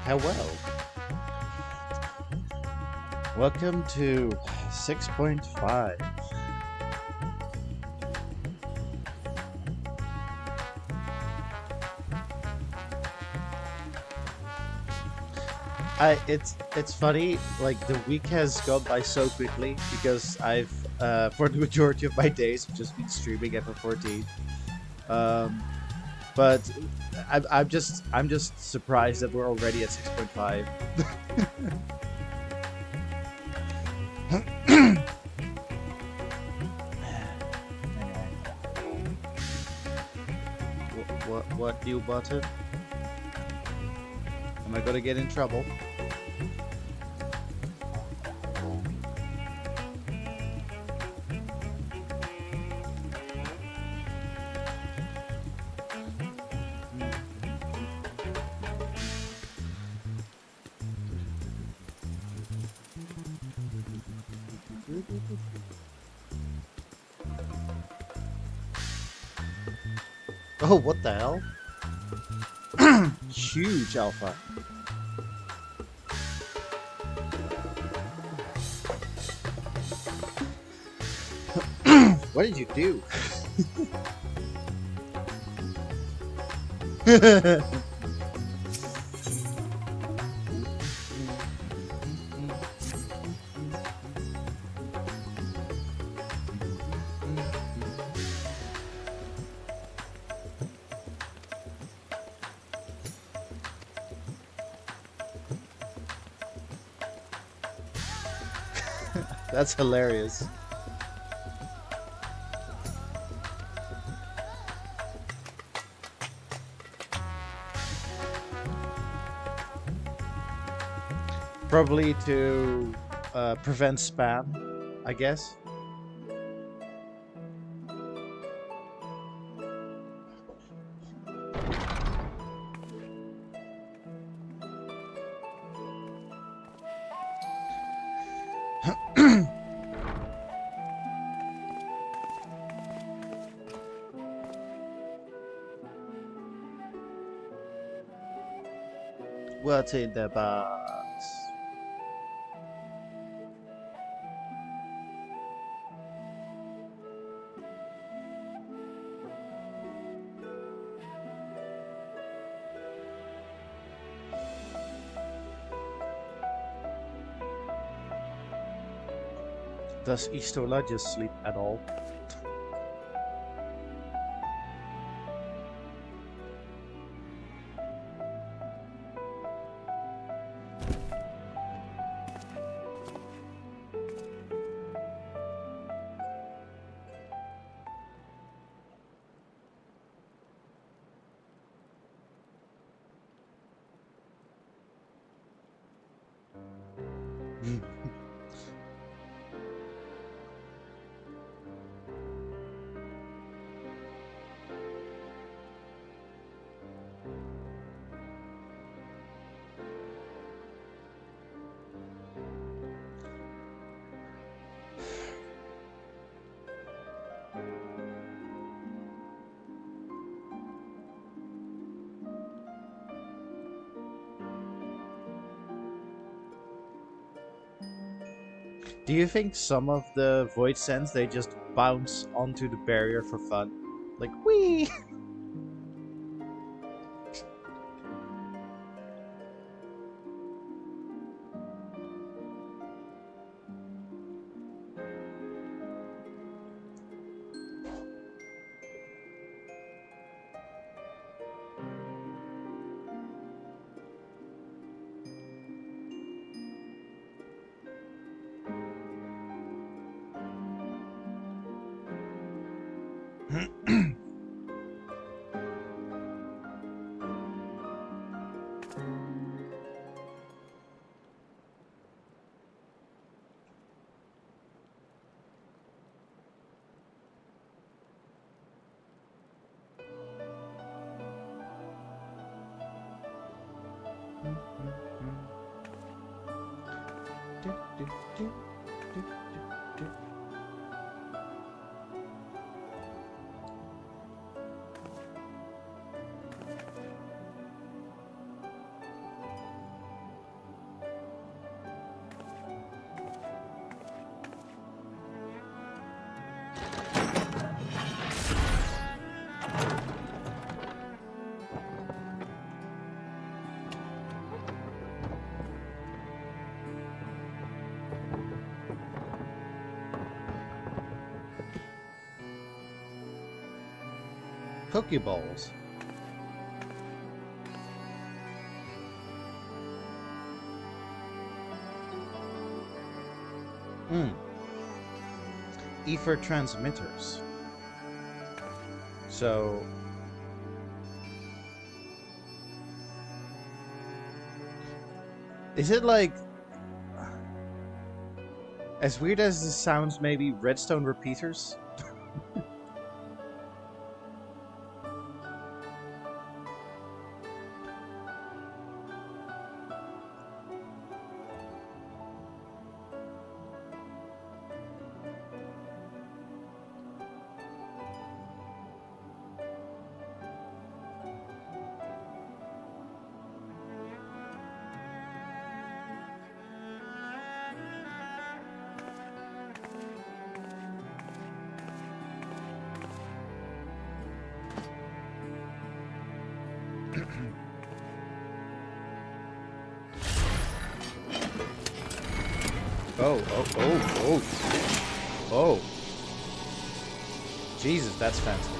Hello. Welcome to 6.5. It's funny, like the week has gone by so quickly because I've for the majority of my days just been streaming FF14. Um but I'm just surprised that we're already at 6.5. What new button? Am I gonna get in trouble? Oh, what the hell? Huge alpha. What did you do? That's hilarious. Probably to prevent spam, I guess. What's in the box? Does Istola just sleep at all? Do you think some of the void sands they just bounce onto the barrier for fun? Like wee. Pokeballs. Ether transmitters. So is it like, as weird as this sounds, maybe redstone repeaters? Oh. Jesus, that's fancy.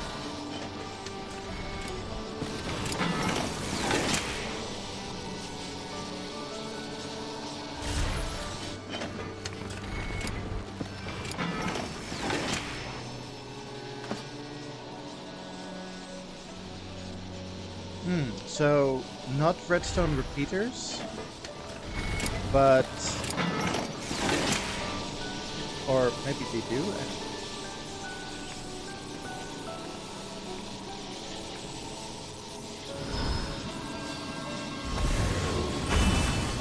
So not redstone repeaters, but, or maybe they do.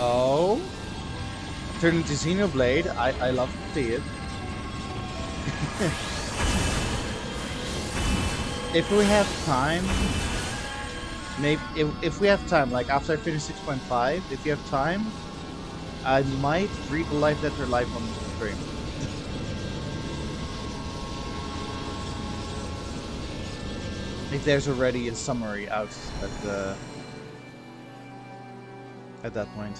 Oh, turn into Xenoblade. I love to see it. If we have time, maybe if we have time, like after I finish 6.5, if you have time, I might read the Live Letter live on stream. If there's already a summary out at that point.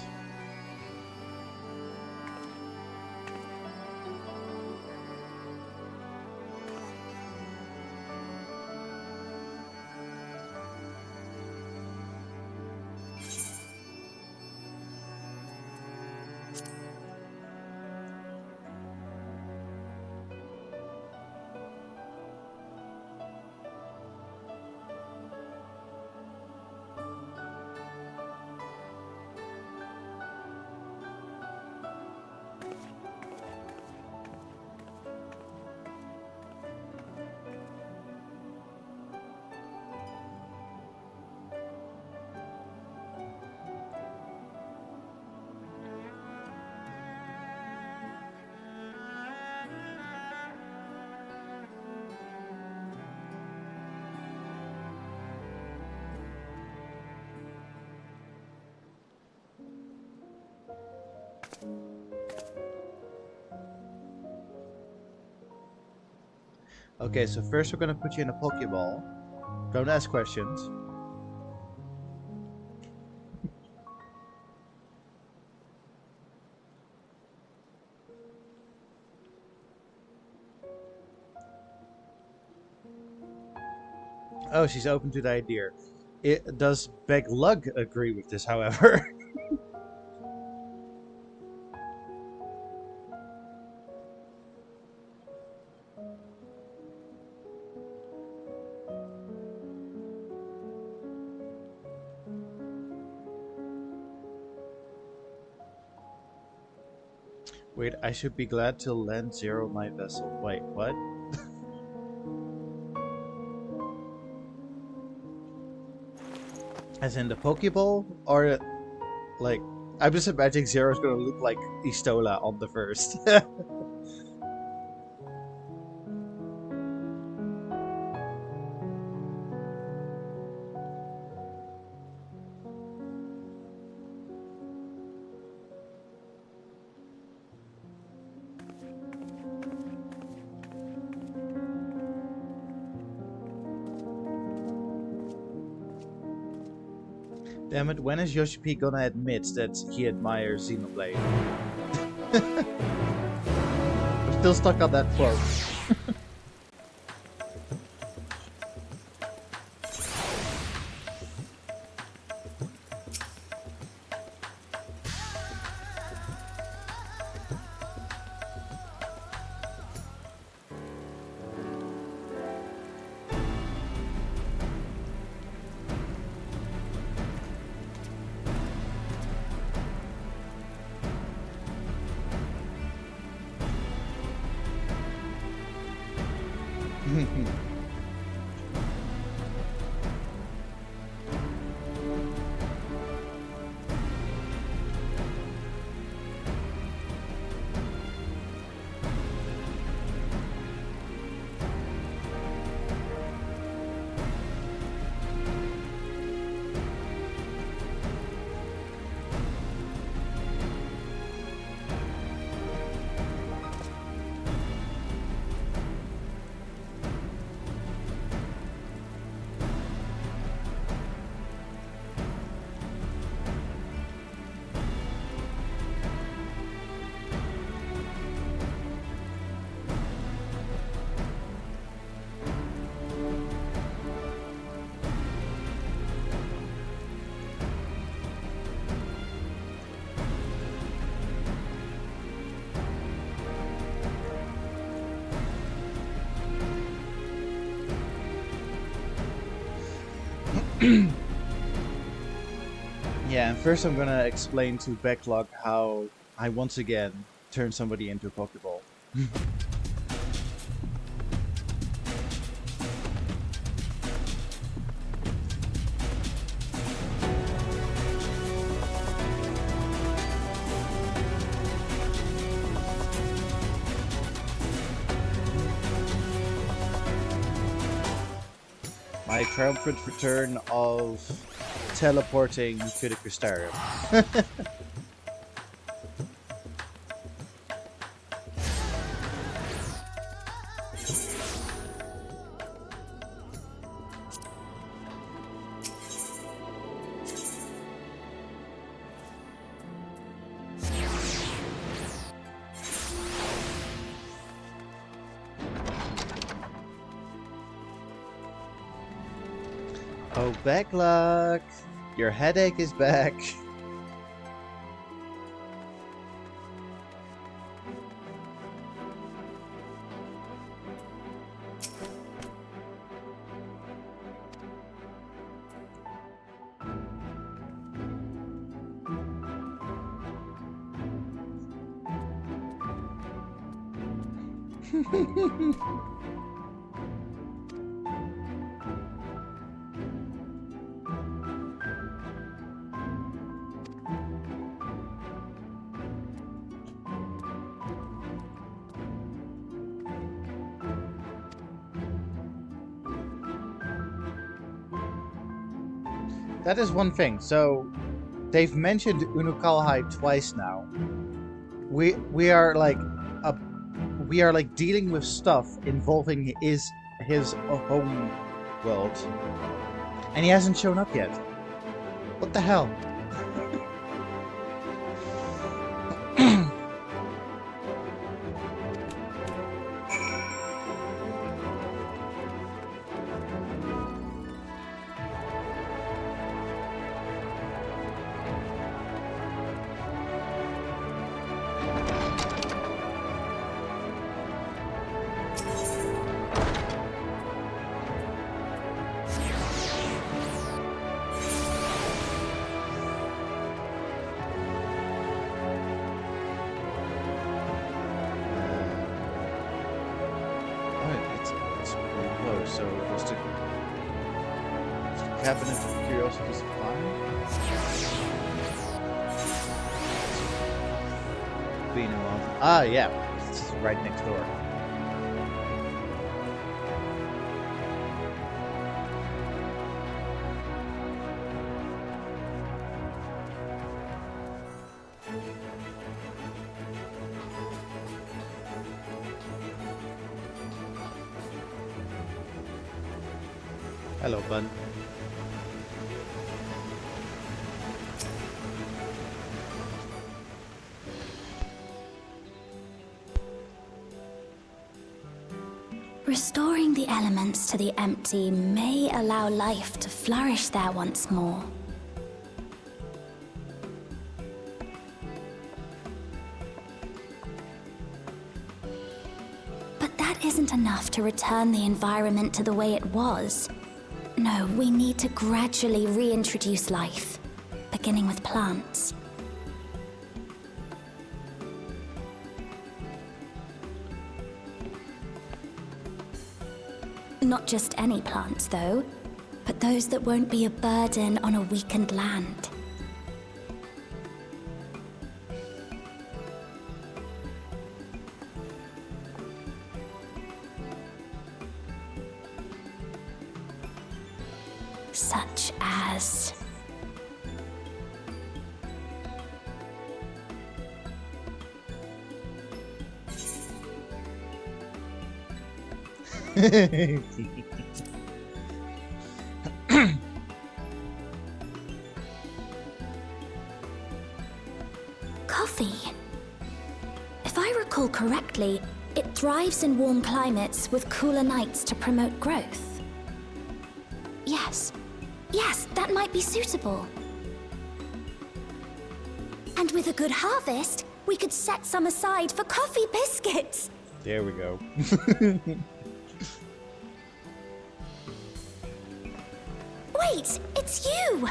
Okay, so first we're gonna put you in a Pokeball. Don't ask questions. Oh, she's open to the idea. It does Beg Lug agree with this, however. Wait, I should be glad to land zero my vessel. Wait, what? As in the Pokeball? Or, like, I'm just imagining Zero's gonna look like Istola on the first. Damn it, when is Yoshi P gonna admit that he admires Xenoblade? I'm still stuck on that quote. Yeah, and first I'm gonna explain to Backlog how I once again turned somebody into a Pokeball. My triumphant return of teleporting to the Crystarium. Oh, Backlog! Your headache is back. That is one thing. So, they've mentioned Unukalhai twice now. We are like dealing with stuff involving his home world, and he hasn't shown up yet. What the hell? So was the Cabinet of Curiosities fine? Been a while. Ah, yeah, it's right next door. Hello, bud. Restoring the elements to the empty may allow life to flourish there once more. But that isn't enough to return the environment to the way it was. No, we need to gradually reintroduce life, beginning with plants. Not just any plants, though, but those that won't be a burden on a weakened land. Such as... Coffee. If I recall correctly, it thrives in warm climates with cooler nights to promote growth. Yes, that might be suitable. And with a good harvest, we could set some aside for coffee biscuits. There we go. Wait! It's you!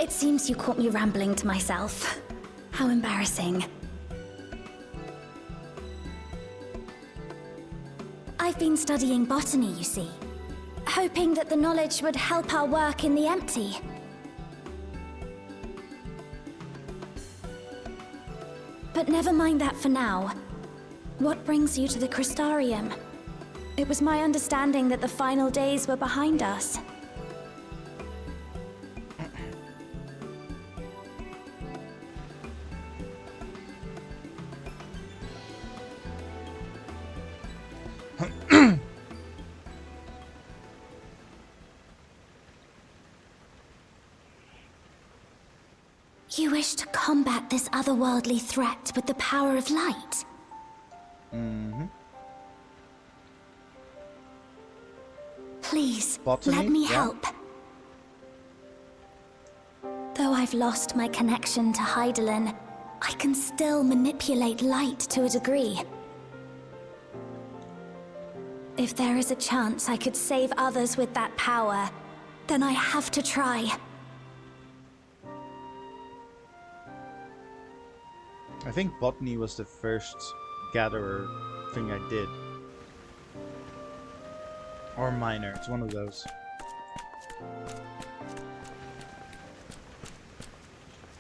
It seems you caught me rambling to myself. How embarrassing. I've been studying botany, you see. Hoping that the knowledge would help our work in the empty. But never mind that for now. What brings you to the Crystarium? It was my understanding that the final days were behind us. You wish to combat this otherworldly threat with the power of light? Please, Botany? let me Yeah. help. Though I've lost my connection to Hydaelyn, I can still manipulate light to a degree. If there is a chance I could save others with that power, then I have to try. I think botany was the first gatherer thing I did. Or miner, it's one of those.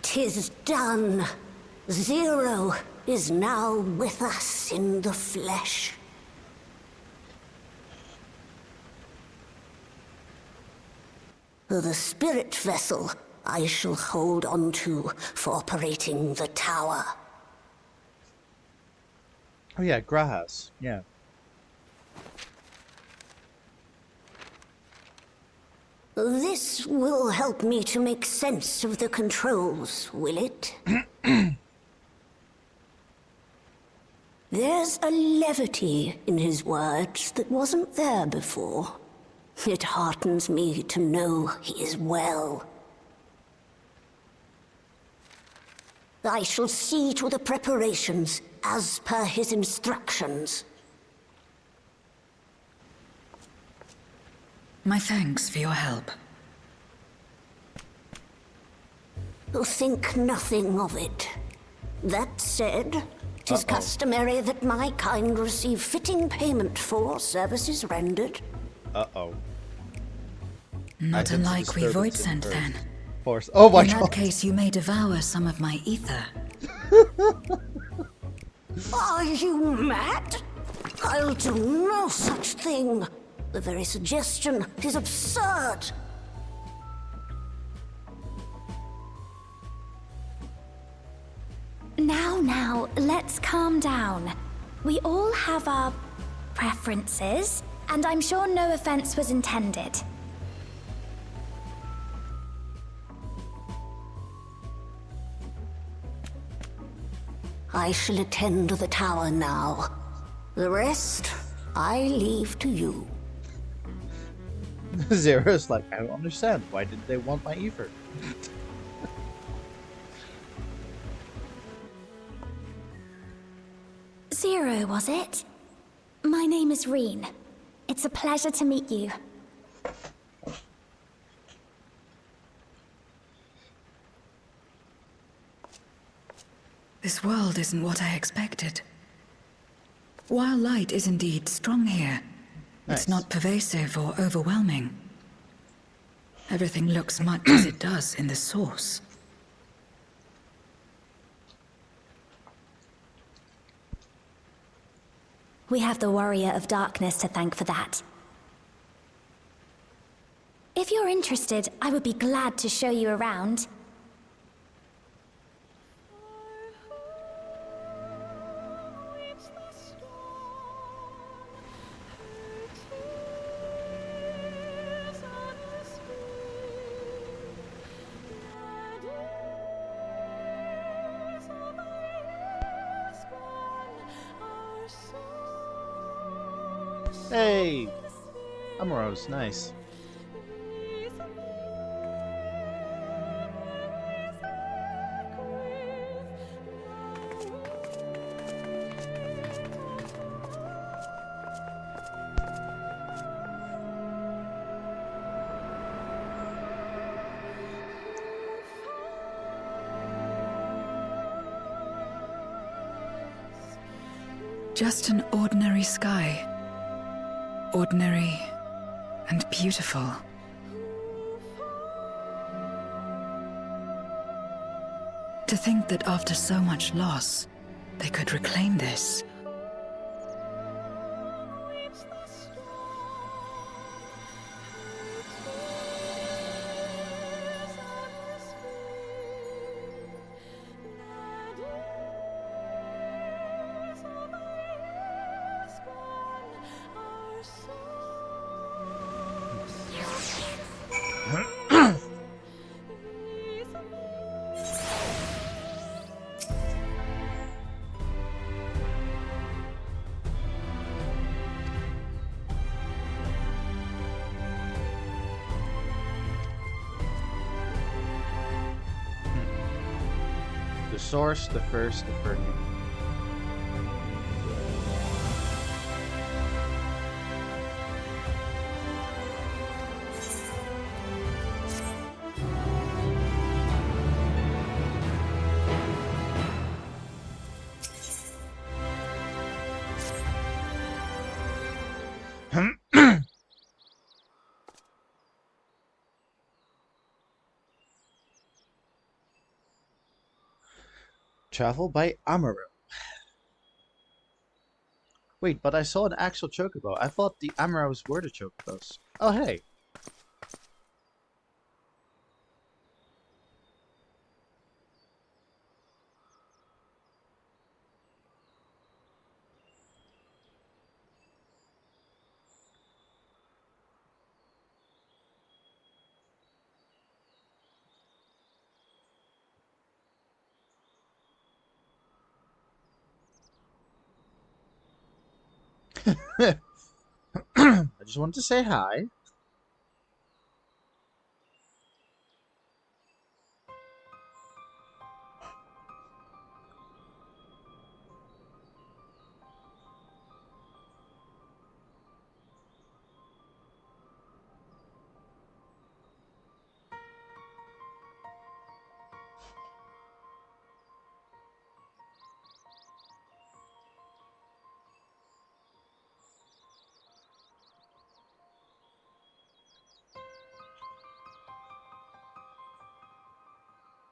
'Tis done. Zero is now with us in the flesh. The spirit vessel I shall hold on to for operating the tower. Oh yeah, Grahas. Yeah. This will help me to make sense of the controls, will it? There's a levity in his words that wasn't there before. It heartens me to know he is well. I shall see to the preparations as per his instructions. My thanks for your help. Think nothing of it. That said, 'tis customary that my kind receive fitting payment for services rendered. Uh-oh. Not sense a unlike we disturbance void in the sent first then. Force. Oh my In god! that case, you may devour some of my ether. Are you mad? I'll do no such thing. The very suggestion is absurd. Now, let's calm down. We all have our preferences, and I'm sure no offense was intended. I shall attend to the tower now. The rest, I leave to you. Zero's like, I don't understand. Why did they want my ether? Zero, was it? My name is Reen. It's a pleasure to meet you. This world isn't what I expected. While light is indeed strong here, Nice. it's not pervasive or overwhelming. Everything looks much as it does in the source. We have the Warrior of Darkness to thank for that. If you're interested, I would be glad to show you around. Hey! Amorose, nice. Just an ordinary sky. Ordinary and beautiful. To think that after so much loss, they could reclaim this. The source, the first, the first. Travel by Amaro. Wait, but I saw an actual chocobo. I thought the Amaros were the chocobos. Oh, hey. I just wanted to say hi.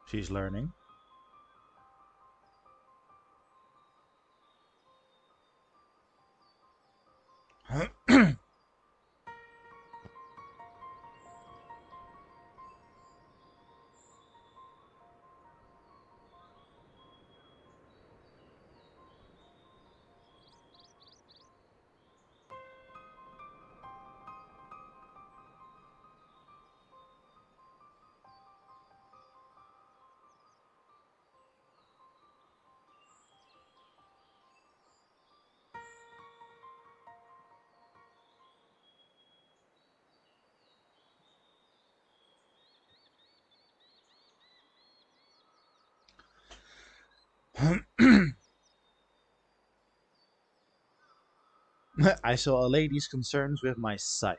She's learning. I saw a lady's concerns with my scythe.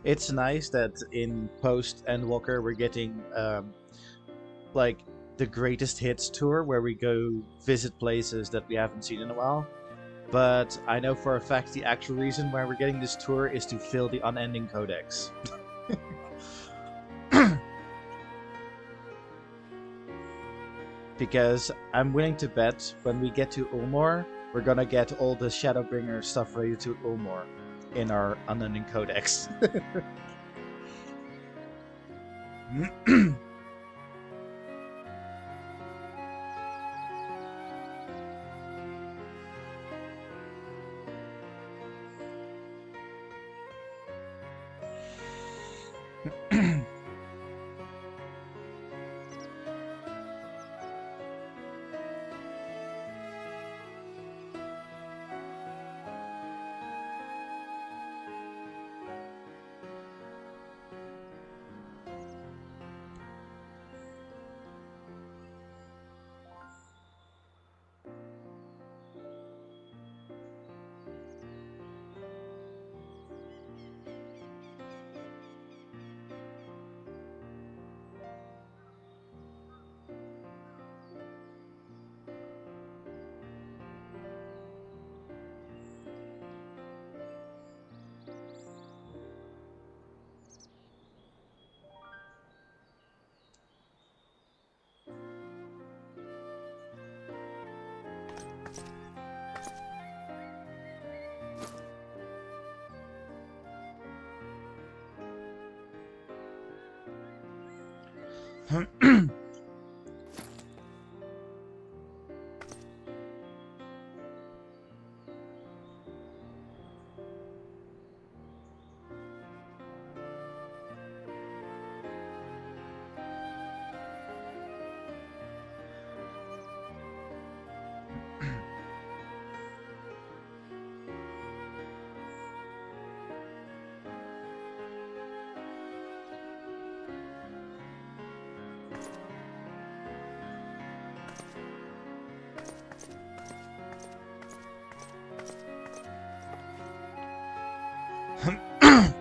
It's nice that in Post-Endwalker we're getting like the greatest hits tour where we go visit places that we haven't seen in a while. But I know for a fact the actual reason why we're getting this tour is to fill the unending codex. Because I'm willing to bet when we get to Ulmor, we're gonna get all the Shadowbringer stuff related to Ulmor in our unending codex.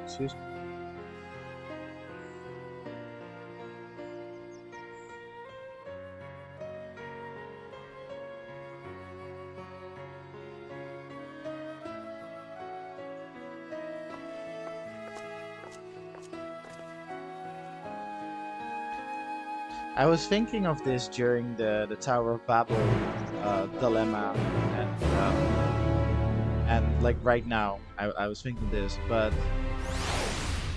Excuse me. I was thinking of this during the Tower of Babel dilemma, and like right now, I was thinking this, but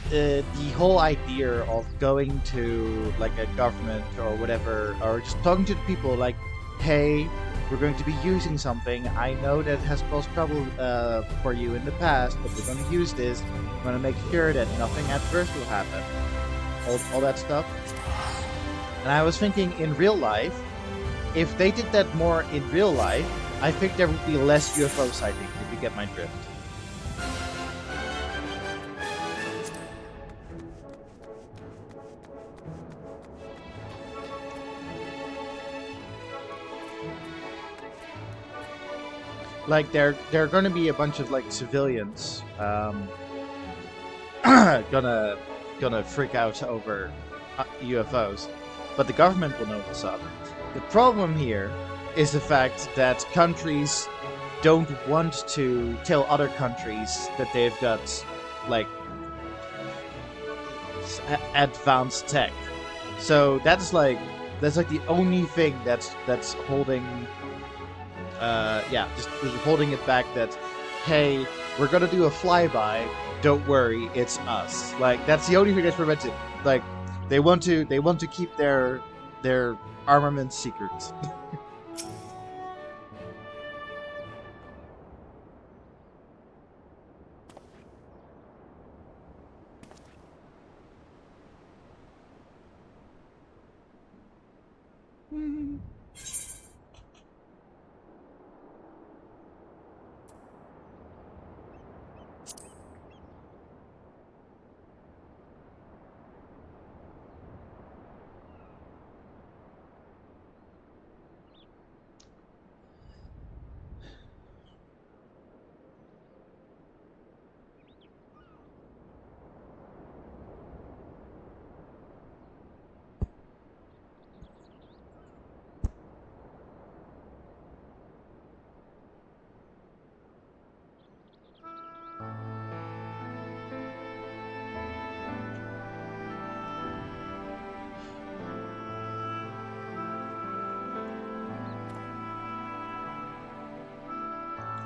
the whole idea of going to like a government or whatever, or just talking to the people like, hey, we're going to be using something. I know that has caused trouble for you in the past, but we're going to use this. We're going to make sure that nothing adverse will happen. All that stuff. And I was thinking in real life, if they did that more in real life, I think there would be less UFO sightings, if you get my drift. Like there are gonna be a bunch of like civilians gonna freak out over UFOs, but the government will know what's up. The problem here is the fact that countries don't want to tell other countries that they've got like advanced tech. So that's like the only thing that's holding just holding it back. That hey, we're gonna do a flyby. Don't worry, it's us. Like that's the only thing that's prevented. Like they want to keep their armament secret.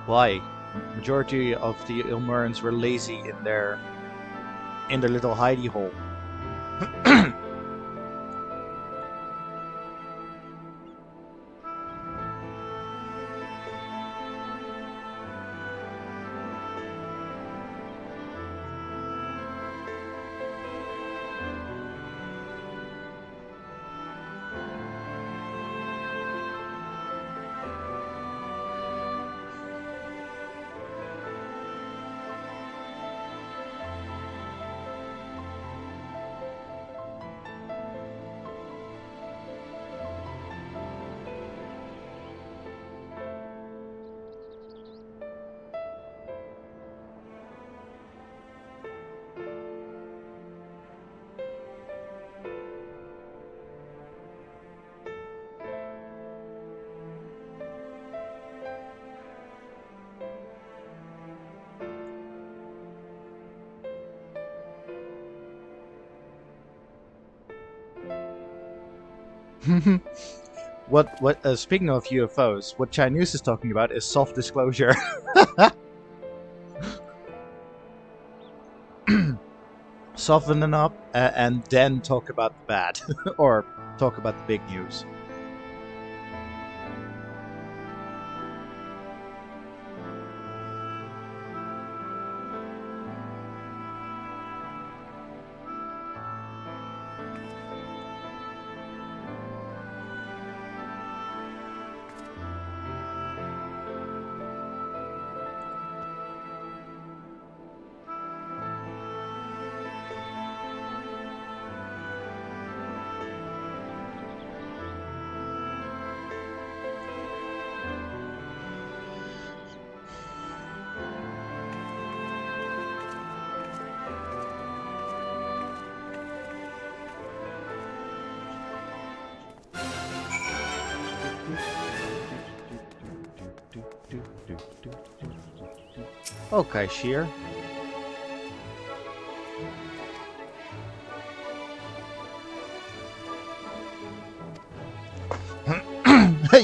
Why? Majority of the Ilmurans were lazy in their little hidey hole. Speaking of UFOs, what Chinese is talking about is soft disclosure. Soften them up and then talk about the bad, or talk about the big news. Okay, Sheer.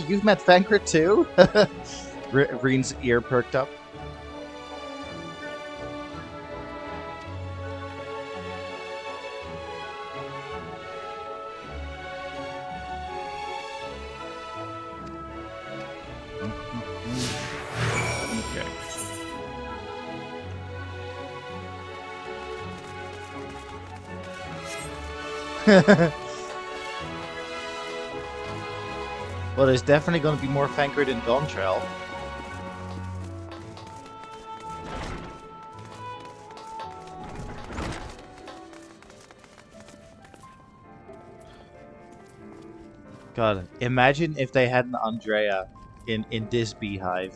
You've met Fankra too? Reen's ear perked up. Well, there's definitely going to be more Fankra in Dawntrail. God, imagine if they had an Andrea in this beehive.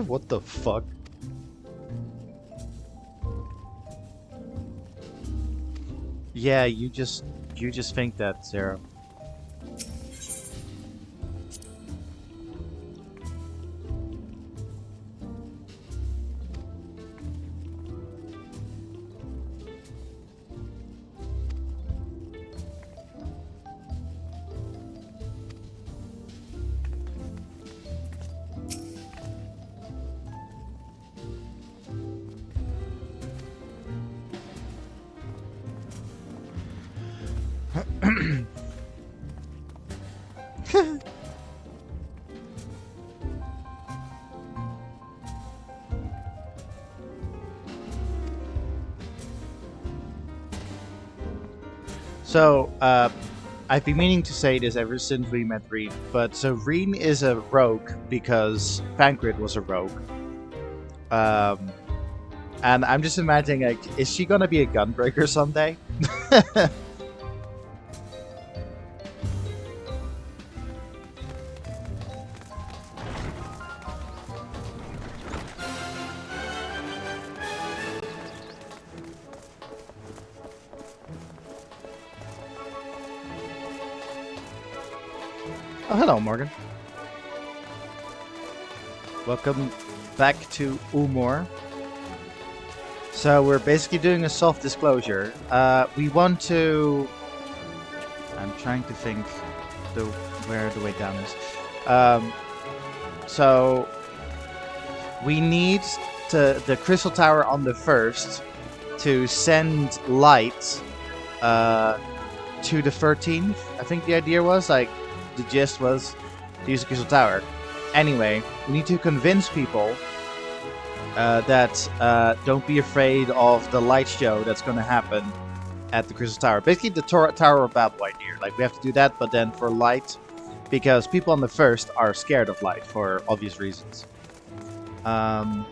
What the fuck? Yeah, you just think that, Sarah. So, I've been meaning to say this ever since we met Reen, but so Reen is a rogue because Pancrit was a rogue. And I'm just imagining, like, is she gonna be a gunbreaker someday? Oh, hello, Morgan. Welcome back to Umor. So we're basically doing a soft disclosure. We want to... I'm trying to think where the way down is. So we need the Crystal Tower on the first to send light to the 13th. I think the idea was, like, the gist was to use the Crystal Tower. Anyway, we need to convince people that don't be afraid of the light show that's going to happen at the Crystal Tower. Basically, the Tower of Babel idea. Like, we have to do that, but then for light, because people on the first are scared of light for obvious reasons. And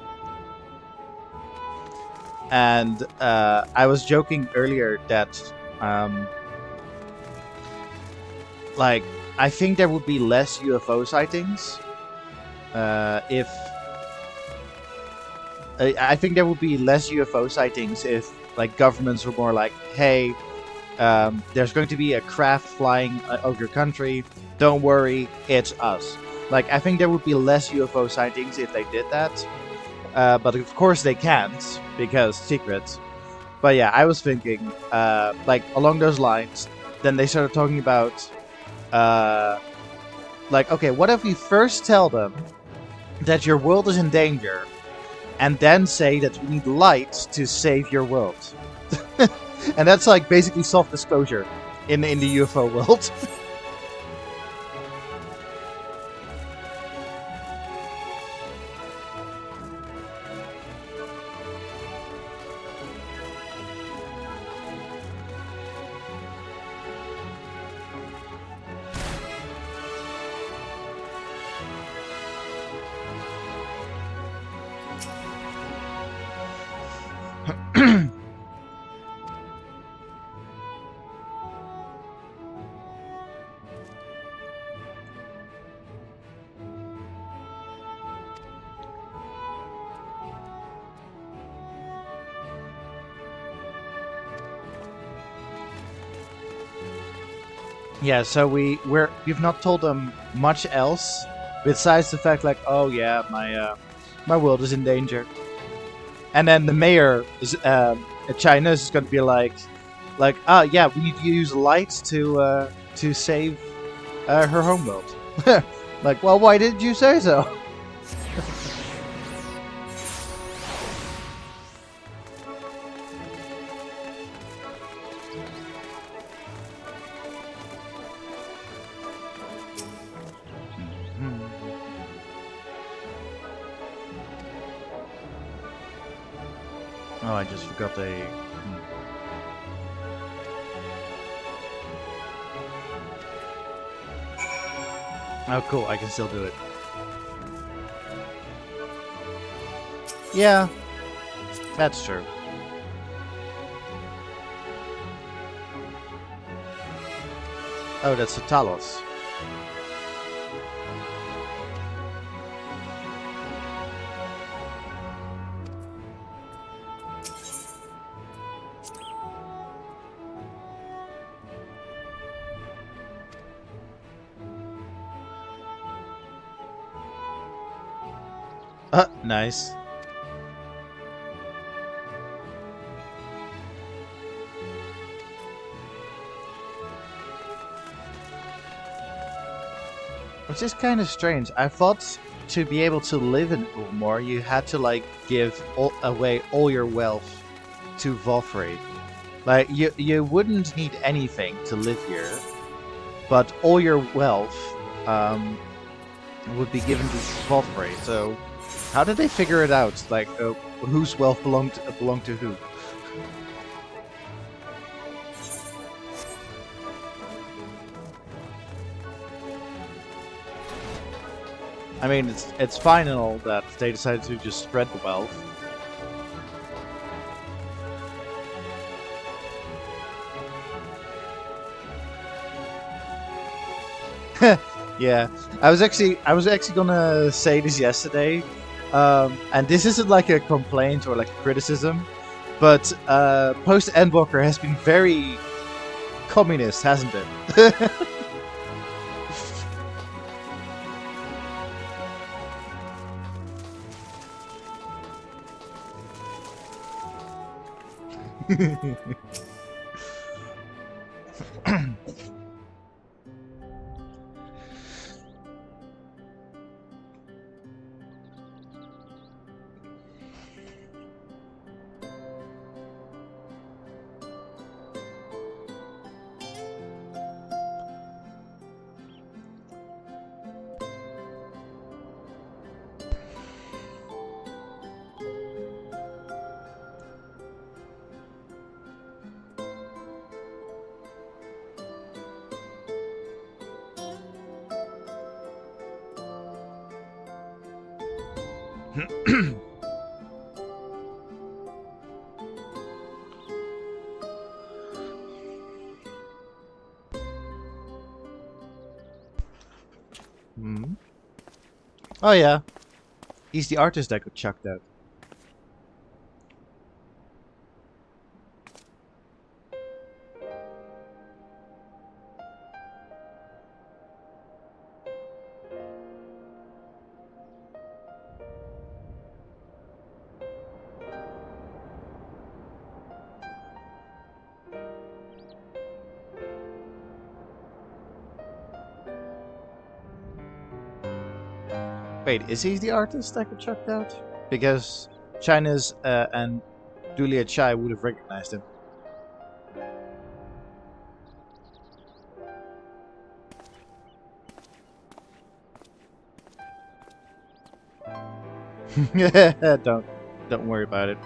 I was joking earlier that, like, I think there would be less UFO sightings if... I think there would be less UFO sightings if, like, governments were more like, hey, there's going to be a craft flying over your country. Don't worry, it's us. Like, I think there would be less UFO sightings if they did that. But of course they can't, because secrets. But yeah, I was thinking, like, along those lines. Then they started talking about, like, okay, what if we first tell them that your world is in danger, and then say that we need light to save your world? And that's like basically self-disclosure in the UFO world. Yeah, so we've not told them much else besides the fact, like, oh yeah, my world is in danger. And then the mayor is China is going to be like, ah, yeah, we need to use light to save her homeworld. Like, well, why didn't you say so? Oh, I just forgot a. Oh, cool! I can still do it. Yeah, that's true. Oh, that's a Talos. Nice. Which is kind of strange. I thought to be able to live in Ulmor, you had to like give away all your wealth to Volfrey. Like you wouldn't need anything to live here, but all your wealth would be given to Volfrey. So how did they figure it out? Like whose wealth belonged to who? I mean, it's fine and all that they decided to just spread the wealth. Yeah, I was actually gonna say this yesterday, and this isn't like a complaint or like a criticism, but Post-Endwalker has been very communist, hasn't it? Hmm. Oh yeah, he's the artist that got chucked out. Wait, is he the artist I could check out? Because China's and Julia Chai would have recognized him. Don't worry about it.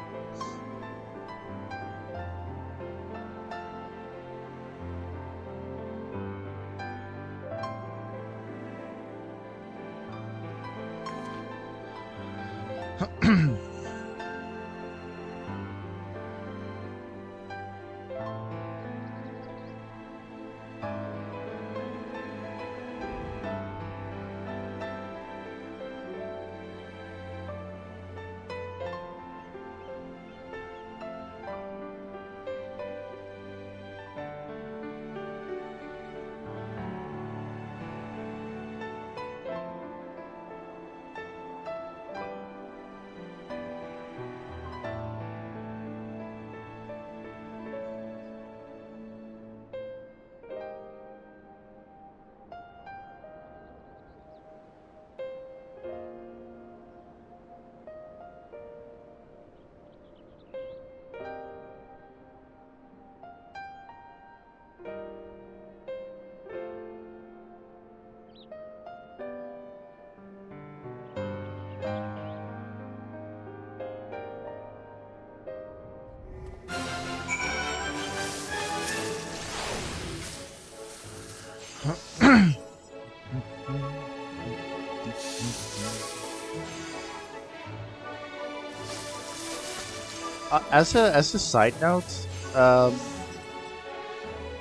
As a side note, um,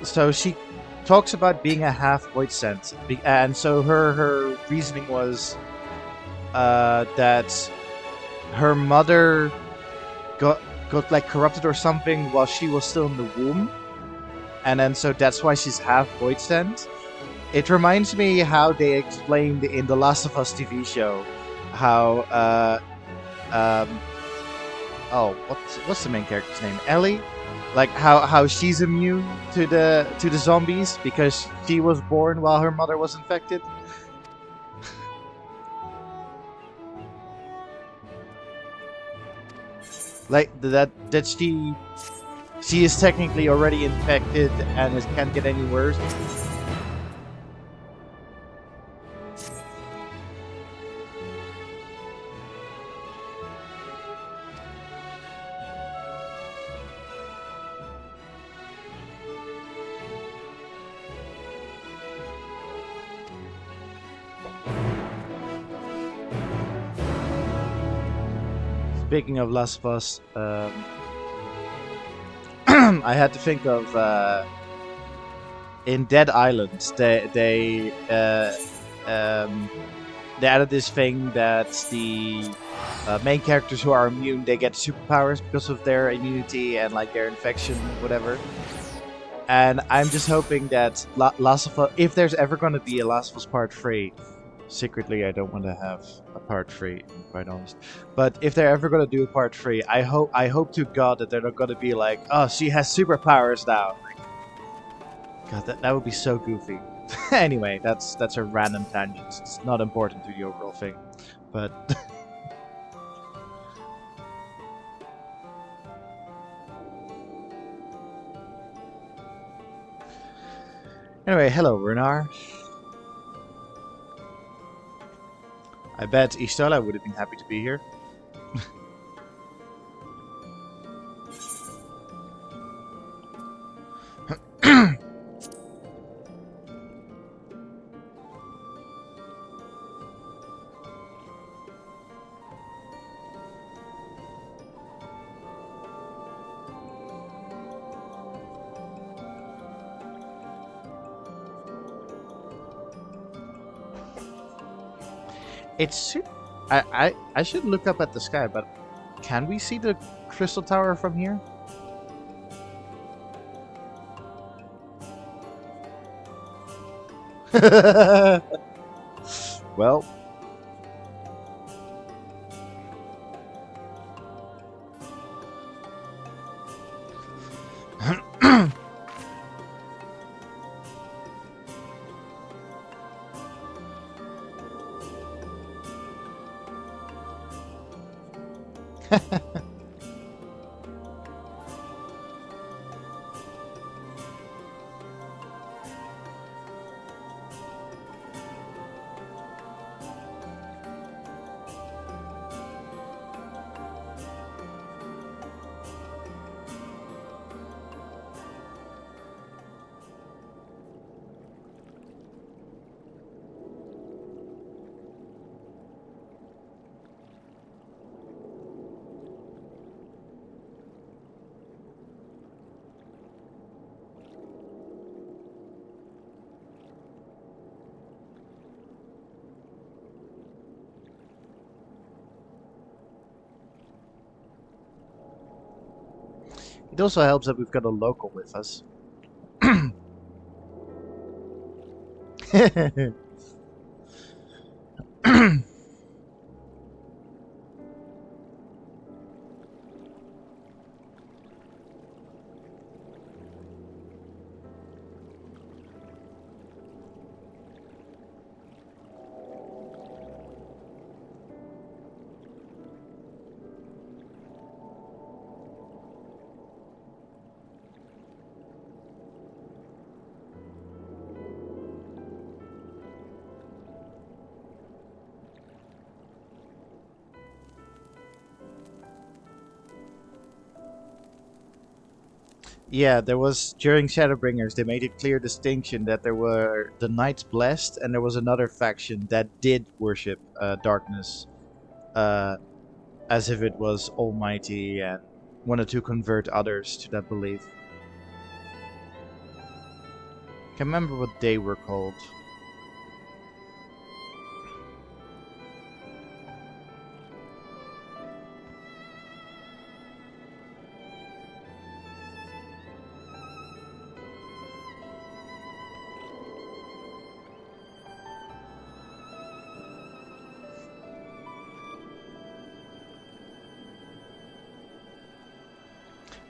so she talks about being a half void sense, and so her reasoning was that her mother got like corrupted or something while she was still in the womb, and then so that's why she's half void sense. It reminds me how they explained in the Last of Us TV show how oh, what's the main character's name? Ellie? Like how she's immune to the zombies because she was born while her mother was infected. Like that she is technically already infected and it can't get any worse. Speaking of Last of Us, I had to think of in Dead Island. They added this thing that the main characters who are immune they get superpowers because of their immunity and like their infection, whatever. And I'm just hoping that Last of Us, if there's ever going to be a Last of Us Part 3. Secretly, I don't want to have a part 3, I'm quite honest. But if they're ever gonna do a part 3, I hope to God that they're not gonna be like, oh, she has superpowers now. God, that would be so goofy. Anyway, that's a random tangent. It's not important to the overall thing, but. Anyway, hello, Renar. I bet Ishtola would have been happy to be here. It's I should look up at the sky, but can we see the crystal tower from here? Well, It also helps that we've got a local with us. Yeah, there was during Shadowbringers they made a clear distinction that there were the Knights Blessed and there was another faction that did worship darkness uh, as if it was almighty and wanted to convert others to that belief. Can't remember what they were called.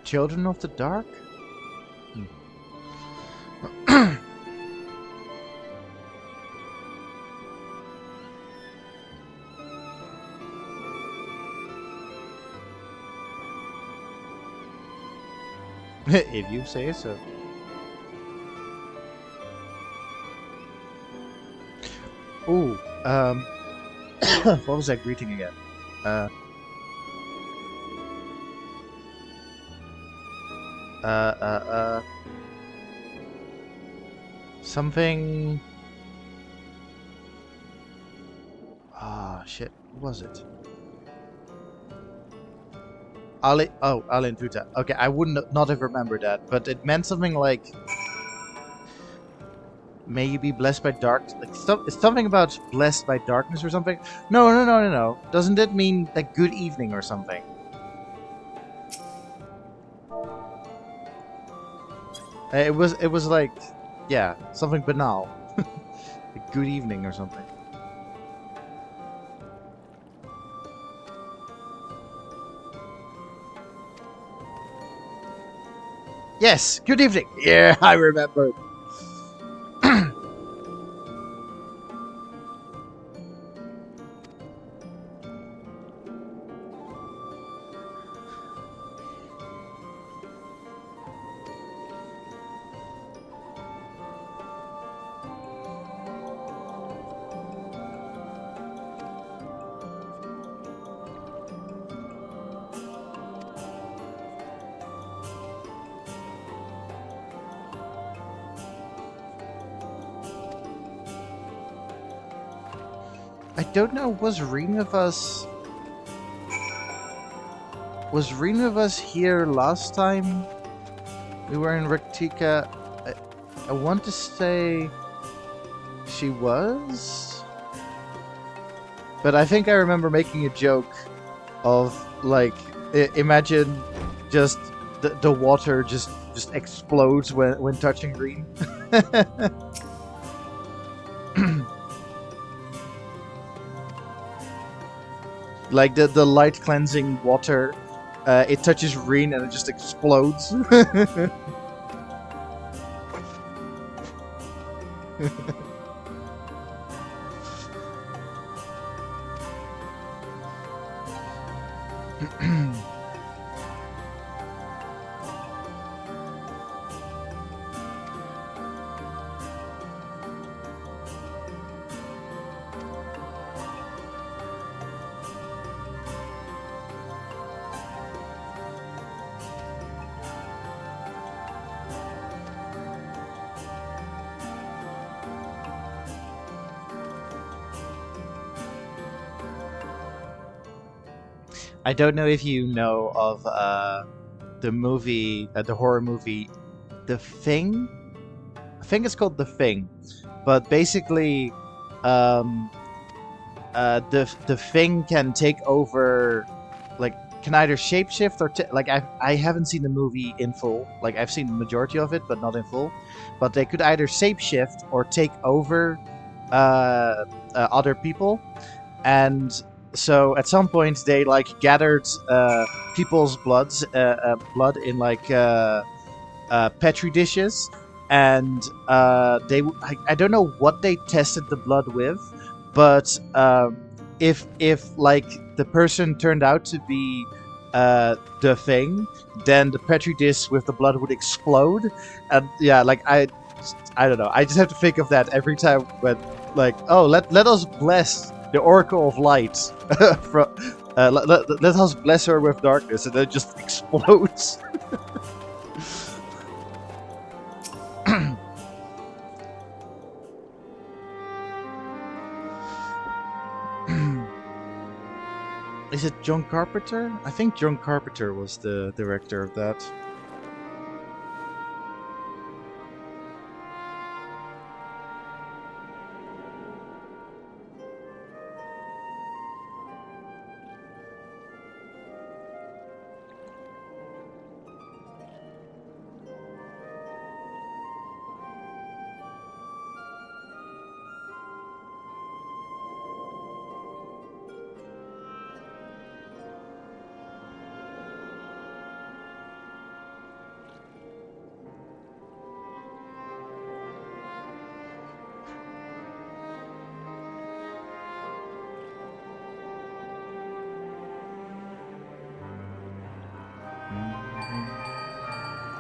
Children of the Dark? If you say so. Ooh, what was that greeting again? Uh, something. Ah, shit. What was it? Ali. Oh, Alin Tuta. Okay, I wouldn't not have remembered that, but it meant something like. May you be blessed by dark. Like something about blessed by darkness or something. No. Doesn't it mean like good evening or something? It was like, yeah, something banal. Like good evening or something. Yes, good evening. Yeah, I remember. I don't know. Was Reen with us? Was Reen with us here last time? We were in Rectica. I want to say she was, but I think I remember making a joke of like, imagine just the water just explodes when touching green. Like the light cleansing water, it touches green and it just explodes. I don't know if you know of the movie, the horror movie, The Thing. I think it's called The Thing, but basically, um, the Thing can take over, like, can either shapeshift or like I haven't seen the movie in full. Like I've seen the majority of it, but not in full. But they could either shapeshift or take over other people, and so at some point they like gathered people's blood in like petri dishes, and I don't know what they tested the blood with, but if like the person turned out to be the Thing, then the petri dish with the blood would explode, and yeah, like I don't know. I just have to think of that every time when, like, oh, let us bless the Oracle of Light. From, let us bless her with darkness, and then it just explodes. Is it John Carpenter? I think John Carpenter was the director of that.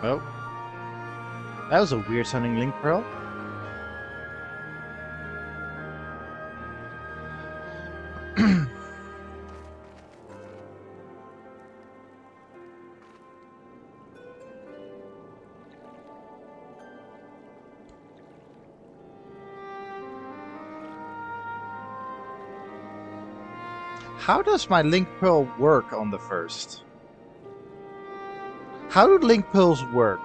Oh, that was a weird sounding link pearl. How does my link pearl work on the first? How do link pearls work?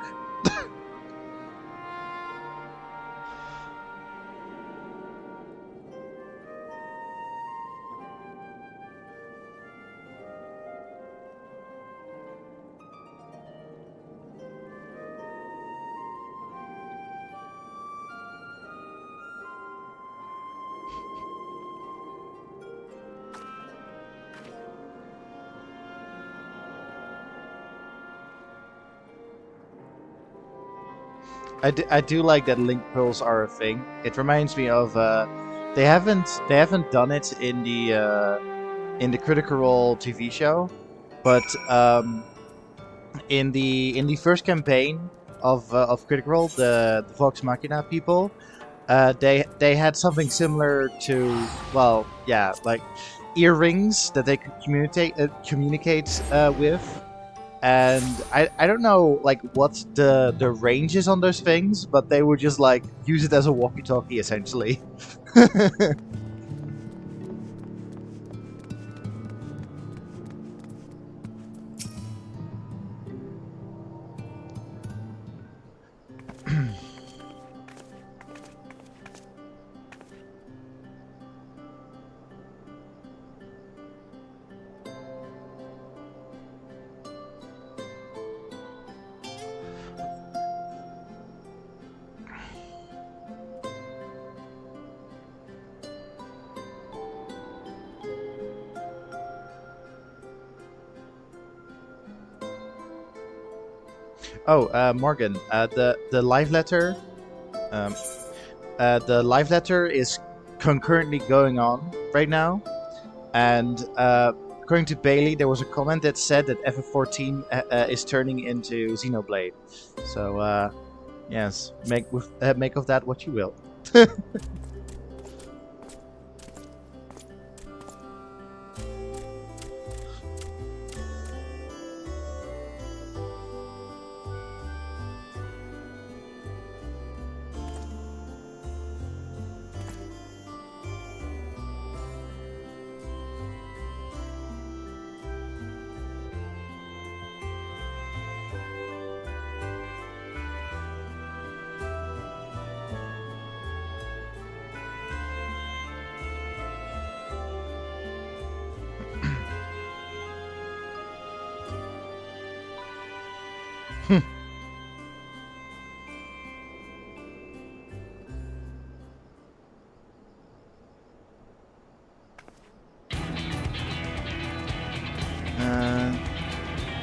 I do like that link pearls are a thing. It reminds me of they haven't done it in the Critical Role TV show, but in the first campaign of Critical Role, the Vox Machina people, they had something similar to, well, yeah, like earrings that they could communicate with. And I don't know like what the range is on those things, but they would just like use it as a walkie-talkie essentially. Oh, Morgan, the live letter, um, the live letter is concurrently going on right now, and according to Bailey, there was a comment that said that FF14 is turning into Xenoblade. So yes, make of that what you will.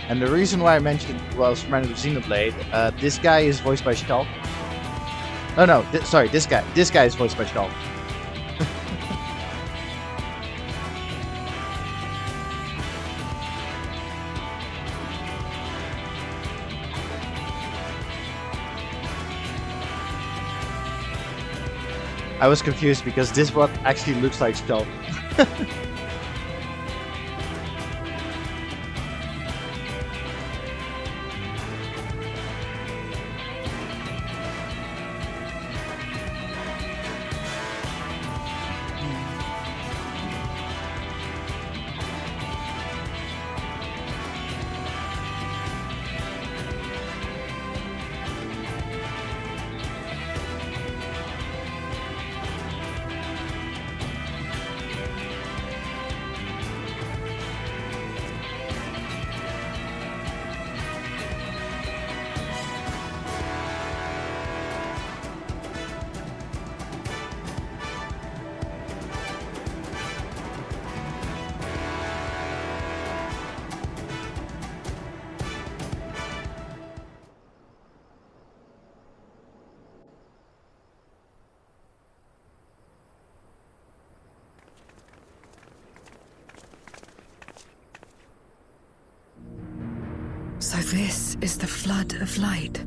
And the reason why I mentioned it was reminded of Xenoblade. This guy is voiced by Shulk. Oh no, sorry, this guy. This guy is voiced by Shulk. I was confused because this one actually looks like Shulk. So this is the flood of light.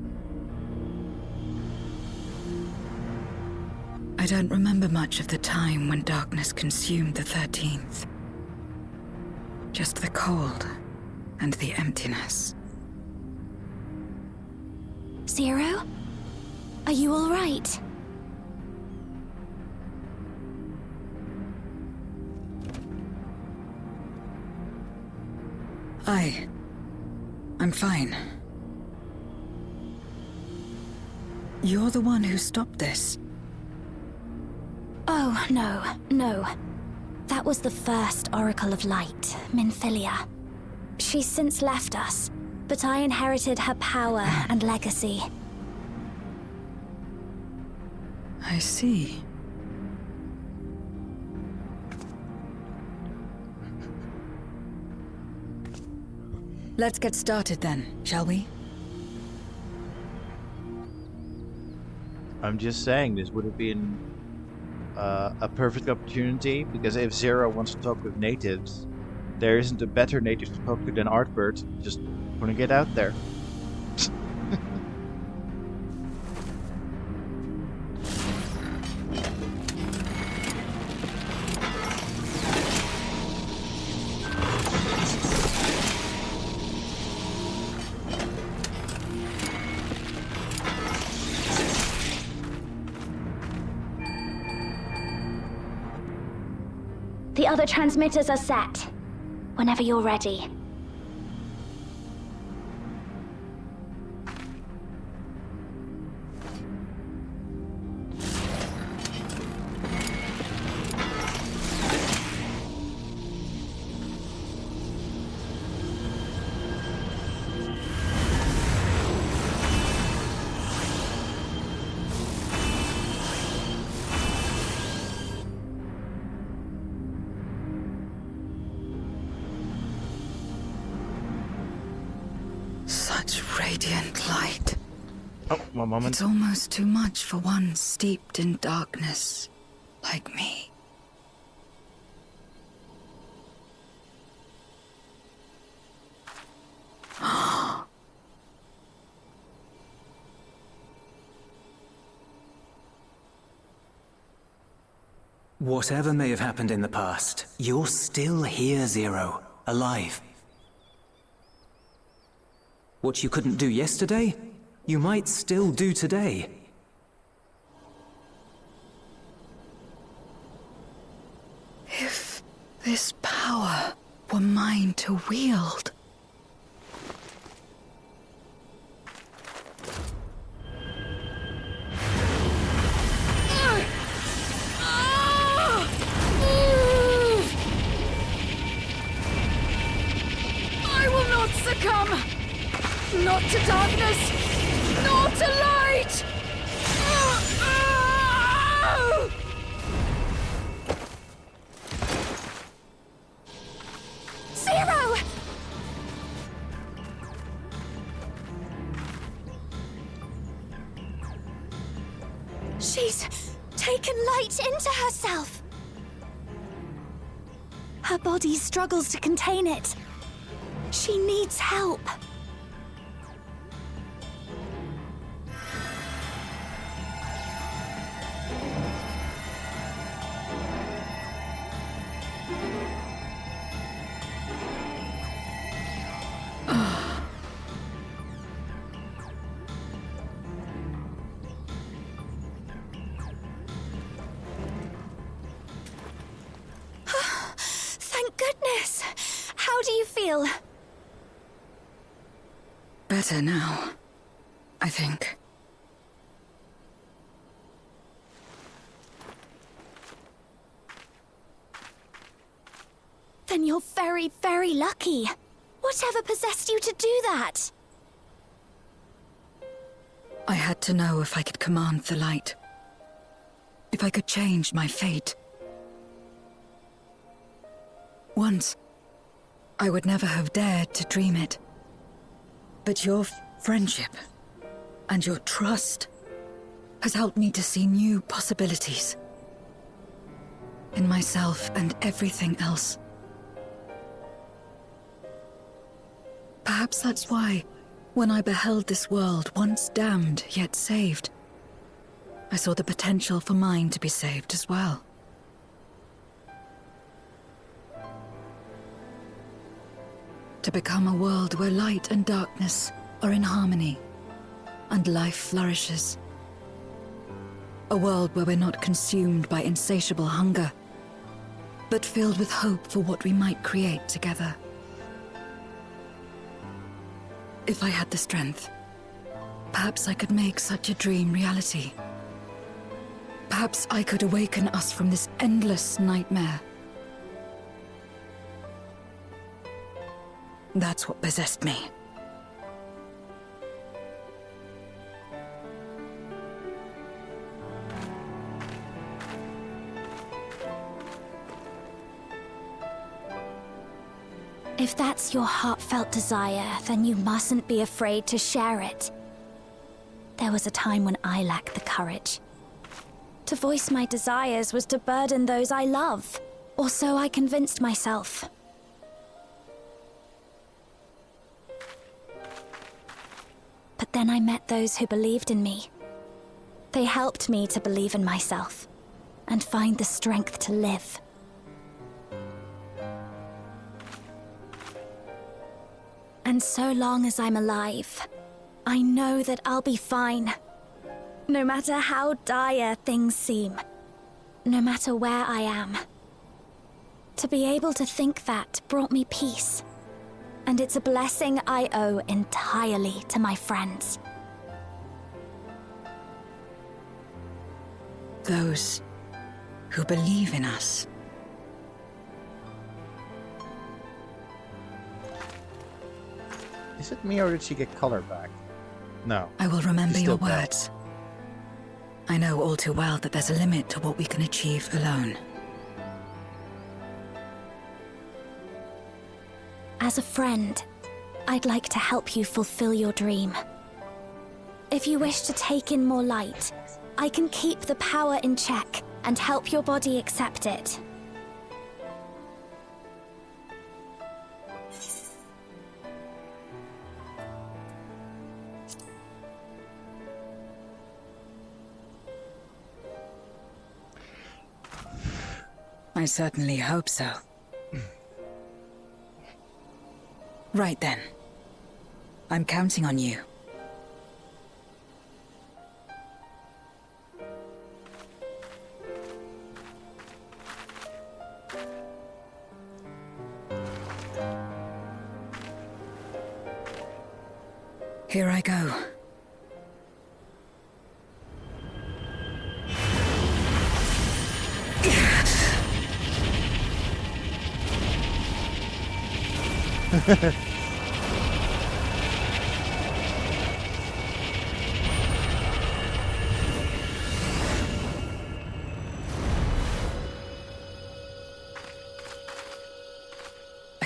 I don't remember much of the time when darkness consumed the 13th. Just the cold and the emptiness. Zero? Are you all right? I'm fine. You're the one who stopped this. Oh, no. That was the first Oracle of Light, Minfilia. She's since left us, but I inherited her power and legacy. I see. Let's get started then, shall we? I'm just saying this would have been a perfect opportunity, because if Zero wants to talk with natives, there isn't a better native to talk to than Artbird. Just putting it out there. The other transmitters are set. Whenever you're ready. Such radiant light. Oh, one moment. It's almost too much for one steeped in darkness, like me. Whatever may have happened in the past, you're still here, Zero. Alive. What you couldn't do yesterday, you might still do today. If this power were mine to wield... I will not succumb! Not to darkness! Nor to light! Zero! She's taken light into herself. Her body struggles to contain it. She needs help. Thank goodness. How do you feel? Better now, I think. Then you're very, very lucky. Whatever possessed you to do that? I had to know if I could command the light. If I could change my fate. Once, I would never have dared to dream it. But your friendship and your trust has helped me to see new possibilities. In myself and everything else. Perhaps that's why, when I beheld this world once damned yet saved, I saw the potential for mine to be saved as well. To become a world where light and darkness are in harmony, and life flourishes. A world where we're not consumed by insatiable hunger, but filled with hope for what we might create together. If I had the strength, perhaps I could make such a dream reality. Perhaps I could awaken us from this endless nightmare. That's what possessed me. If that's your heartfelt desire, then you mustn't be afraid to share it. There was a time when I lacked the courage. To voice my desires was to burden those I love, or so I convinced myself. But then I met those who believed in me. They helped me to believe in myself, and find the strength to live. And so long as I'm alive, I know that I'll be fine. No matter how dire things seem, no matter where I am. To be able to think that brought me peace. And it's a blessing I owe entirely to my friends. Those who believe in us. Is it me or did she get color back? No. I will remember She's your still pale. words. I know all too well that there's a limit to what we can achieve alone. As a friend, I'd like to help you fulfill your dream. If you wish to take in more light, I can keep the power in check and help your body accept it. I certainly hope so. Right then. I'm counting on you. Here I go. I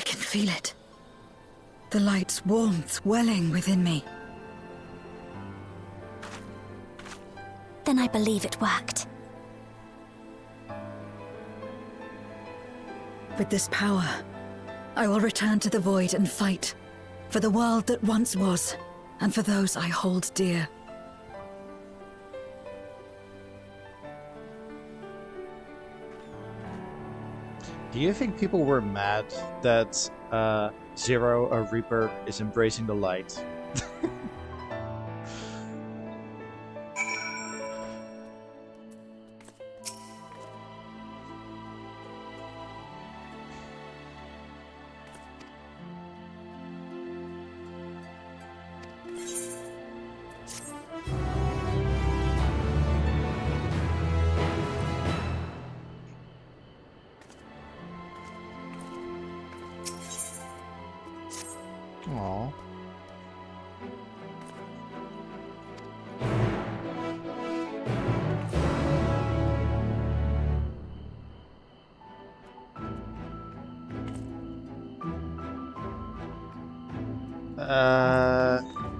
can feel it. The light's warmth welling within me. Then I believe it worked. With this power, I will return to the void and fight for the world that once was, and for those I hold dear. Do you think people were mad that Zero, a Reaper, is embracing the light? Aww.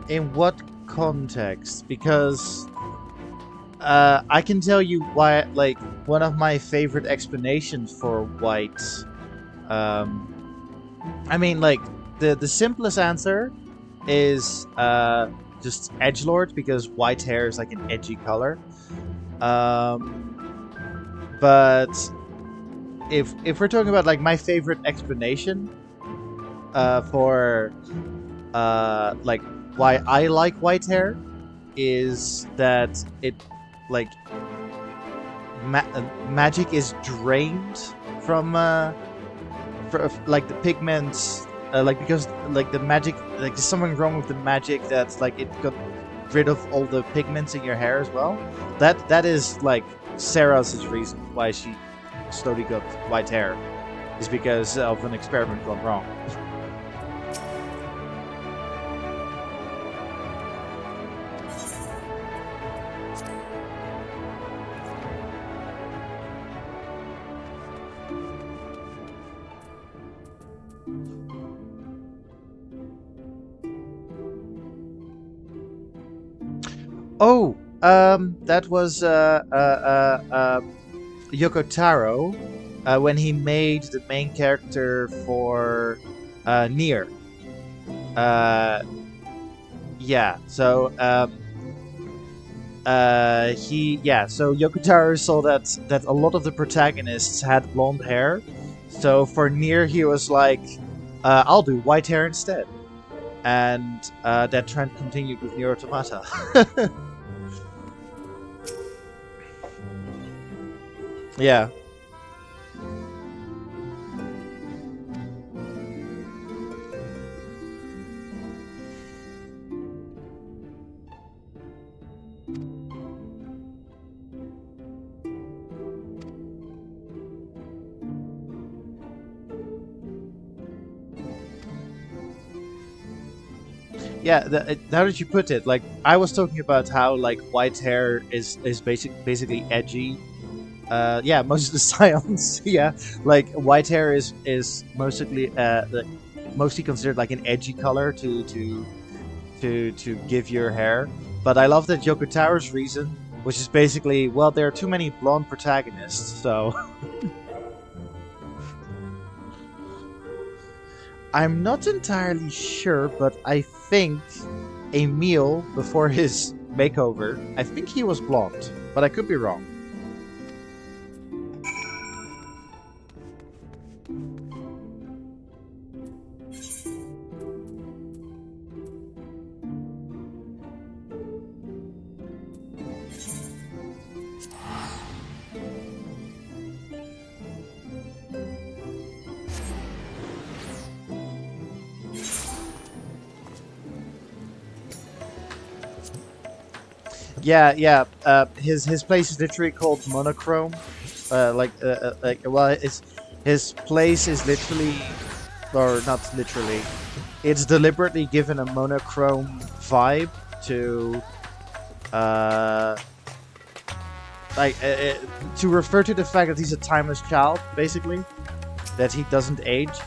In what context? Because I can tell you why. Like, one of my favorite explanations for white. I mean, like, the simplest answer is just edgelord, because white hair is like an edgy color. But if we're talking about like my favorite explanation for like why I like white hair, is that it like magic is drained from like the pigments. Like, because like the magic, like there's something wrong with the magic, that's like it got rid of all the pigments in your hair as well. That is like Sarah's reason why she slowly got white hair, is because of an experiment gone wrong. Oh, that was Yoko Taro when he made the main character for Nier. Yeah. So So Yoko Taro saw that a lot of the protagonists had blonde hair, so for Nier he was like, "I'll do white hair instead," and that trend continued with Nier Automata. Yeah. Yeah, now that you put it, like, I was talking about how like white hair is basically edgy. Yeah, most of the science. Yeah, like white hair is mostly considered like an edgy color to give your hair. But I love that Yoko Taro's reason, which is basically, well, there are too many blonde protagonists, so. I'm not entirely sure, but I think Emil, before his makeover, I think he was blonde, but I could be wrong. Yeah, yeah. His place is literally called Monochrome. Well, his place is literally, or not literally. It's deliberately given a monochrome vibe to, uh, to refer to the fact that he's a timeless child, basically, that he doesn't age.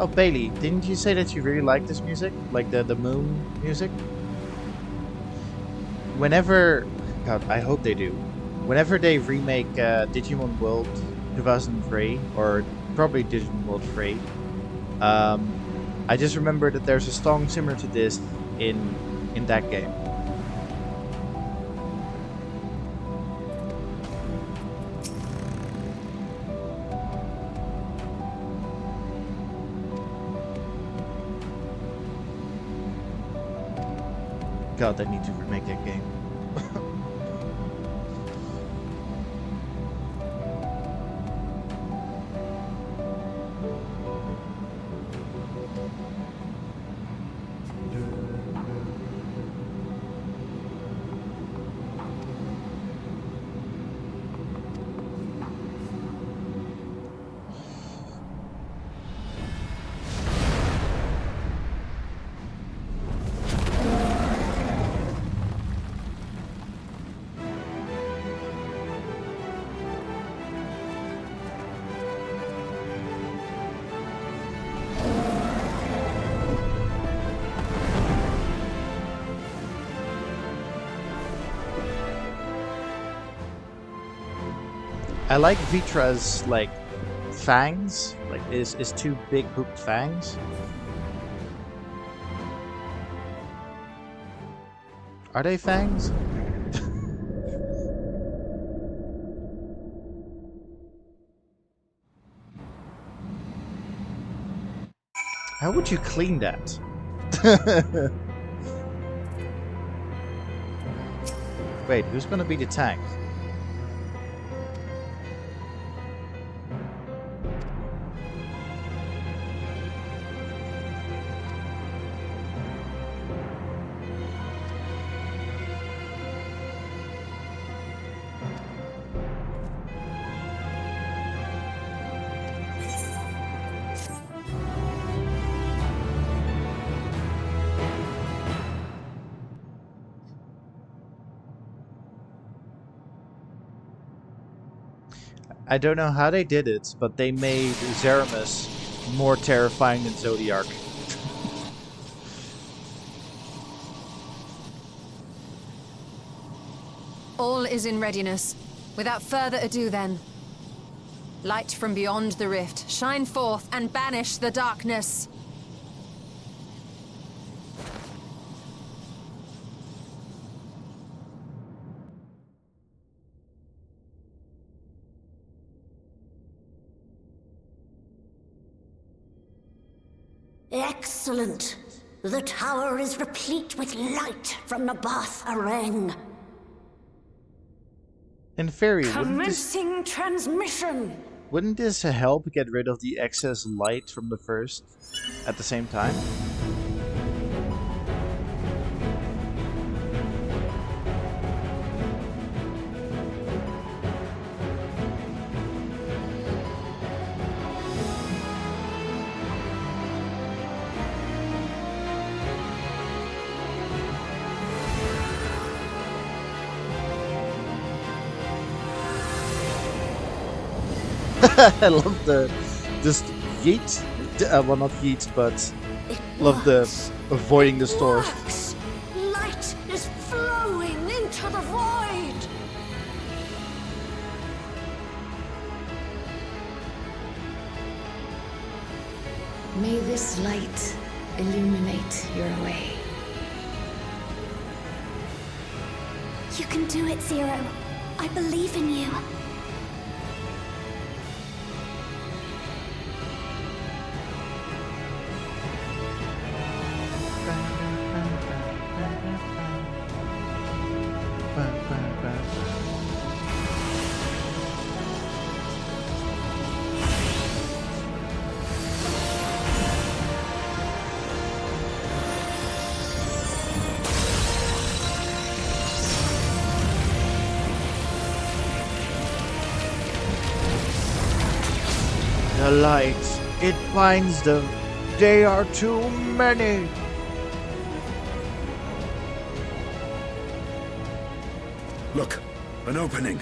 Oh, Bailey, didn't you say that you really like this music? Like the moon music? Whenever... God, I hope they do. Whenever they remake Digimon World 2003, or probably Digimon World 3, I just remember that there's a song similar to this in that game. God, they need to remake that game. I like Vitra's like fangs, like is two big hooked fangs. Are they fangs? How would you clean that? Wait, who's gonna be the tank? I don't know how they did it, but they made Zeramus more terrifying than Zodiark. All is in readiness. Without further ado then. Light from beyond the rift, shine forth and banish the darkness. Excellent. The tower is replete with light from the Bath Arang. In theory, Commencing transmission. wouldn't this help get rid of the excess light from the first at the same time? I love the just yeet. Well, not yeet, but love the avoiding the store. Works. Light is flowing into the void. May this light illuminate your way. You can do it, Zero. I believe in you. The light, it binds them. They are too many. Look, an opening.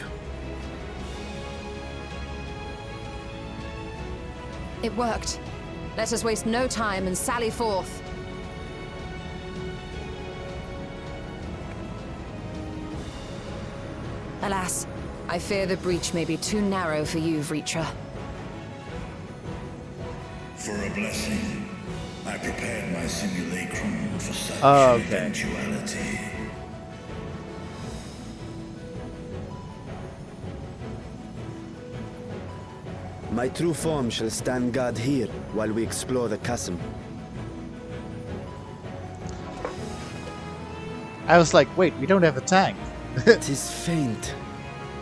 It worked. Let us waste no time and sally forth. Alas, I fear the breach may be too narrow for you, Vritra. For a blessing, I prepared my simulacrum for such Okay. eventuality. My true form shall stand guard here while we explore the chasm. I was like, wait, we don't have a tank. Tis faint,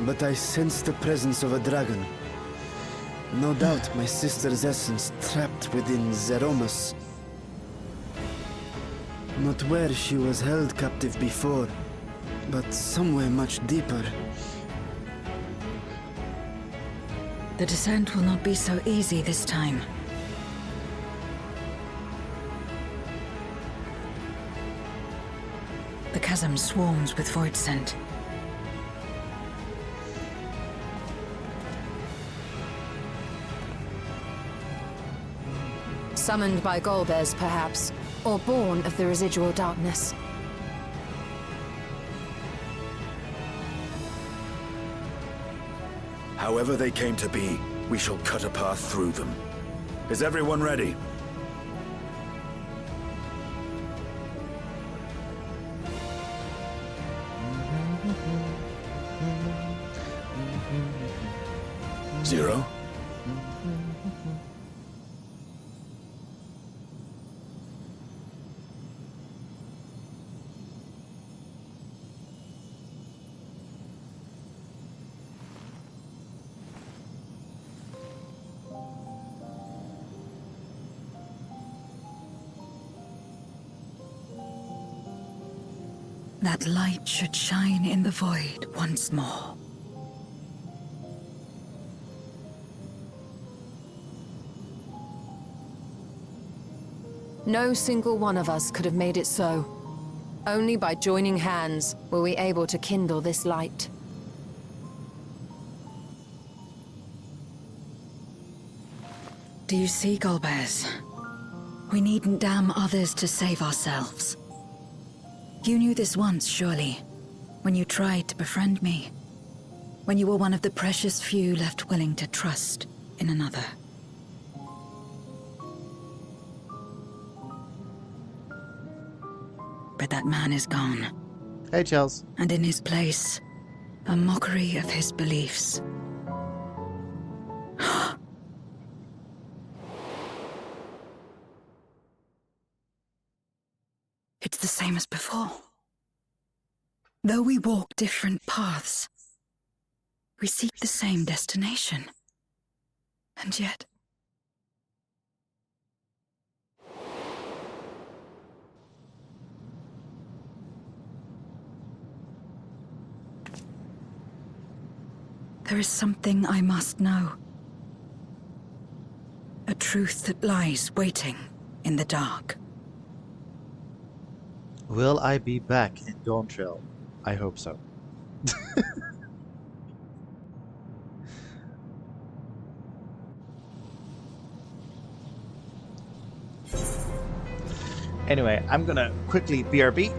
but I sense the presence of a dragon. No doubt my sister's essence trapped within Zeromus. Not where she was held captive before, but somewhere much deeper. The descent will not be so easy this time. The chasm swarms with void scent. Summoned by Golbez, perhaps, or born of the residual darkness. However they came to be, we shall cut a path through them. Is everyone ready? Zero? That light should shine in the void once more. No single one of us could have made it so. Only by joining hands were we able to kindle this light. Do you see, Golbez? We needn't damn others to save ourselves. You knew this once, surely, when you tried to befriend me. When you were one of the precious few left willing to trust in another. But that man is gone. Hey, Chels. And in his place, a mockery of his beliefs. It's the same as before. Though we walk different paths, we seek the same destination. And yet... there is something I must know. A truth that lies waiting in the dark. Will I be back in Dawntrail? I hope so. Anyway, I'm gonna quickly BRB.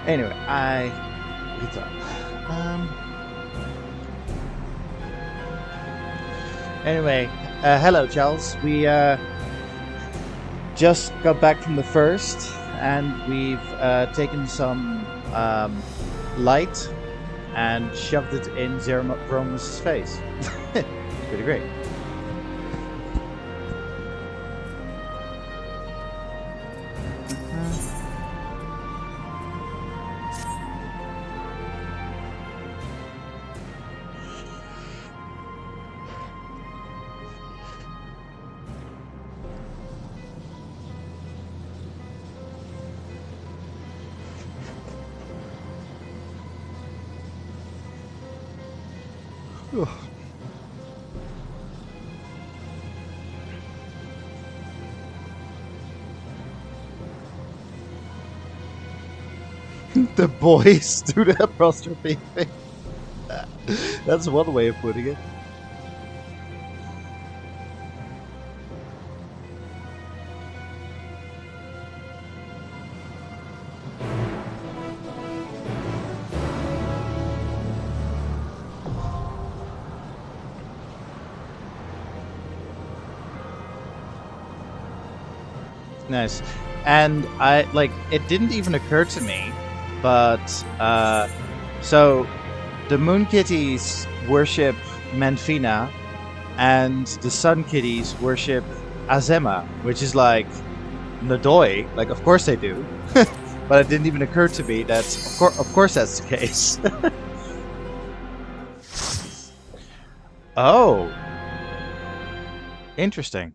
Anyway, it's up. Anyway, hello, Charles. We just got back from the first, and we've taken some light and shoved it in Zeromus' face. It's pretty great. The boys do the apostrophe thing. That's one way of putting it. Nice. And it didn't even occur to me, but so the Moon Kitties worship Menfina, and the Sun Kitties worship Azema, which is like Nadoi. Like, of course they do, but it didn't even occur to me that of course that's the case. Oh, interesting.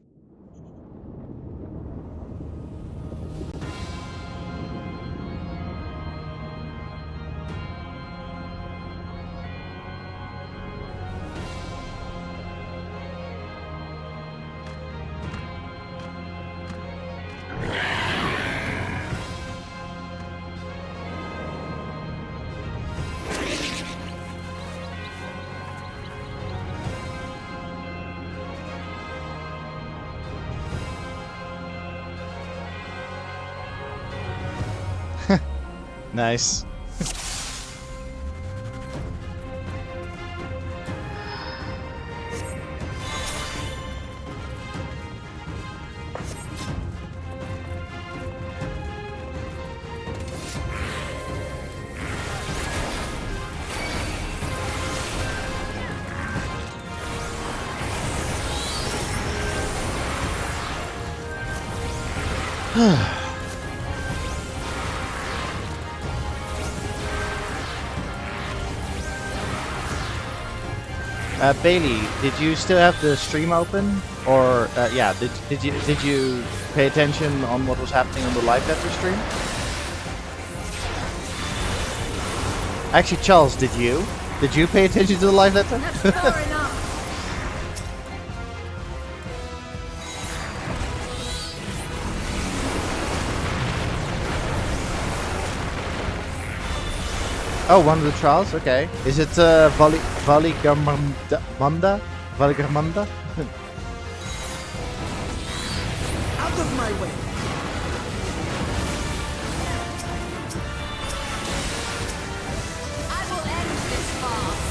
Nice. Bailey, did you still have the stream open, or yeah, did you pay attention on what was happening on the live letter stream? Actually, Charles, did you? Did you pay attention to the live letter? That's far enough. Oh, one of the trials? Okay. Is it Valigarmanda? Valigarmanda? Out of my way! I will end this farce.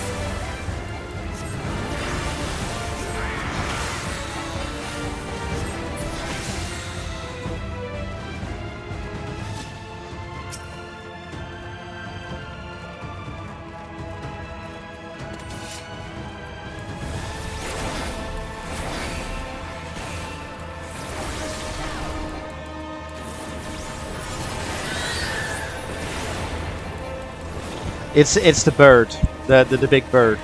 It's the bird, the big bird,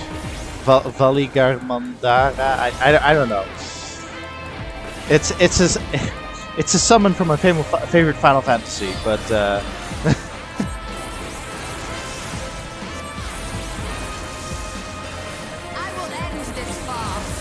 Valigarmandara. I don't know. It's a summon from my favorite Final Fantasy, but I will end this farce.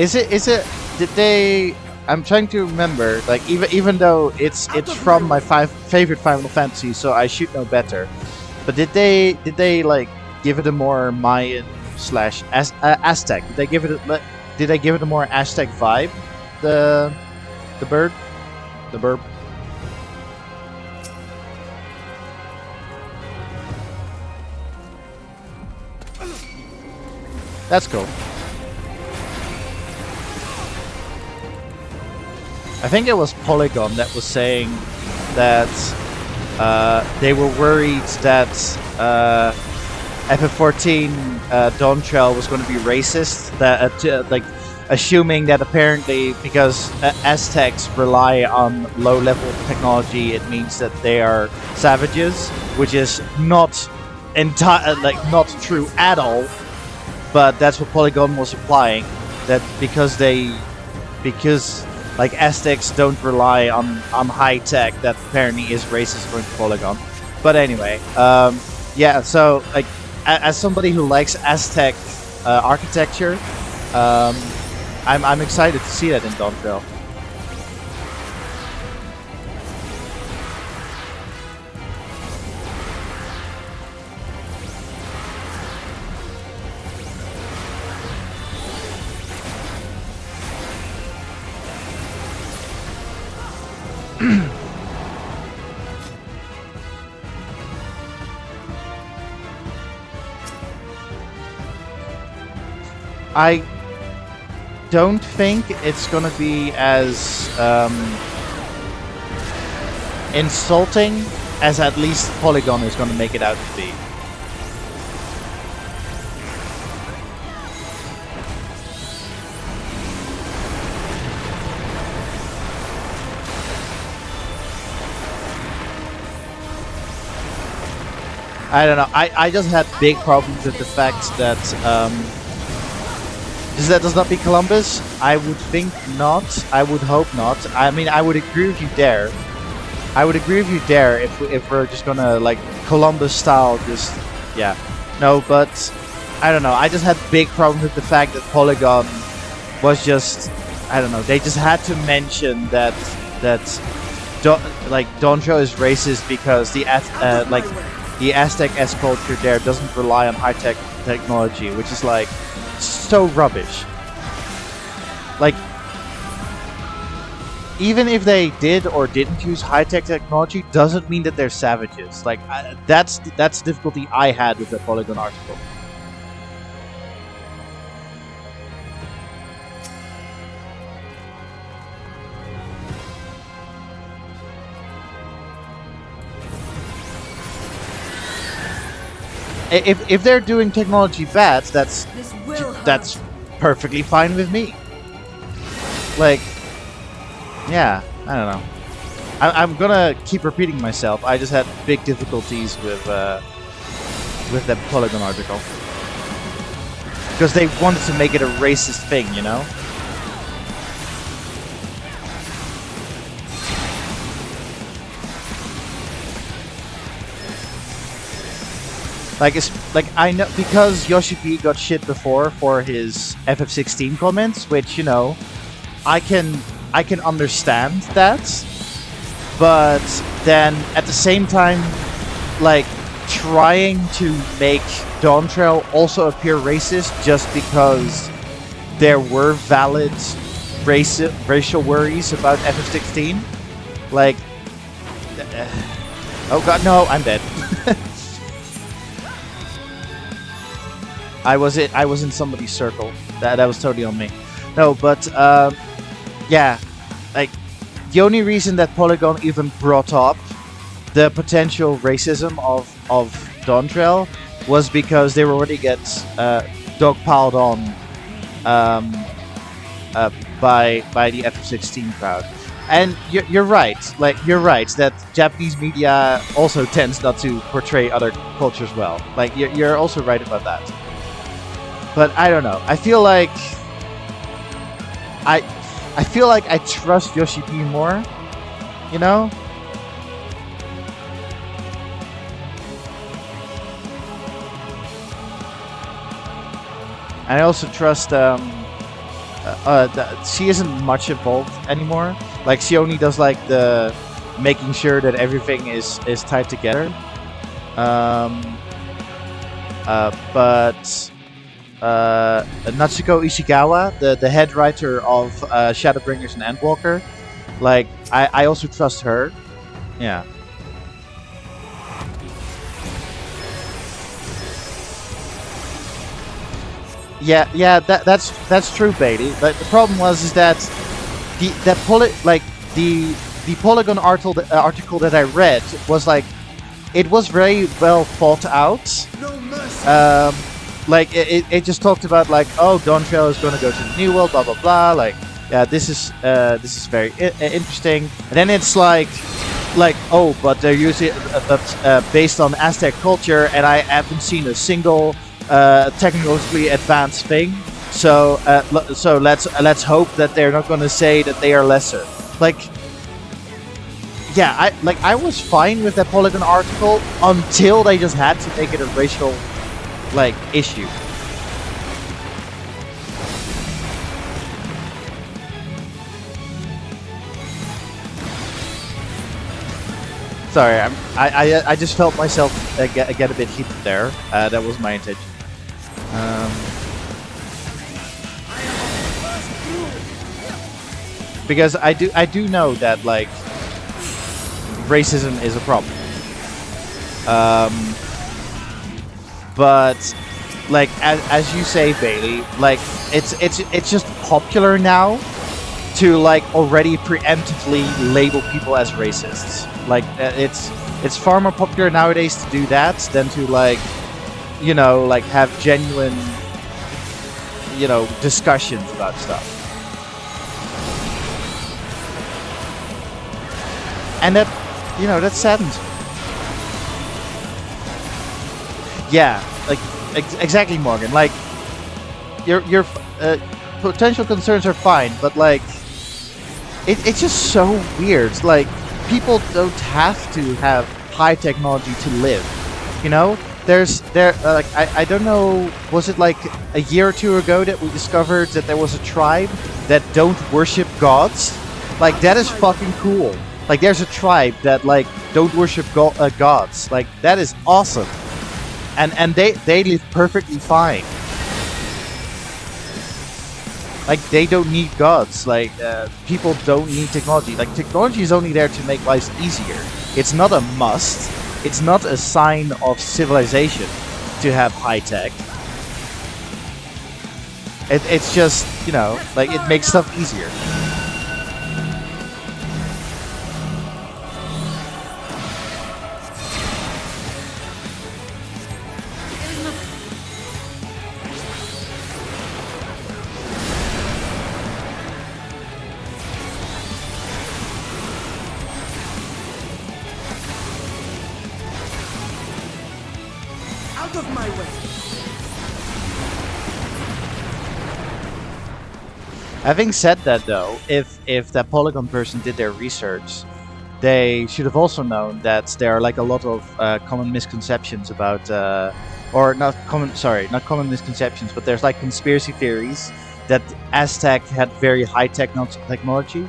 is it? Did they? I'm trying to remember. Like even though it's from my favorite Final Fantasy, so I should know better. But did they like give it a more Mayan slash Aztec? Did they give it a more Aztec vibe? The bird, the burb. That's cool. I think it was Polygon that was saying that they were worried that FF14 Dawn Trail was going to be racist. That like assuming that apparently because Aztecs rely on low-level technology, it means that they are savages, which is not not true at all. But that's what Polygon was implying, that because like Aztecs don't rely on high tech, that apparently is racist according to Polygon. But anyway, yeah. So like as somebody who likes Aztec architecture, I'm excited to see that in Dawn Trail. I don't think it's gonna be as insulting as at least Polygon is gonna make it out to be. I don't know. I just had big problems with the fact that does that be Columbus? I would think not. I would hope not. I mean, I would agree with you there. I would agree with you there if we're just gonna like Columbus style, just yeah. No, but I don't know. I just had big problems with the fact that Polygon was just, I don't know. They just had to mention that Donjo is racist because the Aztec S culture there doesn't rely on high tech technology, which is like so rubbish. Like, even if they did or didn't use high tech technology, doesn't mean that they're savages. Like, that's the difficulty I had with the Polygon article. If they're doing technology bad, that's perfectly fine with me. Like, yeah, I don't know. I'm gonna keep repeating myself. I just had big difficulties with that Polygon article because they wanted to make it a racist thing, you know. Like I know because Yoshi P got shit before for his FF16 comments, which, you know, I can understand that, but then at the same time, like, trying to make Dawntrail also appear racist just because there were valid racial worries about FF16, like, oh god, no, I'm dead. I was in somebody's circle. That was totally on me. No, but yeah, like, the only reason that Polygon even brought up the potential racism of Dawntrail was because they were already get dogpiled on by the FF16 crowd. And you're right. Like, you're right that Japanese media also tends not to portray other cultures well. Like, you're also right about that. But I don't know. I feel like I trust Yoshi P more, you know? And I also trust she isn't much involved anymore. Like, she only does like the making sure that everything is tied together. But Natsuko Ishikawa, the head writer of Shadowbringers and Endwalker, like, I also trust her. Yeah. Yeah, that's true, Bailey. But the problem is that the Polygon article that I read was like, it was very well thought out. Like, it just talked about, like, oh, Dawntrail is going to go to the New World, blah blah blah. Like, yeah, this is very interesting. And then it's like, oh, but they're using based on Aztec culture, and I haven't seen a single technologically advanced thing. So let's hope that they're not going to say that they are lesser. Like, yeah, I was fine with that Polygon article until they just had to make it a racial, like, issue. Sorry, I just felt myself get a bit heated there. That was my intention. Because I do know that, like, racism is a problem. But, like, as you say, Bailey, like, it's just popular now to, like, already preemptively label people as racists. Like, it's far more popular nowadays to do that than to, like, you know, like, have genuine, you know, discussions about stuff. And that, you know, that saddens me. Yeah, like, exactly, Morgan. Like, your potential concerns are fine, but, like, it's just so weird. Like, people don't have to have high technology to live, you know? like I don't know, was it like a year or two ago that we discovered that there was a tribe that don't worship gods? Like that is fucking cool. Like there's a tribe that like don't worship gods. Like that is awesome. And they live perfectly fine. Like they don't need gods. Like people don't need technology. Like technology is only there to make life easier. It's not a must. It's not a sign of civilization to have high tech. It's just, you know, like it makes stuff easier. Out of my way! Having said that, though, if that Polygon person did their research, they should have also known that there are like a lot of common misconceptions about, or not common misconceptions, but there's like conspiracy theories that Aztec had very high technology.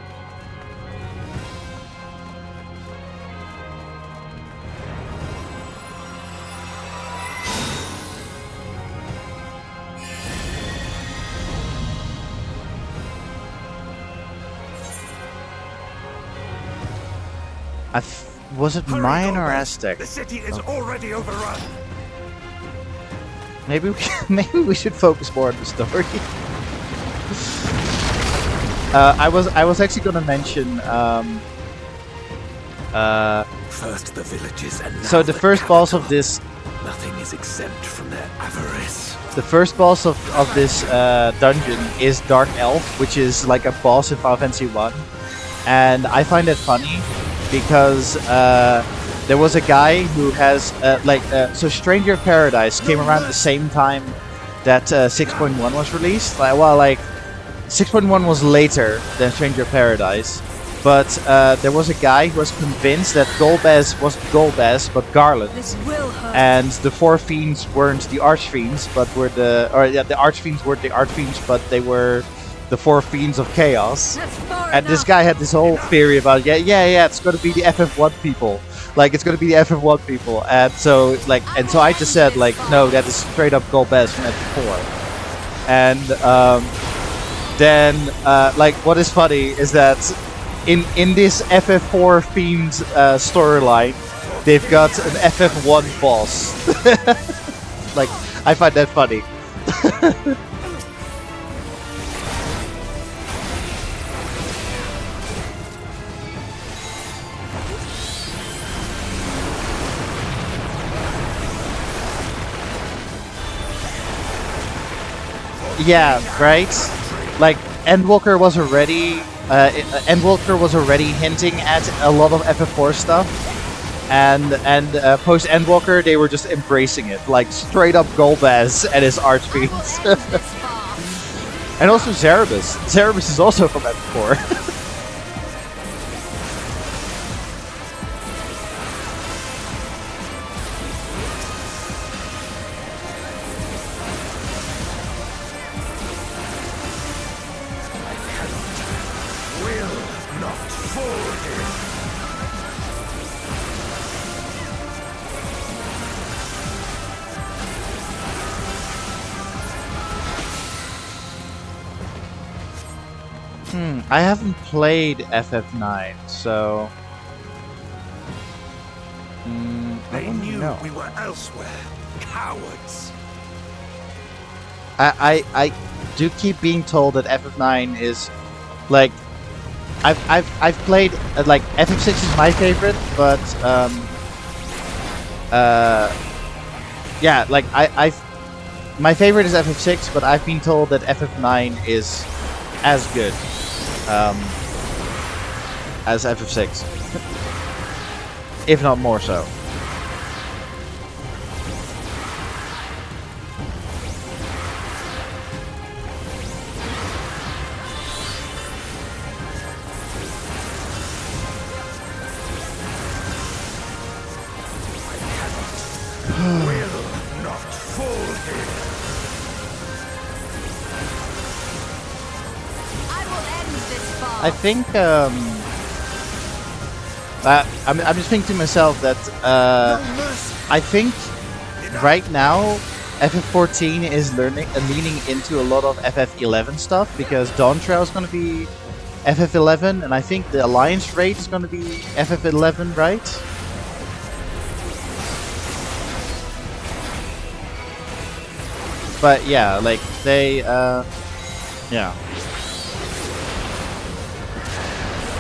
Was it Mayan or Aztec? The city is already overrun. Maybe we should focus more on the story. I was actually going to mention. First the villages, and now so the first boss of this. Nothing is exempt from their avarice. The first boss of this dungeon is Dark Elf, which is like a boss in Final Fantasy 1, and I find it funny. Because there was a guy who has so Stranger of Paradise came around the same time that 6.1 was released. Like 6.1 was later than Stranger of Paradise, but there was a guy who was convinced that Golbez wasn't Golbez but Garland, and the four fiends weren't the Archfiends, but were the Archfiends weren't the Archfiends, but they were the four fiends of chaos. And this guy had this whole theory about it's going to be the FF1 people, like it's going to be the FF1 people, and so I just said like no, that is straight up Golbez from FF4. And then like what is funny is that in this FF4 fiend storyline, they've got an FF1 boss. Like I find that funny. Yeah, right. Like Endwalker was already hinting at a lot of FF4 stuff, and post Endwalker they were just embracing it, like straight up Golbez and his Archfiends. And also Zerebus. Zerebus is also from FF4. I haven't played FF9, so They knew we were elsewhere. Cowards. I do keep being told that FF9 is like I've played like FF6 is my favorite, but yeah, like my favorite is FF6, but I've been told that FF9 is as good as FF6, if not more so. I think I'm just thinking to myself that I think right now FF14 is leaning into a lot of FF11 stuff because Dawn Trail is going to be FF11, and I think the Alliance Raid is going to be FF11, right? But yeah, like they, yeah.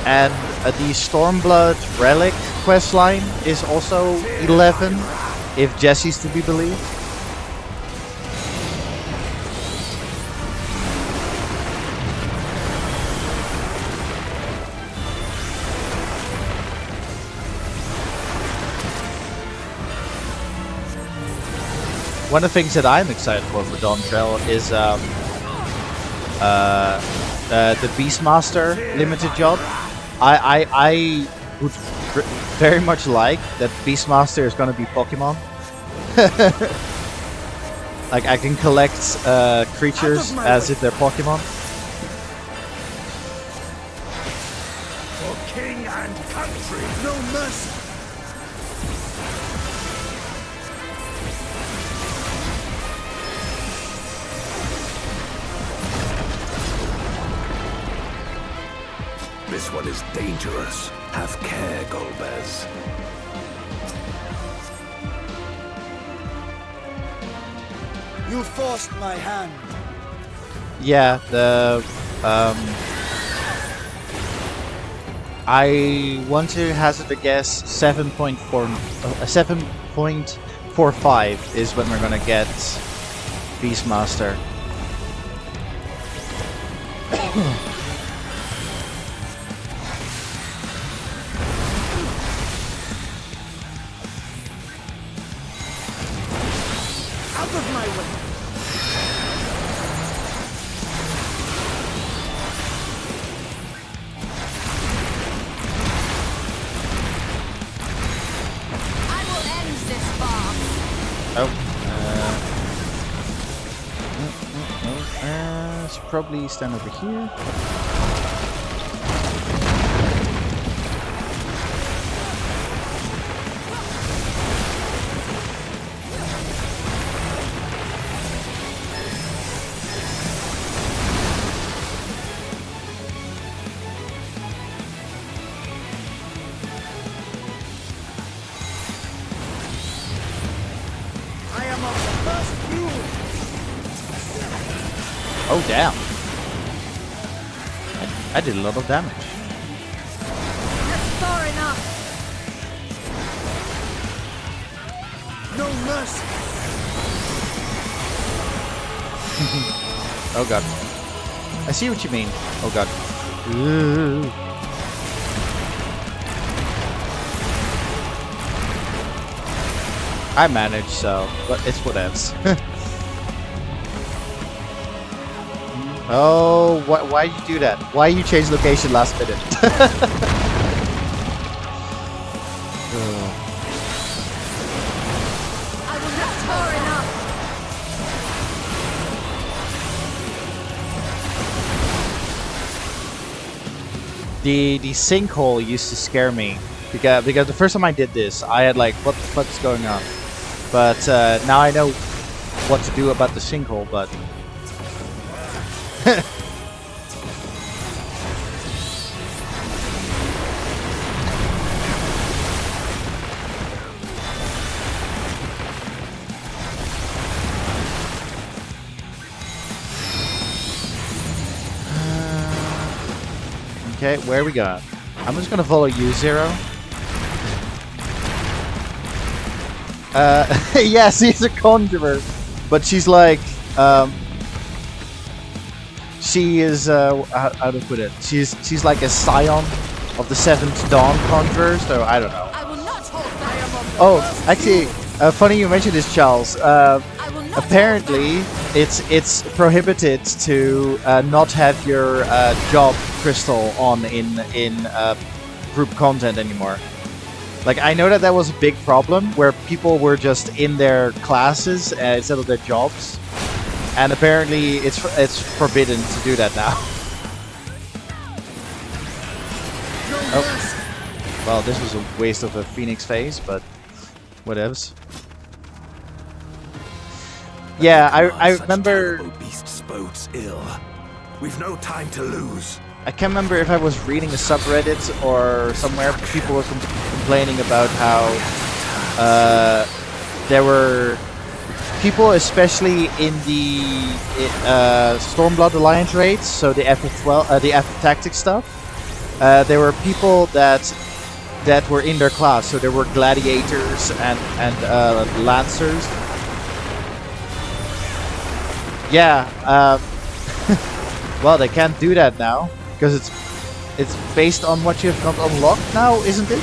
And the Stormblood Relic questline is also 11, if Jesse's to be believed. One of the things that I'm excited for Dawn Trail is the Beastmaster limited job. I would very much like that Beastmaster is going to be Pokemon. Like I can collect creatures as if they're Pokemon. For king and country, no mercy. This one is dangerous. Have care, Golbez. You forced my hand. Yeah, the I want to hazard a guess 7.45 is when we're gonna get Beastmaster. Out of my way. I will end this farce. Oh, should probably stand over here. I am of the first rule. Oh, damn. I did a lot of damage. That's far enough. No mercy. Oh god. I see what you mean. Oh god. Ooh. I managed, so but it's whatevs. Oh, why did you do that? Why you change location last minute? I will not far enough. The sinkhole used to scare me because the first time I did this, I had like, what the fuck's going on? But now I know what to do about the sinkhole. But okay, where we got? I'm just gonna follow you, Zero. Yeah, she's a conjurer, but she's like, she is, how to put it? She's like a scion of the 7th Dawn conjurers, so I don't know. I will not hold back. Oh, actually, funny you mentioned this, Charles. Apparently, it's prohibited to not have your job crystal on in group content anymore. Like, I know that was a big problem where people were just in their classes instead of their jobs, and apparently it's forbidden to do that now. Well, this was a waste of a Phoenix phase, but whatevs. Yeah, I remember. Beasts bodes ill. We've no time to lose. I can't remember if I was reading a subreddit or somewhere, but people were complaining about how there were people, especially in the Stormblood Alliance raids, so the FF12, the FF Tactics stuff. There were people that were in their class, so there were gladiators and lancers. Yeah, well, they can't do that now because it's based on what you've got unlocked now, isn't it?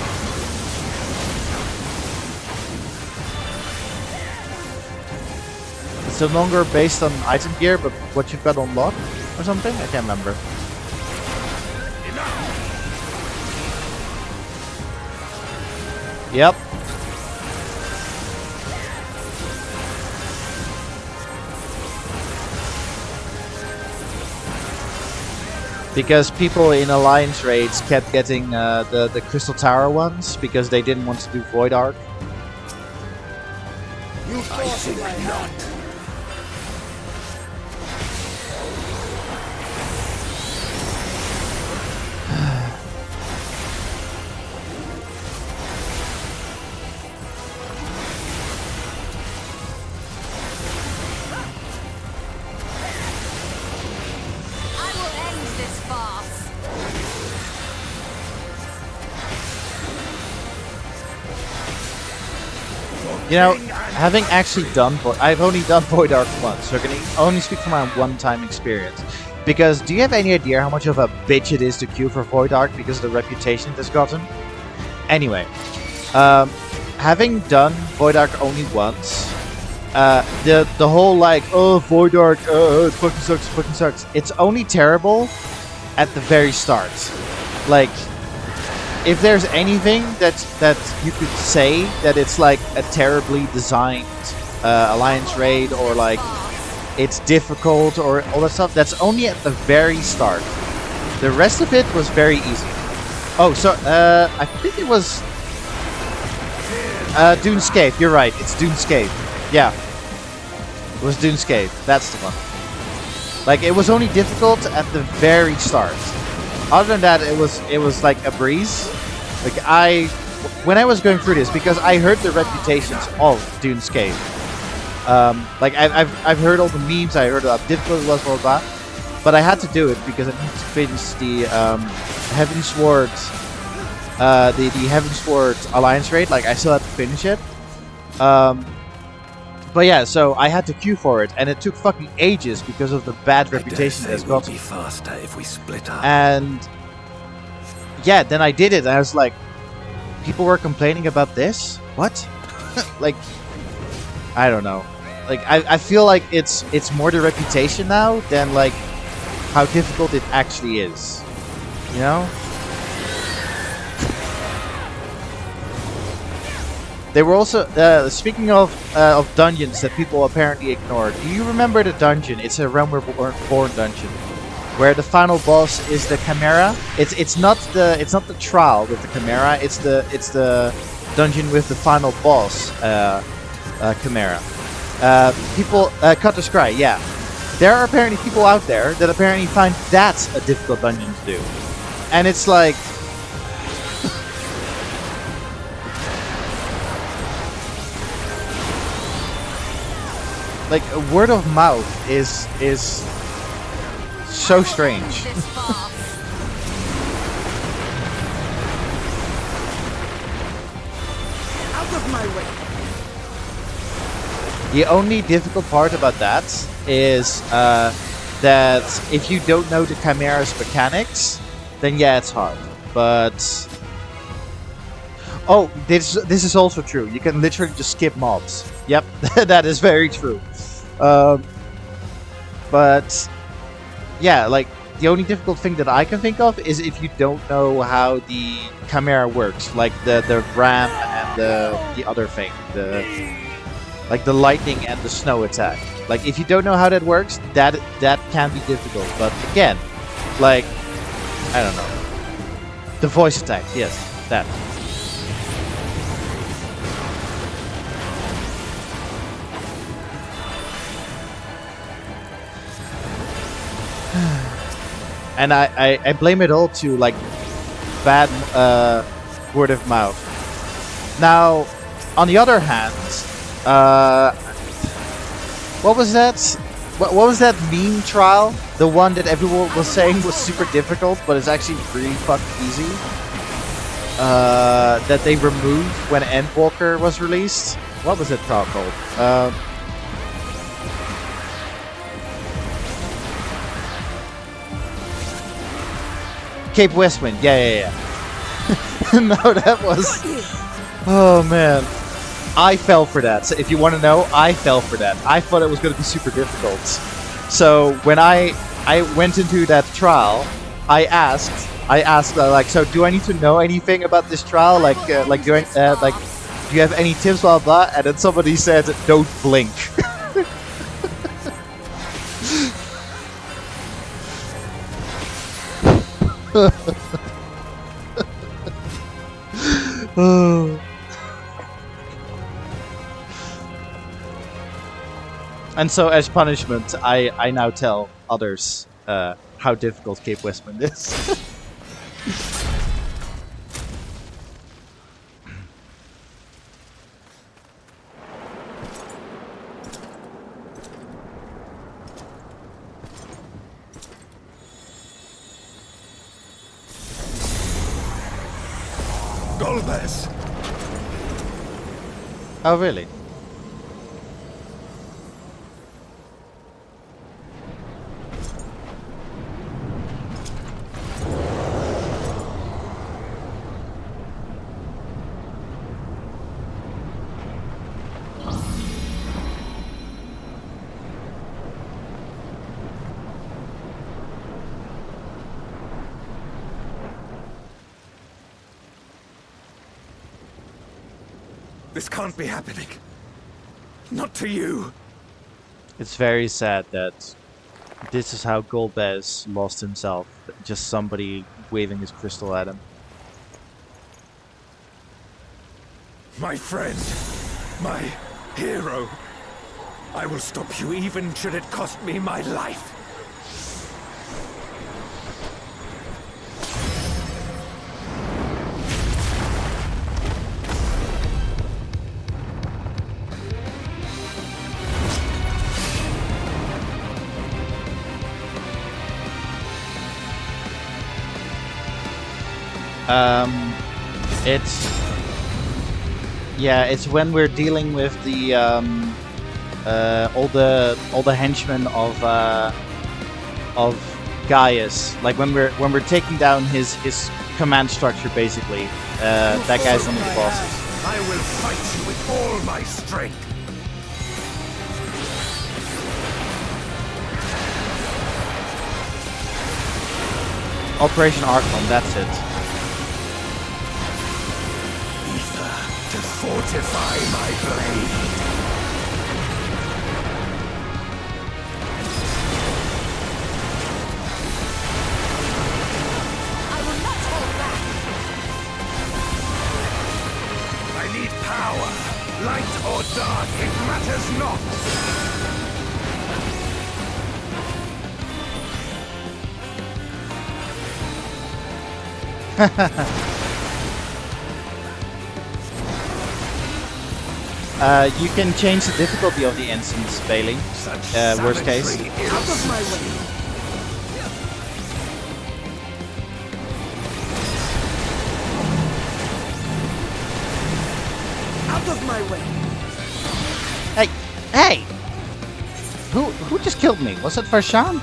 It's no longer based on item gear, but what you've got unlocked or something. I can't remember. Yep. Because people in Alliance raids kept getting the Crystal Tower ones because they didn't want to do Void Arc. I think not. You know, having actually done I've only done Void Arc once, so I can only speak from my one-time experience. Because do you have any idea how much of a bitch it is to queue for Void Arc because of the reputation it has gotten? Anyway, having done Void Arc only once, the whole like, oh, Void Arc, it fucking sucks. It's only terrible at the very start. Like, if there's anything that you could say that it's like a terribly designed Alliance raid, or like it's difficult or all that stuff, that's only at the very start. The rest of it was very easy. Oh, so I think it was Dunescape. You're right, it's Dunescape. Yeah, it was Dunescape. That's the one. Like, it was only difficult at the very start. Other than that, it was like a breeze. Like, when I was going through this, because I heard the reputations of Dunescape. Like, I've heard all the memes, I heard how difficult it was, blah blah blah. But I had to do it because I needed to finish the Heavensward, the Heavensward Alliance raid. Like, I still had to finish it. But yeah, so I had to queue for it, and it took fucking ages because of the bad reputation that's got. Be faster if we split up. And yeah, then I did it, and I was like, people were complaining about this? What? Like, I don't know. Like, I feel like it's more the reputation now than like how difficult it actually is. You know? They were also, speaking of dungeons that people apparently ignored. Do you remember the dungeon? It's a Realm Reborn dungeon, where the final boss is the Chimera. It's not the trial with the Chimera. It's the dungeon with the final boss, Chimera. People, Cutter's Cry. Yeah, there are apparently people out there that apparently find that a difficult dungeon to do, and it's like. Like, word of mouth is so strange. Out of my way. The only difficult part about that is that if you don't know the Chimera's mechanics, then yeah, it's hard. But oh, this is also true. You can literally just skip mobs. Yep, that is very true. But yeah, like, the only difficult thing that I can think of is if you don't know how the Chimera works, like the ram and the other thing, like the lightning and the snow attack. Like, if you don't know how that works, that can be difficult. But again, like, I don't know, the voice attack, yes, that. And I blame it all to like bad word of mouth. Now, on the other hand, what was that? What was that meme trial? The one that everyone was saying was super difficult, but it's actually really fucking easy. That they removed when Endwalker was released. What was that trial called? Cape Westwind. Yeah. No, that was... Oh, man. I fell for that. So if you want to know, I fell for that. I thought it was going to be super difficult. So when I went into that trial, I asked like, so do I need to know anything about this trial? Like do you have any tips, blah blah? And then somebody said, don't blink. Oh. And so, as punishment, I now tell others how difficult Cape Westwind is. Golbez! Oh, really? This can't be happening. Not to you. It's very sad that this is how Golbez lost himself. Just somebody waving his crystal at him. My friend. My hero. I will stop you even should it cost me my life. It's when we're dealing with the all the henchmen of Gaius, like when we're taking down his command structure, basically. That guy's one of the bosses. I will fight you with all my strength. Operation Archon, that's it. Ether to fortify my blade. I will not hold back. I need power. Light or dark, it matters not. You can change the difficulty of the instance, Bailey. Worst case. Out of my way. Out of my way. Hey! Who just killed me? Was it Farshan?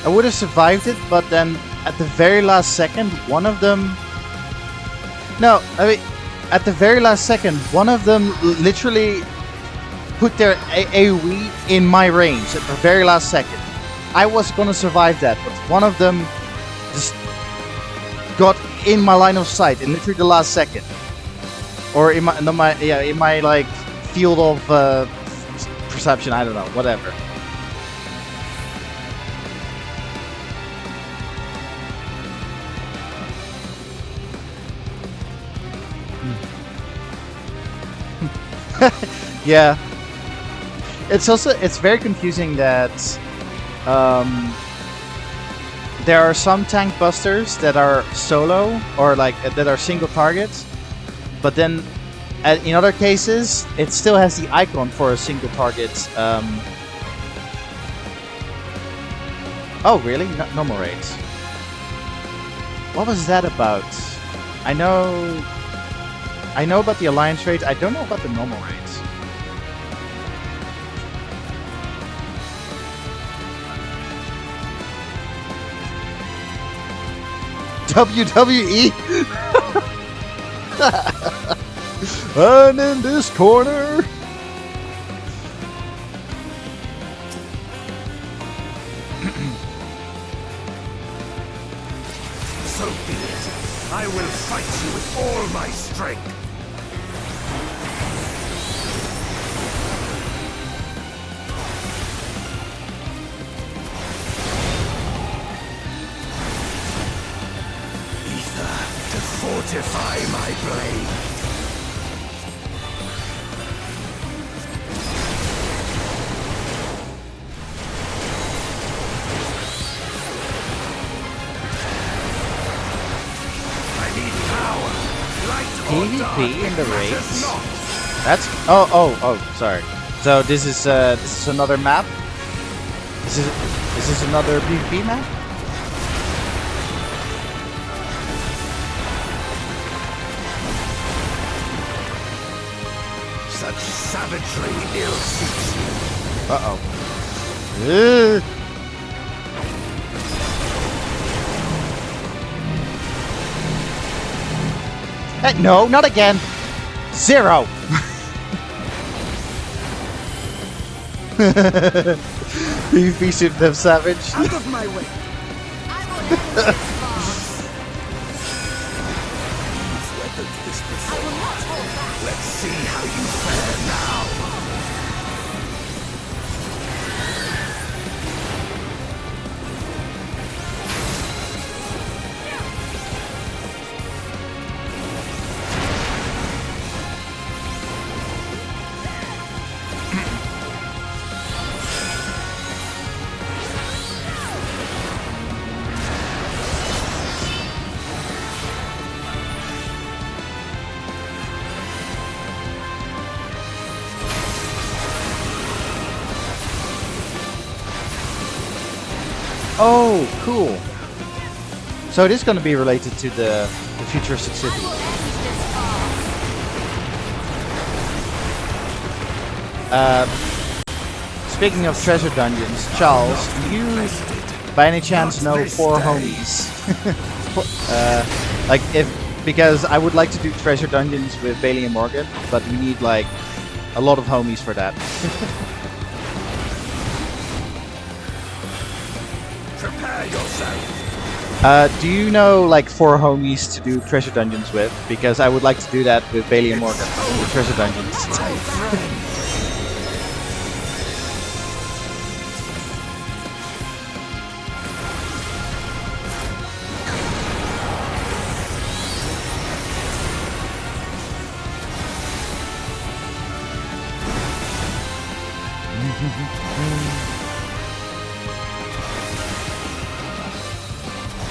I would have survived it, but then at the very last second, one of them... No, I mean, at the very last second, one of them literally put their AoE in my range at the very last second. I was gonna survive that, but one of them just got in my line of sight in literally the last second. Or in my like field of perception, I don't know, whatever. Yeah. It's very confusing that there are some tank busters that are solo or like that are single targets, but then in other cases it still has the icon for a single target. Oh really? Normal raids. What was that about? I know about the alliance raids. I don't know about the normal raids. WWE. And in this corner. So be it. I will fight you with all my strength. To fortify my blade. I need power. Light PvP in the raids. That's oh sorry. So this is another map. This is another PvP map. Such savagery ill suits you. Uh-oh. Hey, no, not again. 0. PvP shouldn't have savage. Out of my way. Let's see how you fare now. Oh, cool. So it is going to be related to the futuristic city. Speaking of treasure dungeons, Charles, do you by any chance know 4 homies? Because I would like to do treasure dungeons with Bailey and Morgan, but we need like a lot of homies for that. Prepare yourself. Do you know like 4 homies to do treasure dungeons with? Because I would like to do that with Bailey and Morgan, the treasure dungeons.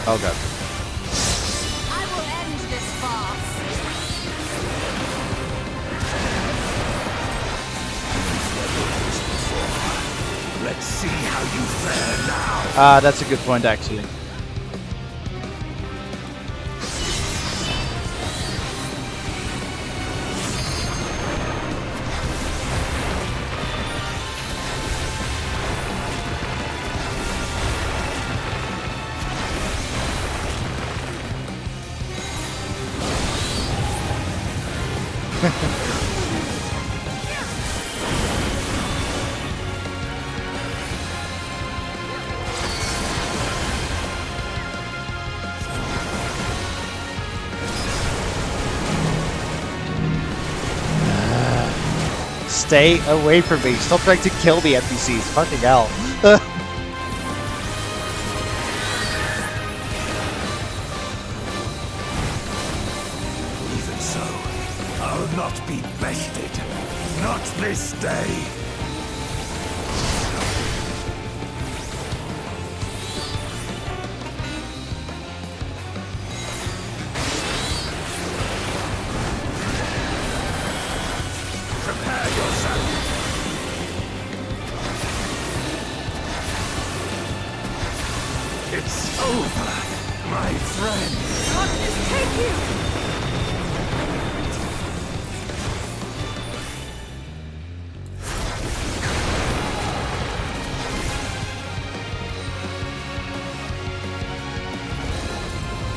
Oh god. I will end this farce. Let's see how you fare now. Ah, that's a good point actually. Stay away from me. Stop trying to kill the NPCs. Fucking hell. Even so, I'll not be bested. No this day. Prepare yourself. It's over, my friend. Darkness, take you!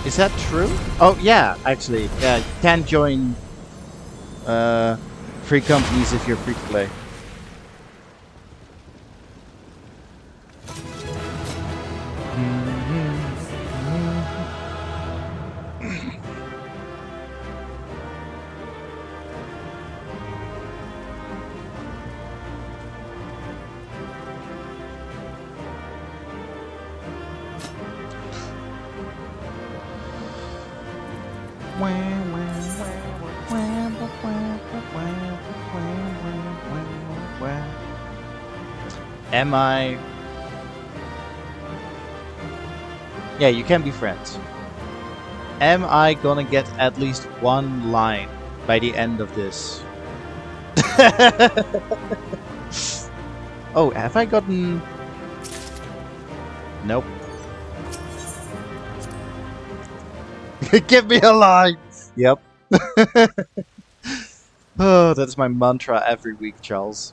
Is that true? Oh yeah, actually, yeah. You can join free companies if you're free to play. Am I? Yeah, you can be friends. Am I gonna get at least one line by the end of this? Oh, have I gotten... Nope. Give me a line! Yep. Oh, that's my mantra every week, Charles.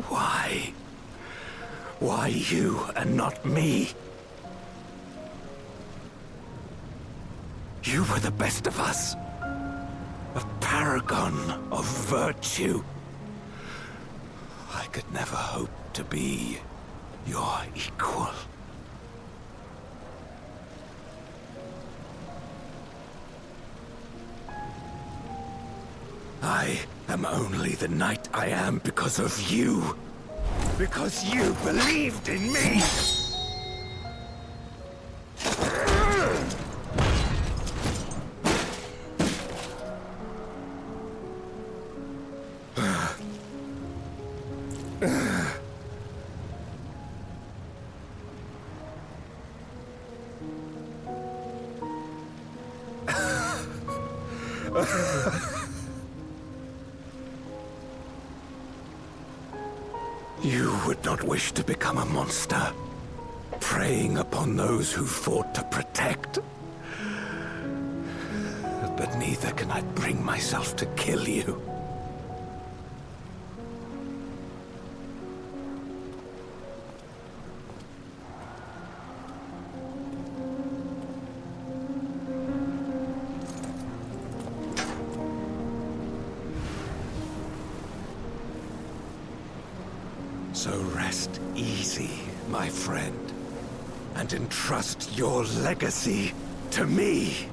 Why? Why you and not me? You were the best of us. A paragon of virtue. I could never hope to be your equal. I am only the knight I am because of you. Because you believed in me! You would not wish to become a monster, preying upon those who fought to protect. But neither can I bring myself to kill you. So rest easy, my friend, and entrust your legacy to me.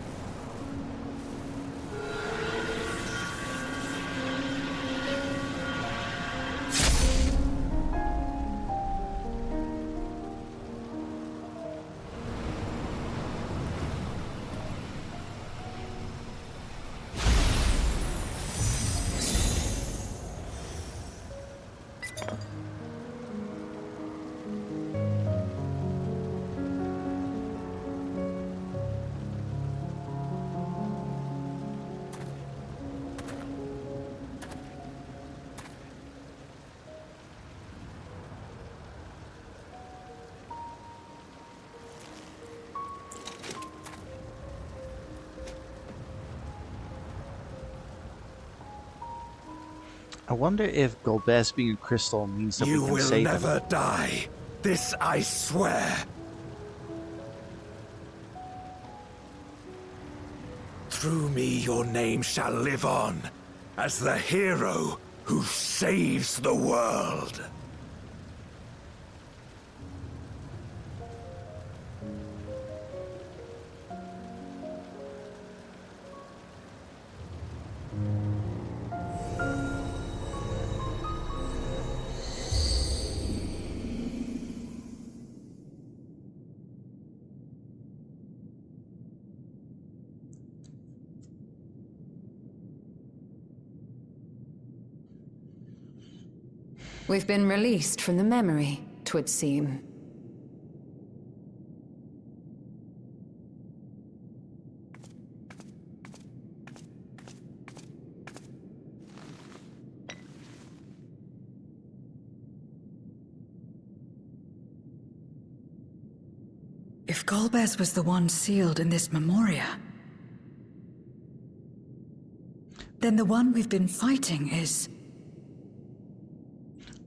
I wonder if Golbez being a crystal means that we can save him. You will never die. This I swear. through me your name shall live on as the hero who saves the world. We've been released from the memory, 'twould seem. If Golbez was the one sealed in this memoria, then the one we've been fighting is...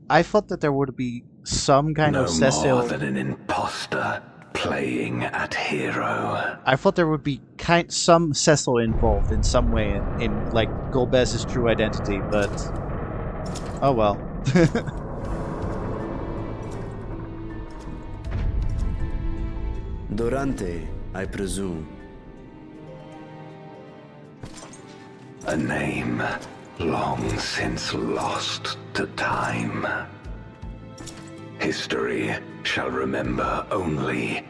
I thought that there would be some kind of Cecil... No more than an imposter playing at hero. I thought there would be some Cecil involved in some way in like Golbez's true identity, but oh well. Durante, I presume. A name long since lost to time. History shall remember only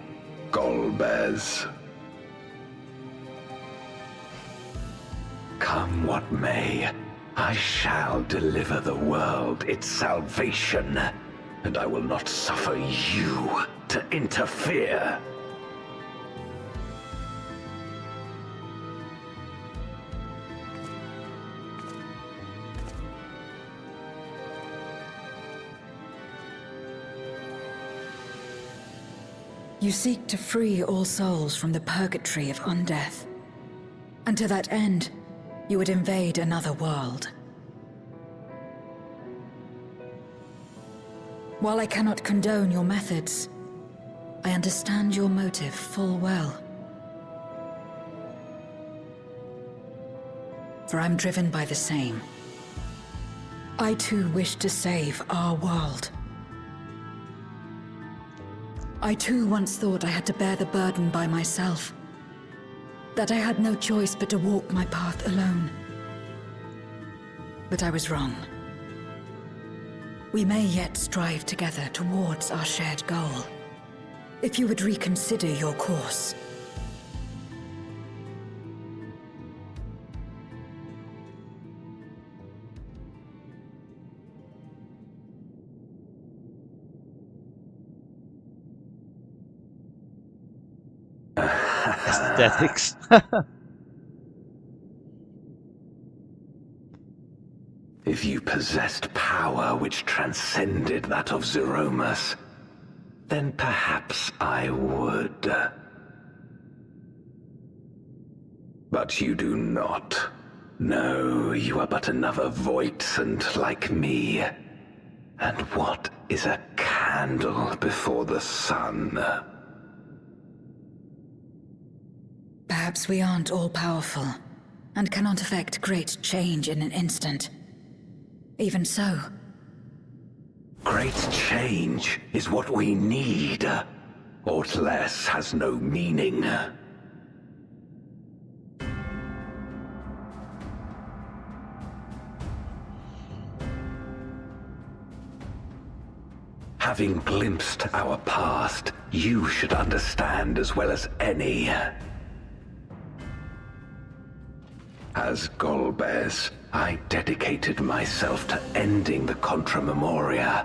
Golbez. Come what may, I shall deliver the world its salvation, and I will not suffer you to interfere. You seek to free all souls from the purgatory of undeath. And to that end, you would invade another world. While I cannot condone your methods, I understand your motive full well. For I'm driven by the same. I too wish to save our world. I too once thought I had to bear the burden by myself. That I had no choice but to walk my path alone. But I was wrong. We may yet strive together towards our shared goal. If you would reconsider your course. Aesthetics. If you possessed power which transcended that of Zeromus, then perhaps I would. But you do not. No, you are but another Voidsent like me. And what is a candle before the sun? Perhaps we aren't all-powerful, and cannot effect great change in an instant. Even so. Great change is what we need. Aught less has no meaning. Having glimpsed our past, you should understand as well as any. As Golbez, I dedicated myself to ending the Contra Memoria.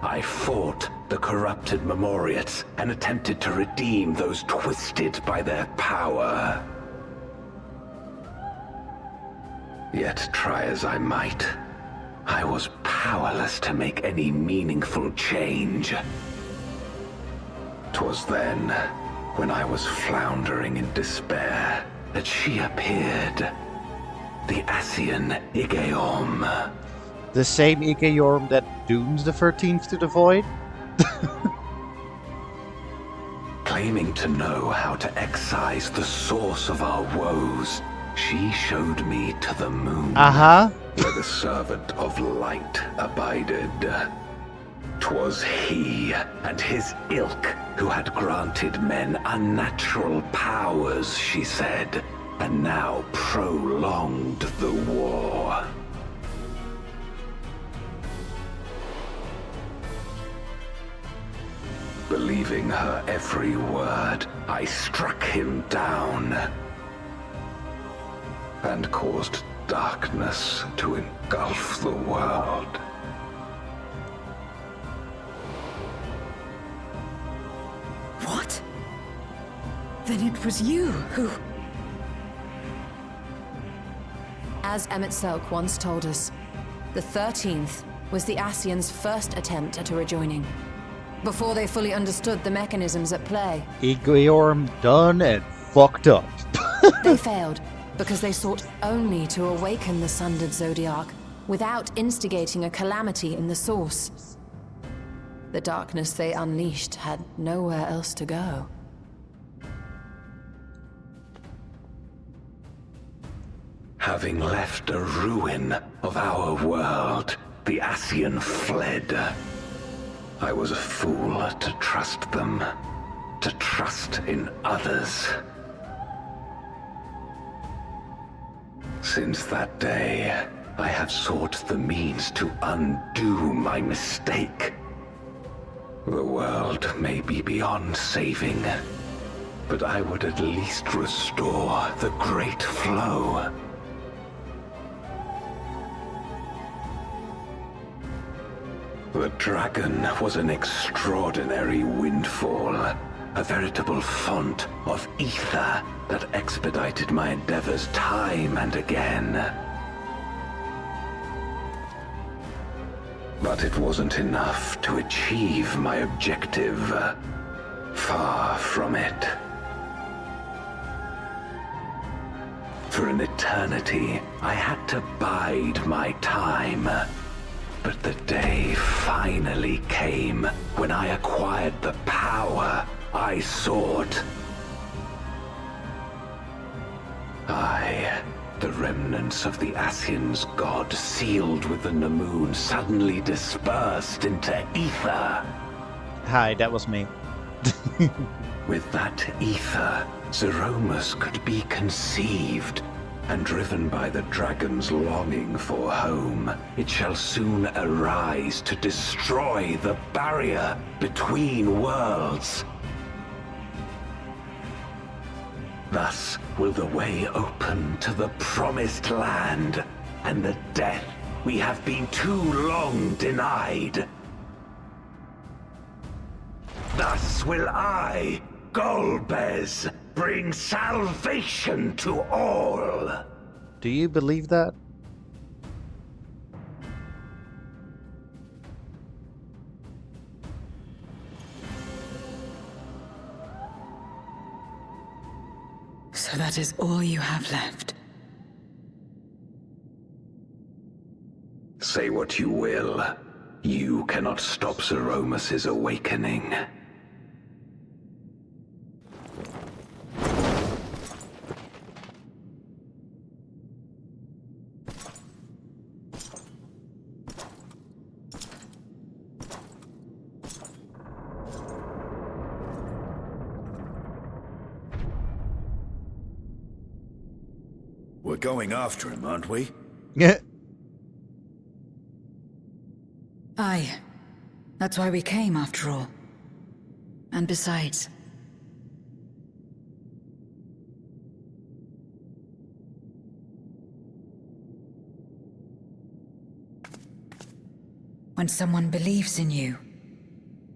I fought the corrupted Memoriates and attempted to redeem those twisted by their power. Yet try as I might, I was powerless to make any meaningful change. 'Twas then, when I was floundering in despair, that she appeared. The Ascian Igeorm. The same Igeorm that dooms the 13th to the void? Claiming to know how to excise the source of our woes, She showed me to the moon, where the servant of light abided. 'Twas he and his ilk who had granted men unnatural powers, she said, and now prolonged the war. Believing her every word, I struck him down and caused darkness to engulf the world. What? Then it was you who... As Emet-Selch once told us, the 13th was the Ascians' first attempt at a rejoining, before they fully understood the mechanisms at play. Igorm done and fucked up. They failed because they sought only to awaken the sundered Zodiac without instigating a calamity in the source. The darkness they unleashed had nowhere else to go. Having left a ruin of our world, the Ascian fled. I was a fool to trust them, to trust in others. Since that day, I have sought the means to undo my mistake. The world may be beyond saving, but I would at least restore the Great Flow. The dragon was an extraordinary windfall, a veritable font of ether that expedited my endeavors time and again. But it wasn't enough to achieve my objective. Far from it. For an eternity, I had to bide my time. But the day finally came when I acquired the power I sought. The remnants of the Ascians' god sealed within the moon suddenly dispersed into ether. Hi, that was me. With that ether, Zeromus could be conceived, and driven by the dragon's longing for home, it shall soon arise to destroy the barrier between worlds. Thus will the way open to the promised land, and the death we have been too long denied. Thus will I, Golbez, bring salvation to all. Do you believe that? So that is all you have left. Say what you will. You cannot stop Zeromus' awakening. We're going after him, aren't we? Yeah. Aye. That's why we came, after all. And besides... when someone believes in you,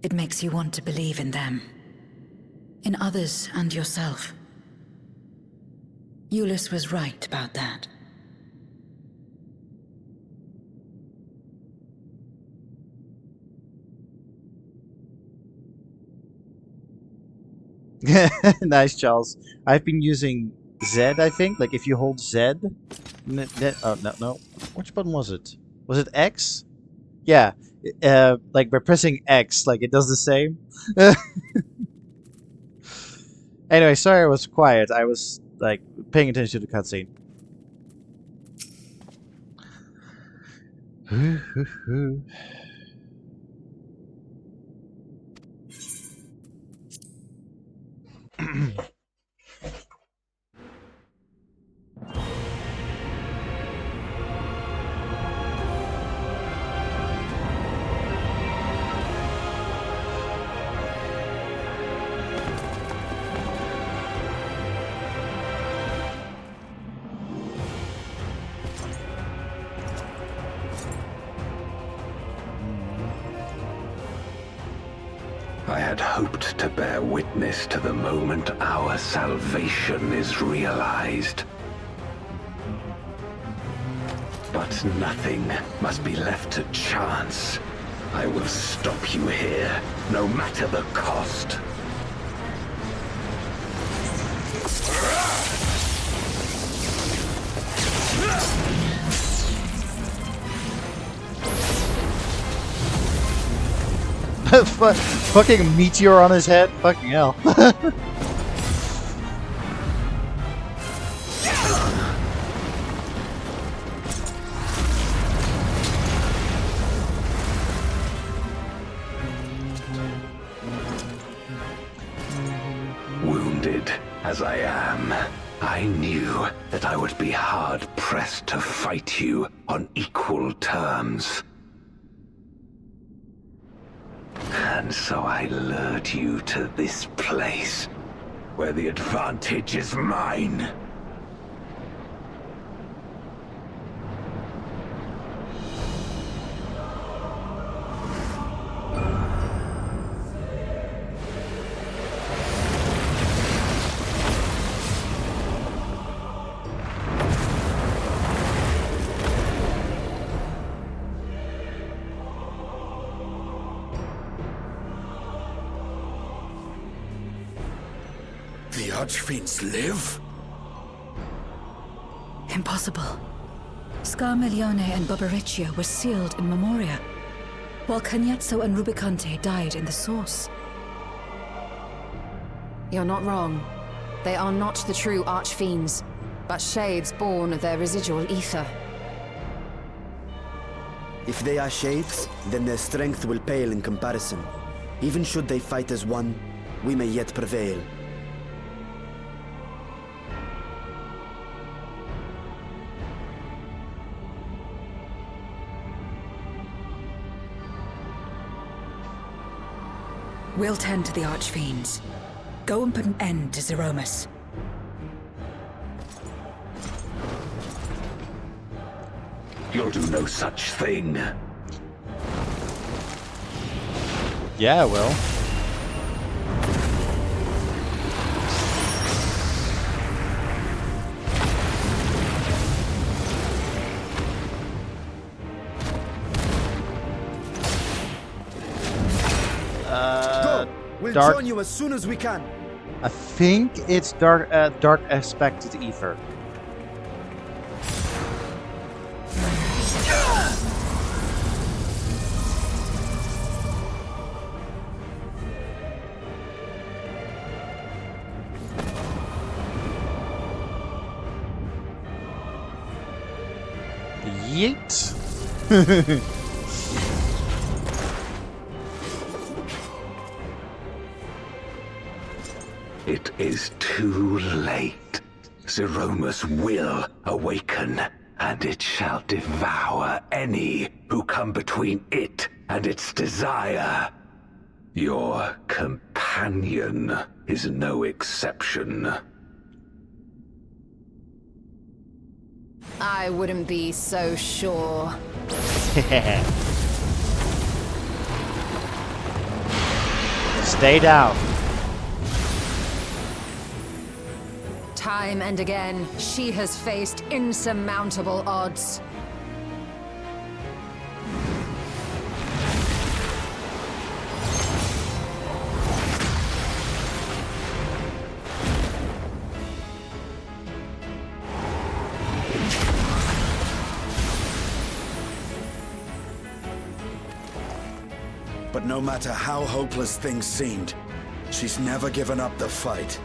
it makes you want to believe in them. In others and yourself. Euless was right about that. Nice, Charles. I've been using Z, I think. Like, if you hold Z... Oh, no. Which button was it? Was it X? Yeah. Like, by pressing X, like, it does the same. Anyway, sorry I was quiet. I was, like, paying attention to the cutscene. I had hoped to bear witness to the moment our salvation is realized. But nothing must be left to chance. I will stop you here, no matter the cost. Fucking meteor on his head? Fucking hell. Wounded as I am, I knew that I would be hard-pressed to fight you on equal terms. And so I lured you to this place, where the advantage is mine. The Archfiends live? Impossible. Scarmiglione and Barbariccia were sealed in Memoria, while Cagnazzo and Rubicante died in the Source. You're not wrong. They are not the true Archfiends, but shades born of their residual ether. If they are shades, then their strength will pale in comparison. Even should they fight as one, we may yet prevail. We'll tend to the Archfiends. Go and put an end to Zeromus. You'll do no such thing. Yeah, I will. We'll Dark. join you as soon as we can. I think it's dark aspected ether. Yeet. It is too late. Zeromus will awaken, and it shall devour any who come between it and its desire. Your companion is no exception. I wouldn't be so sure. Stay down. Time and again, she has faced insurmountable odds. But no matter how hopeless things seemed, she's never given up the fight.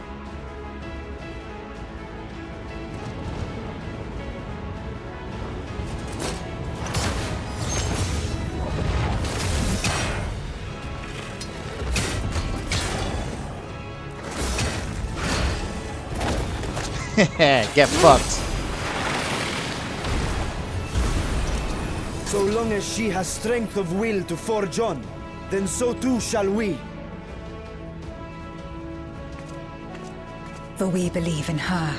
Get fucked. So long as she has strength of will to forge on, then so too shall we. For we believe in her,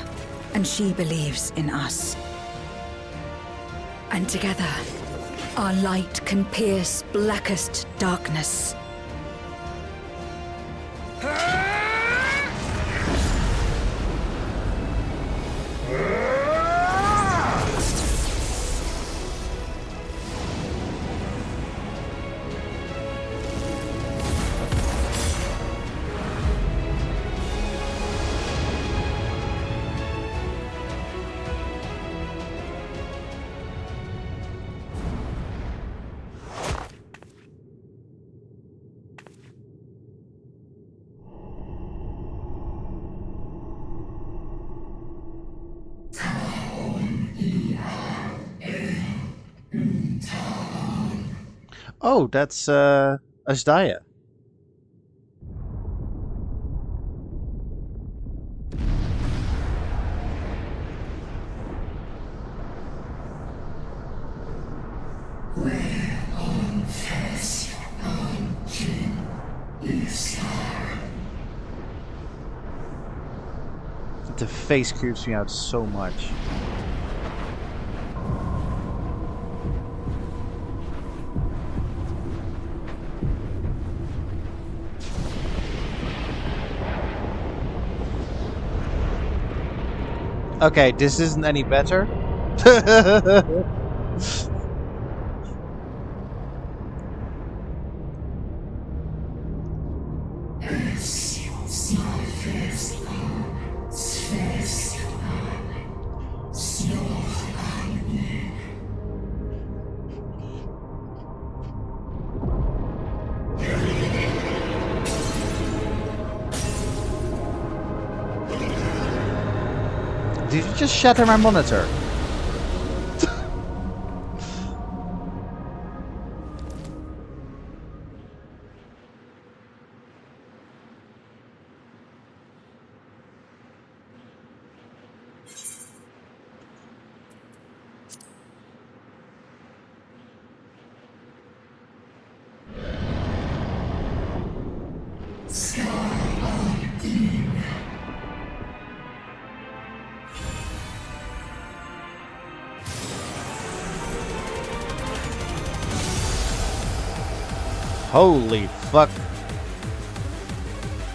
and she believes in us. And together, our light can pierce blackest darkness. Oh, that's Ashdaya. The face creeps me out so much. Okay, this isn't any better. Did you just shatter my monitor? Holy fuck.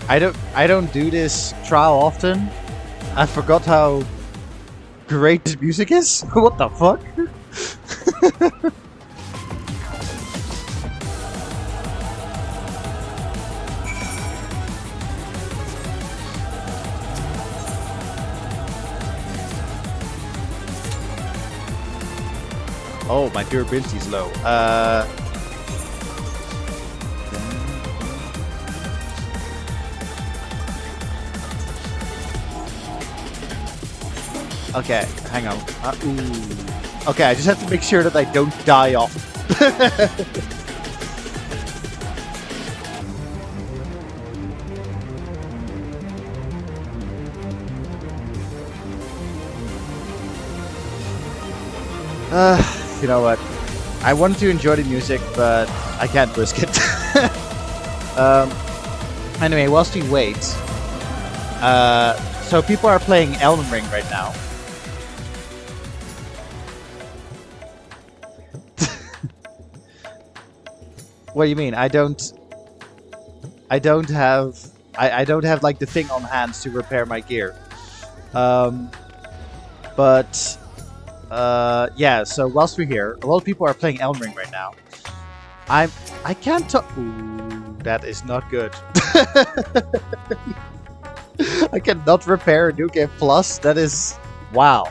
I don't do this trial often. I forgot how great this music is. What the fuck? Oh, my durability is low. Okay, hang on. Ooh. Okay, I just have to make sure that I don't die off. You know what? I wanted to enjoy the music, but I can't risk it. Anyway, whilst we wait, so people are playing Elden Ring right now. What do you mean? I don't have like the thing on hands to repair my gear. But yeah, so whilst we're here, a lot of people are playing Elden Ring right now. I can't talk. Ooh, that is not good. I cannot repair a new game plus. That is wow.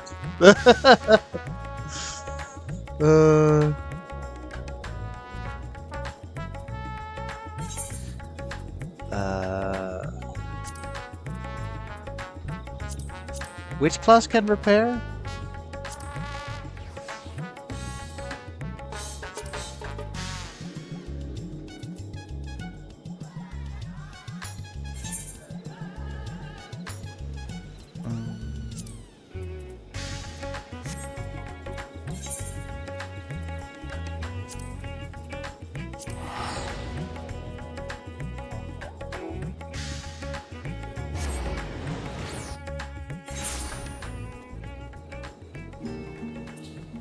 Which class can repair?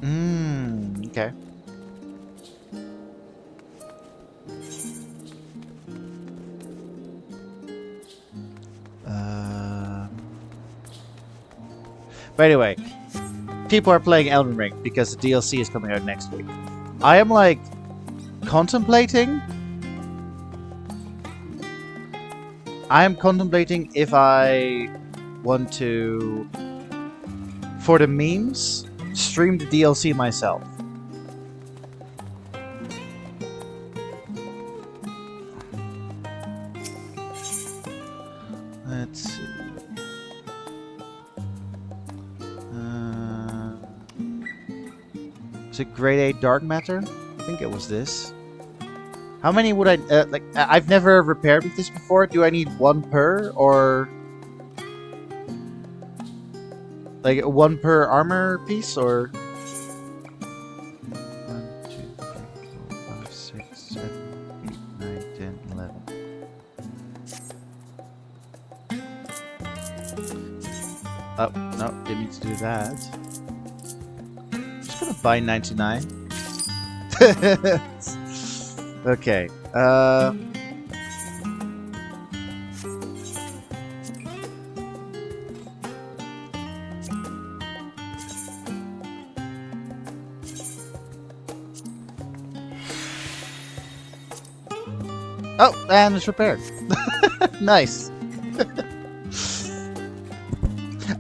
Okay. But anyway, people are playing Elden Ring because the DLC is coming out next week. I am like contemplating. I am contemplating if I want to, for the memes, stream the DLC myself. Let's see. Is it grade 8 dark matter? I think it was this. How many would I like? I've never repaired with this before. Do I need one per, or like one per armor piece, or 1, 2, 3, 4, 5, 6, 7, 8, 9, 10, 11. Oh no, didn't mean to do that. I'm just gonna buy 99. Okay. Oh, and it's repaired. Nice.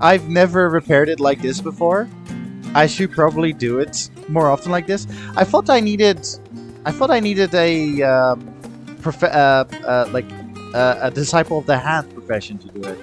I've never repaired it like this before. I should probably do it more often like this. I thought I needed a a disciple of the hand profession to do it.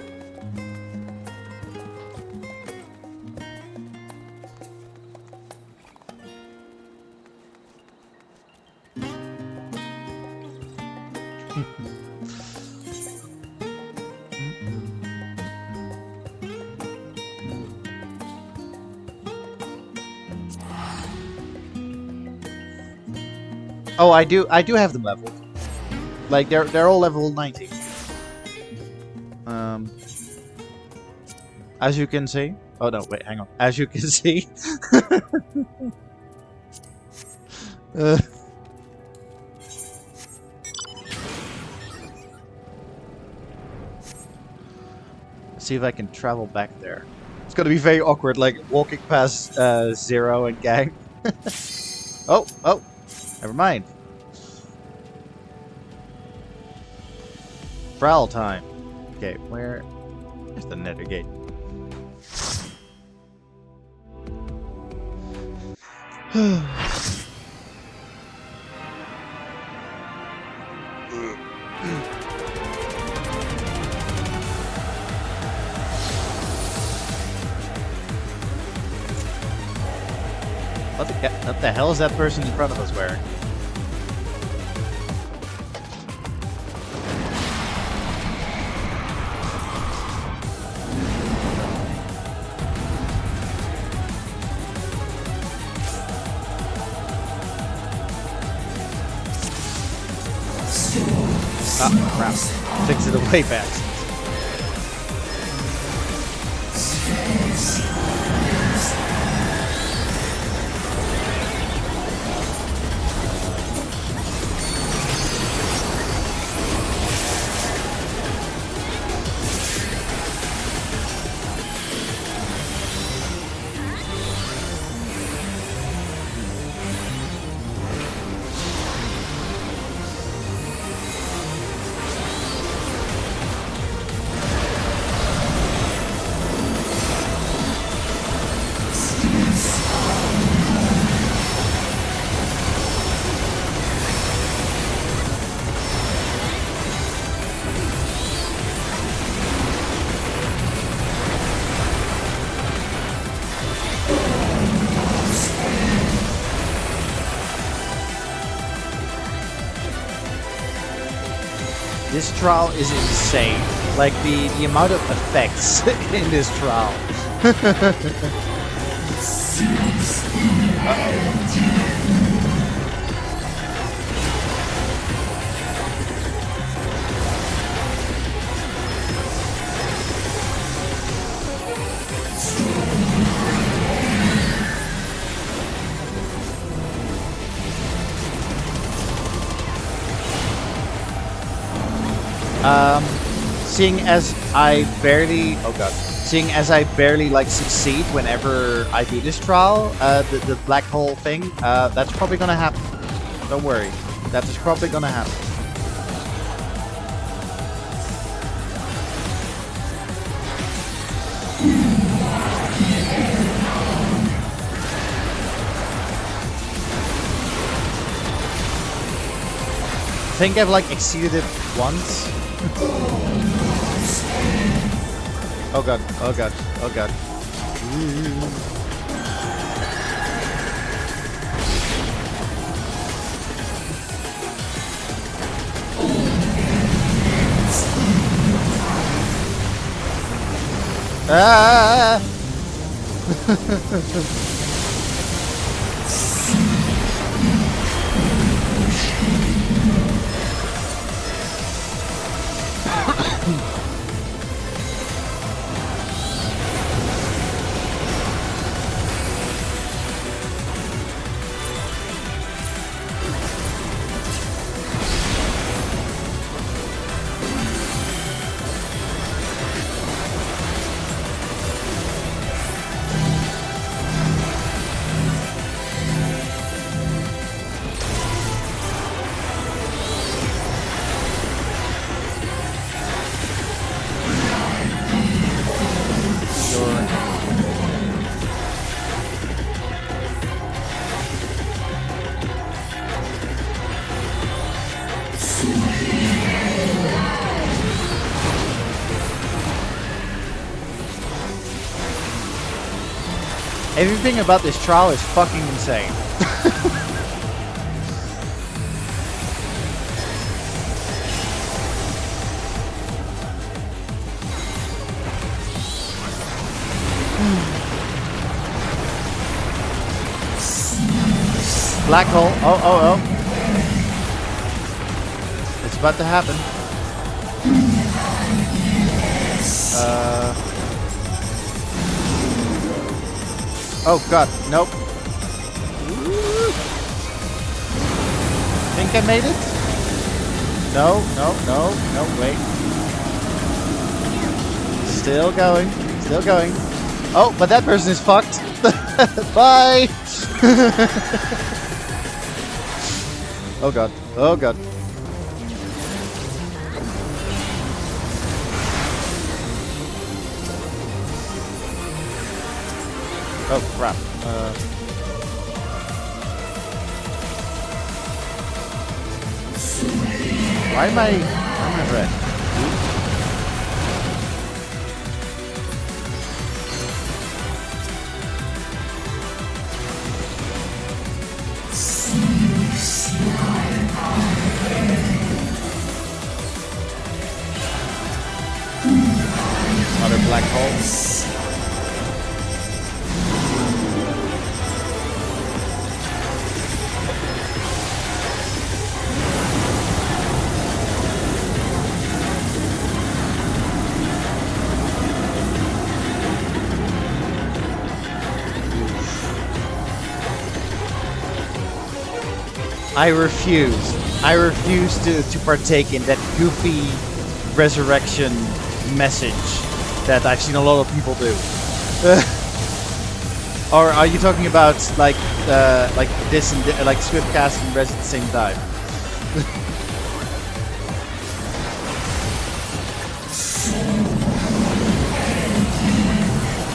Oh, I do have them leveled. Like they're all level 90. As you can see. Oh no, wait, hang on. As you can see. See if I can travel back there. It's gonna be very awkward, like walking past Zero and gang. Oh, never mind. Prowl time. Okay, where's the nether gate? What the hell is that person in front of us wearing? Ah, crap. Fix it away fast. This trial is insane. Like the amount of effects in this trial. Seeing as I barely, oh god, seeing as I barely like succeed whenever I do this trial, the black hole thing, that's probably gonna happen. Don't worry, that is probably gonna happen. I think I've like exceeded it once. Oh god, oh god, oh god. Ah! Everything about this trial is fucking insane. Black hole. Oh, oh, oh. It's about to happen. Oh god, nope. Think I made it? No, no, no, no, wait. Still going, still going. Oh, but that person is fucked. Bye! Oh god, oh god. Oh crap. Why am I red? Another black hole. I refuse to partake in that goofy resurrection message that I've seen a lot of people do. Or are you talking about like this and like Swiftcast and Res at the same time?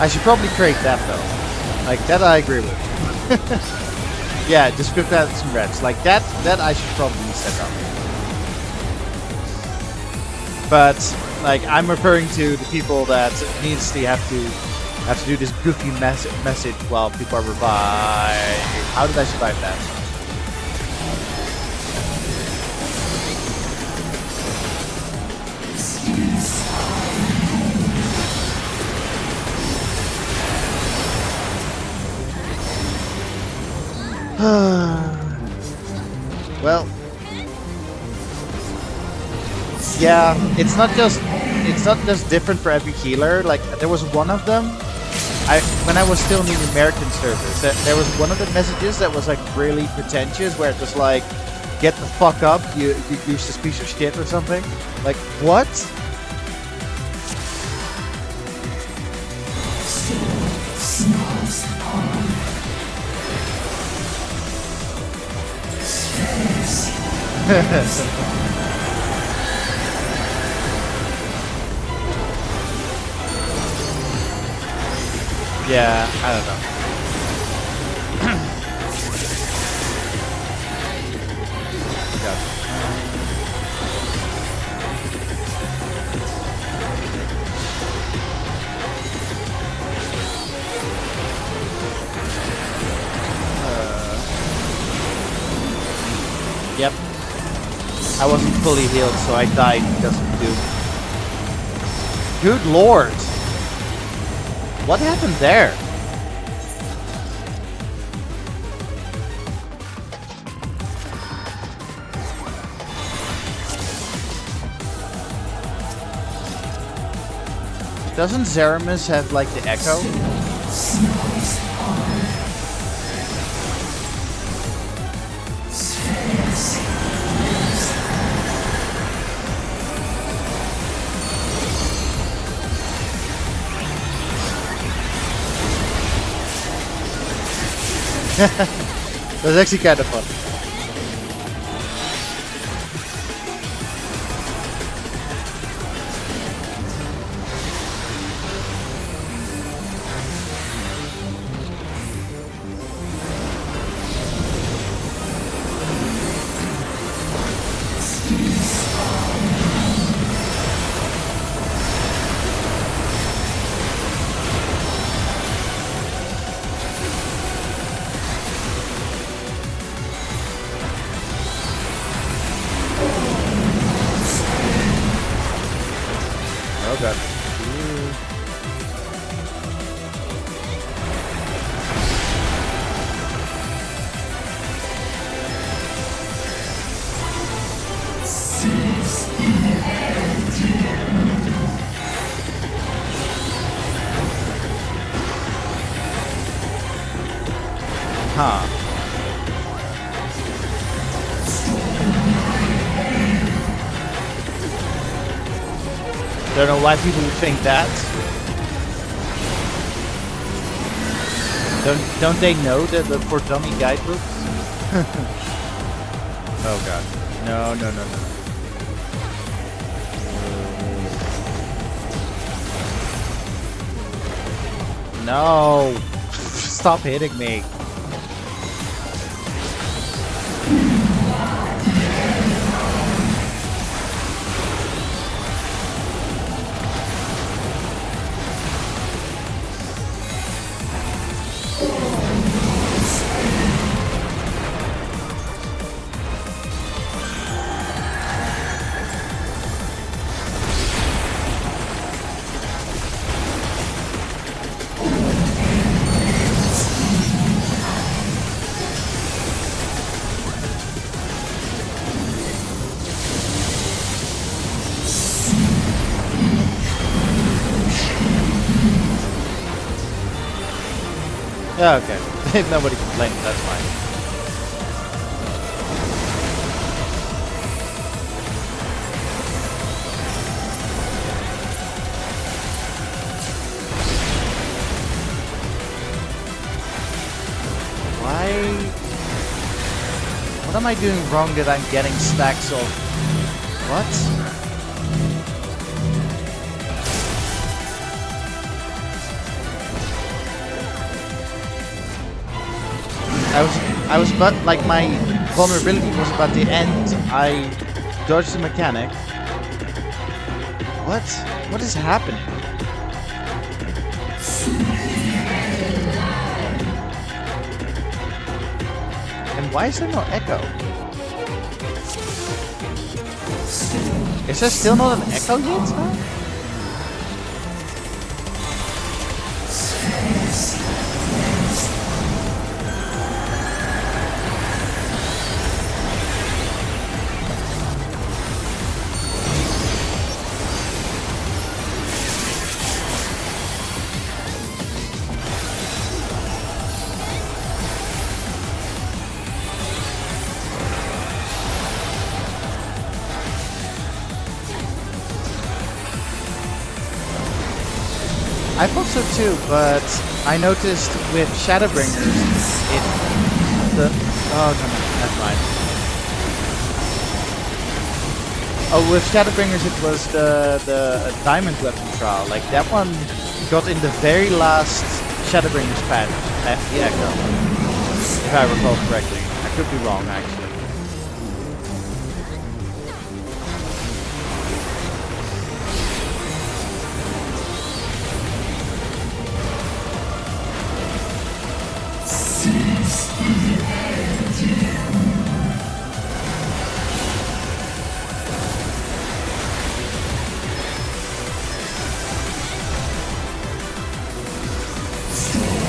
I should probably create that though. Like that I agree with. Yeah, just script out some reps. Like that I should probably set up. But like I'm referring to the people that immediately have to do this goofy message while people are revived. How did I survive that? Well, yeah, it's not just different for every healer. Like there was one of them, when I was still in the American servers, there was one of the messages that was like really pretentious, where it was like, get the fuck up, you useless piece of shit or something. Like, what? Yeah, I don't know. Yep. I wasn't fully healed, so I died because of Doom. Good lord! What happened there? Doesn't Zeramis have like the echo? That's actually kind of fun. Huh. Don't know why people would think that. Don't they know that the for dummy guidebooks? Oh god. No, no, no, no. No! Stop hitting me. Yeah, okay. If nobody complains, that's fine. Why? What am I doing wrong that I'm getting stacks of... What? I was about, like, my vulnerability was about the end. I dodged the mechanic. What? What is happening? And why is there no echo? Is there still not an echo yet? Huh? I thought so too, but I noticed with Shadowbringers, oh no, never mind. Oh, with Shadowbringers it was the diamond weapon trial. Like that one got in the very last Shadowbringers patch after the Echo, if I recall correctly. I could be wrong actually.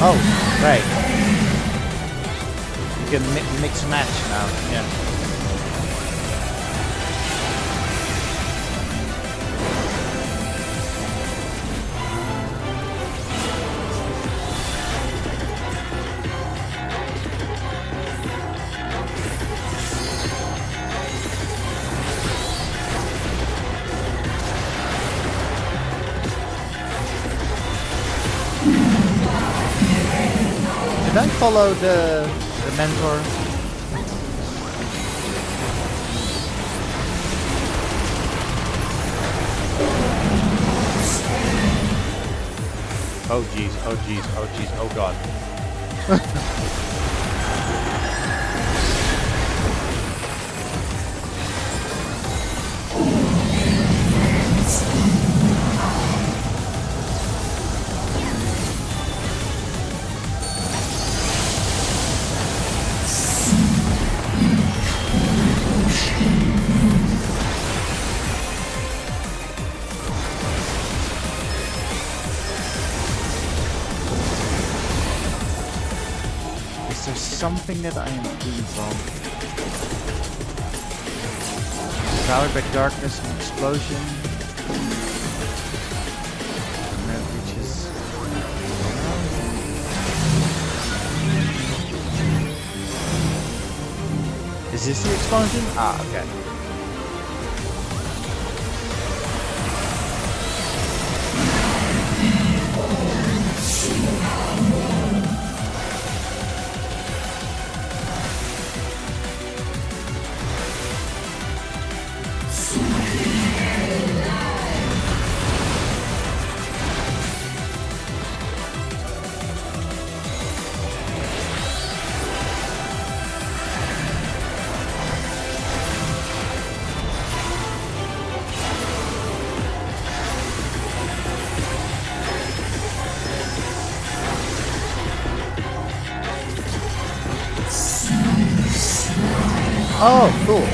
Oh, right. You can mix and match now, yeah. Did I follow the mentor? Oh jeez, oh jeez, oh jeez, oh god. Something that I am doing wrong. Powered by darkness and explosion. And that reaches. Is this the explosion? Ah, okay. Oh, cool.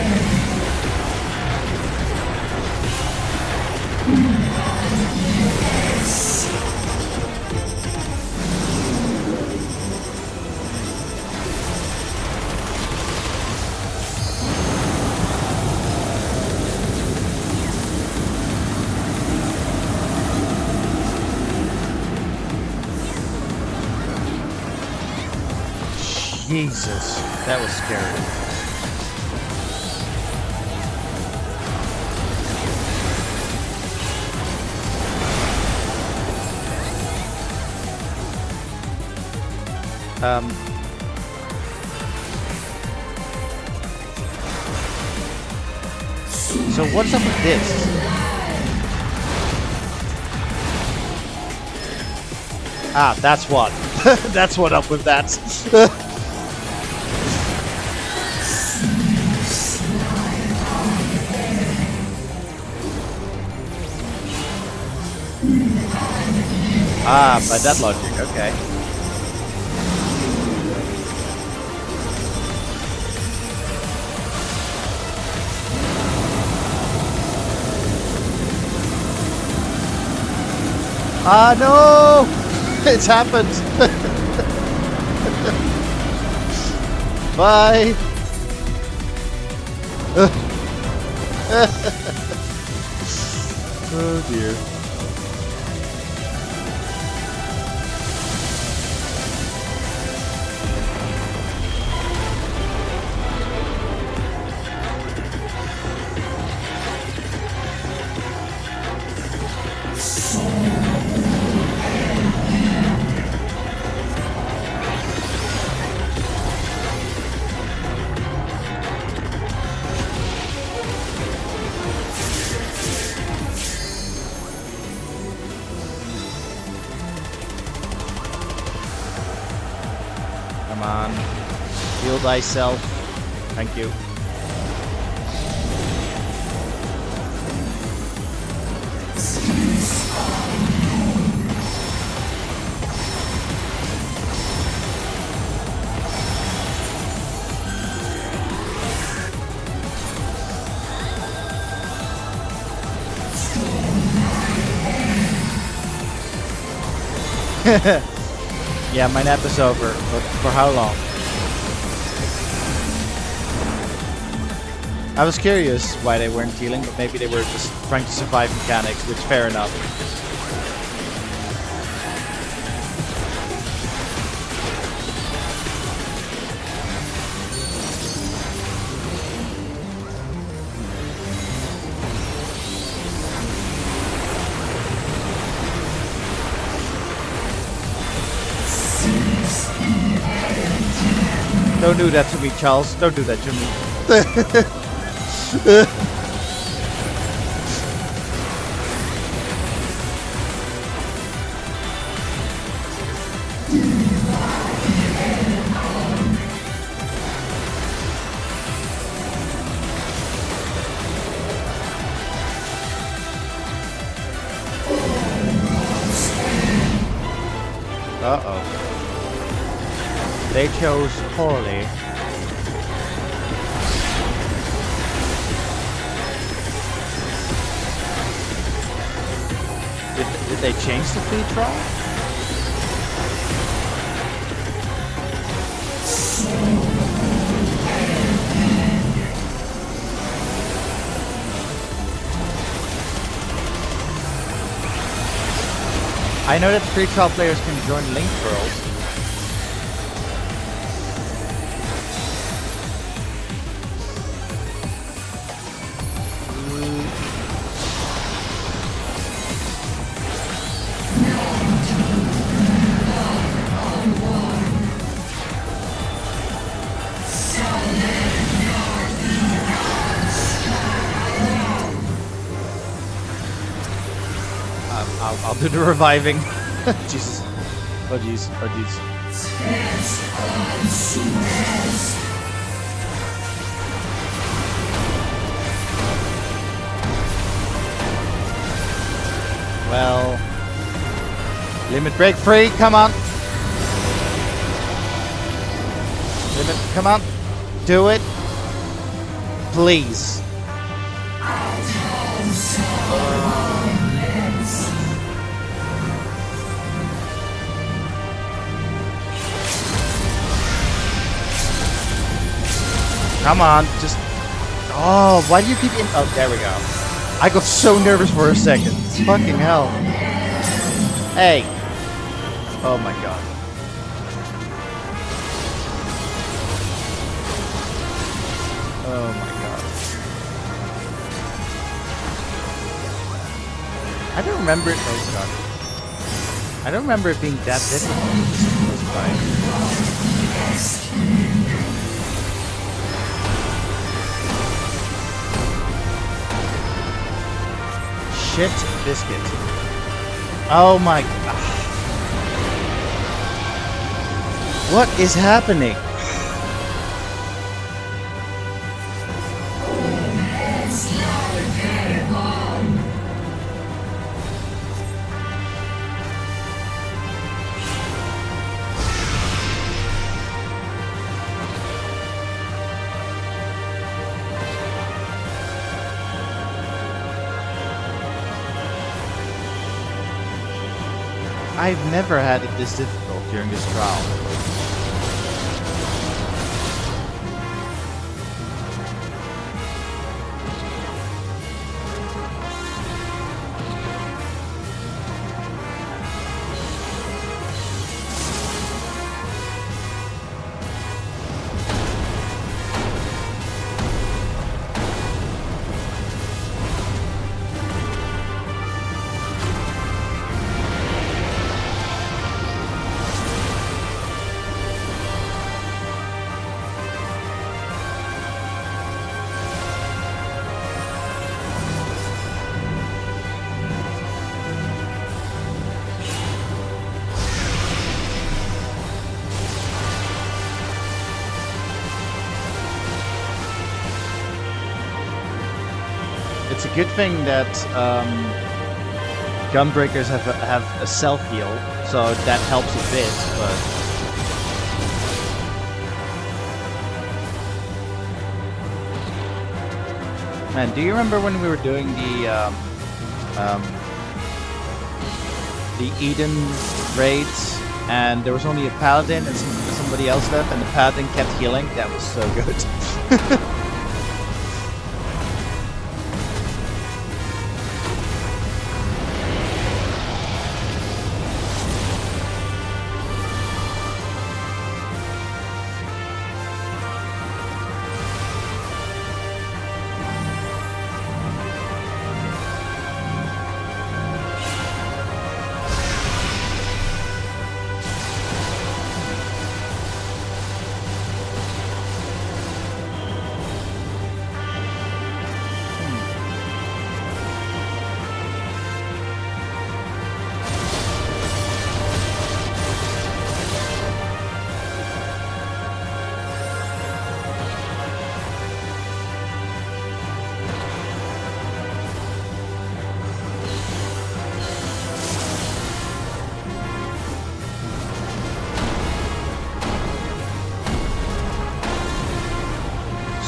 Jesus, that was scary. So what's up with this? Ah, that's what. That's what up with that. Ah, by that logic, okay. Ah, no! It's happened! Bye! Oh dear. thyself. Thank you. Yeah, my nap is over, but for how long? I was curious why they weren't healing, but maybe they were just trying to survive mechanics, which fair enough. Don't do that to me, Charles. Don't do that to me. Uh-oh. They chose poorly. Did they change the free trial? I know that free trial players can join link worlds. I'll do the reviving. Jesus. Oh jeez. Oh jeez. Well, limit break free. Come on. Limit. Come on. Do it. Please. Come on, just... Oh, why do you keep in... Oh, there we go. I got so nervous for a second. Fucking hell. Hey. Oh my god. Oh my god. I don't remember it... Oh god. I don't remember it being that difficult. That's fine. Shit biscuit. Oh my god. What is happening? I've never had it this difficult during this trial. It's a good thing that gunbreakers have a self-heal, so that helps a bit, but... Man, do you remember when we were doing the Eden raids, and there was only a paladin and somebody else left, and the paladin kept healing? That was so good.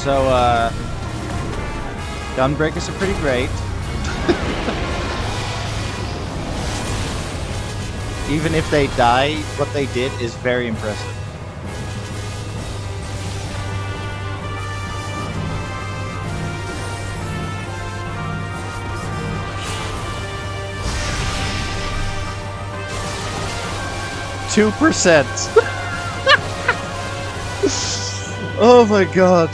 So, gunbreakers are pretty great. Even if they die, what they did is very impressive. %. Oh my god.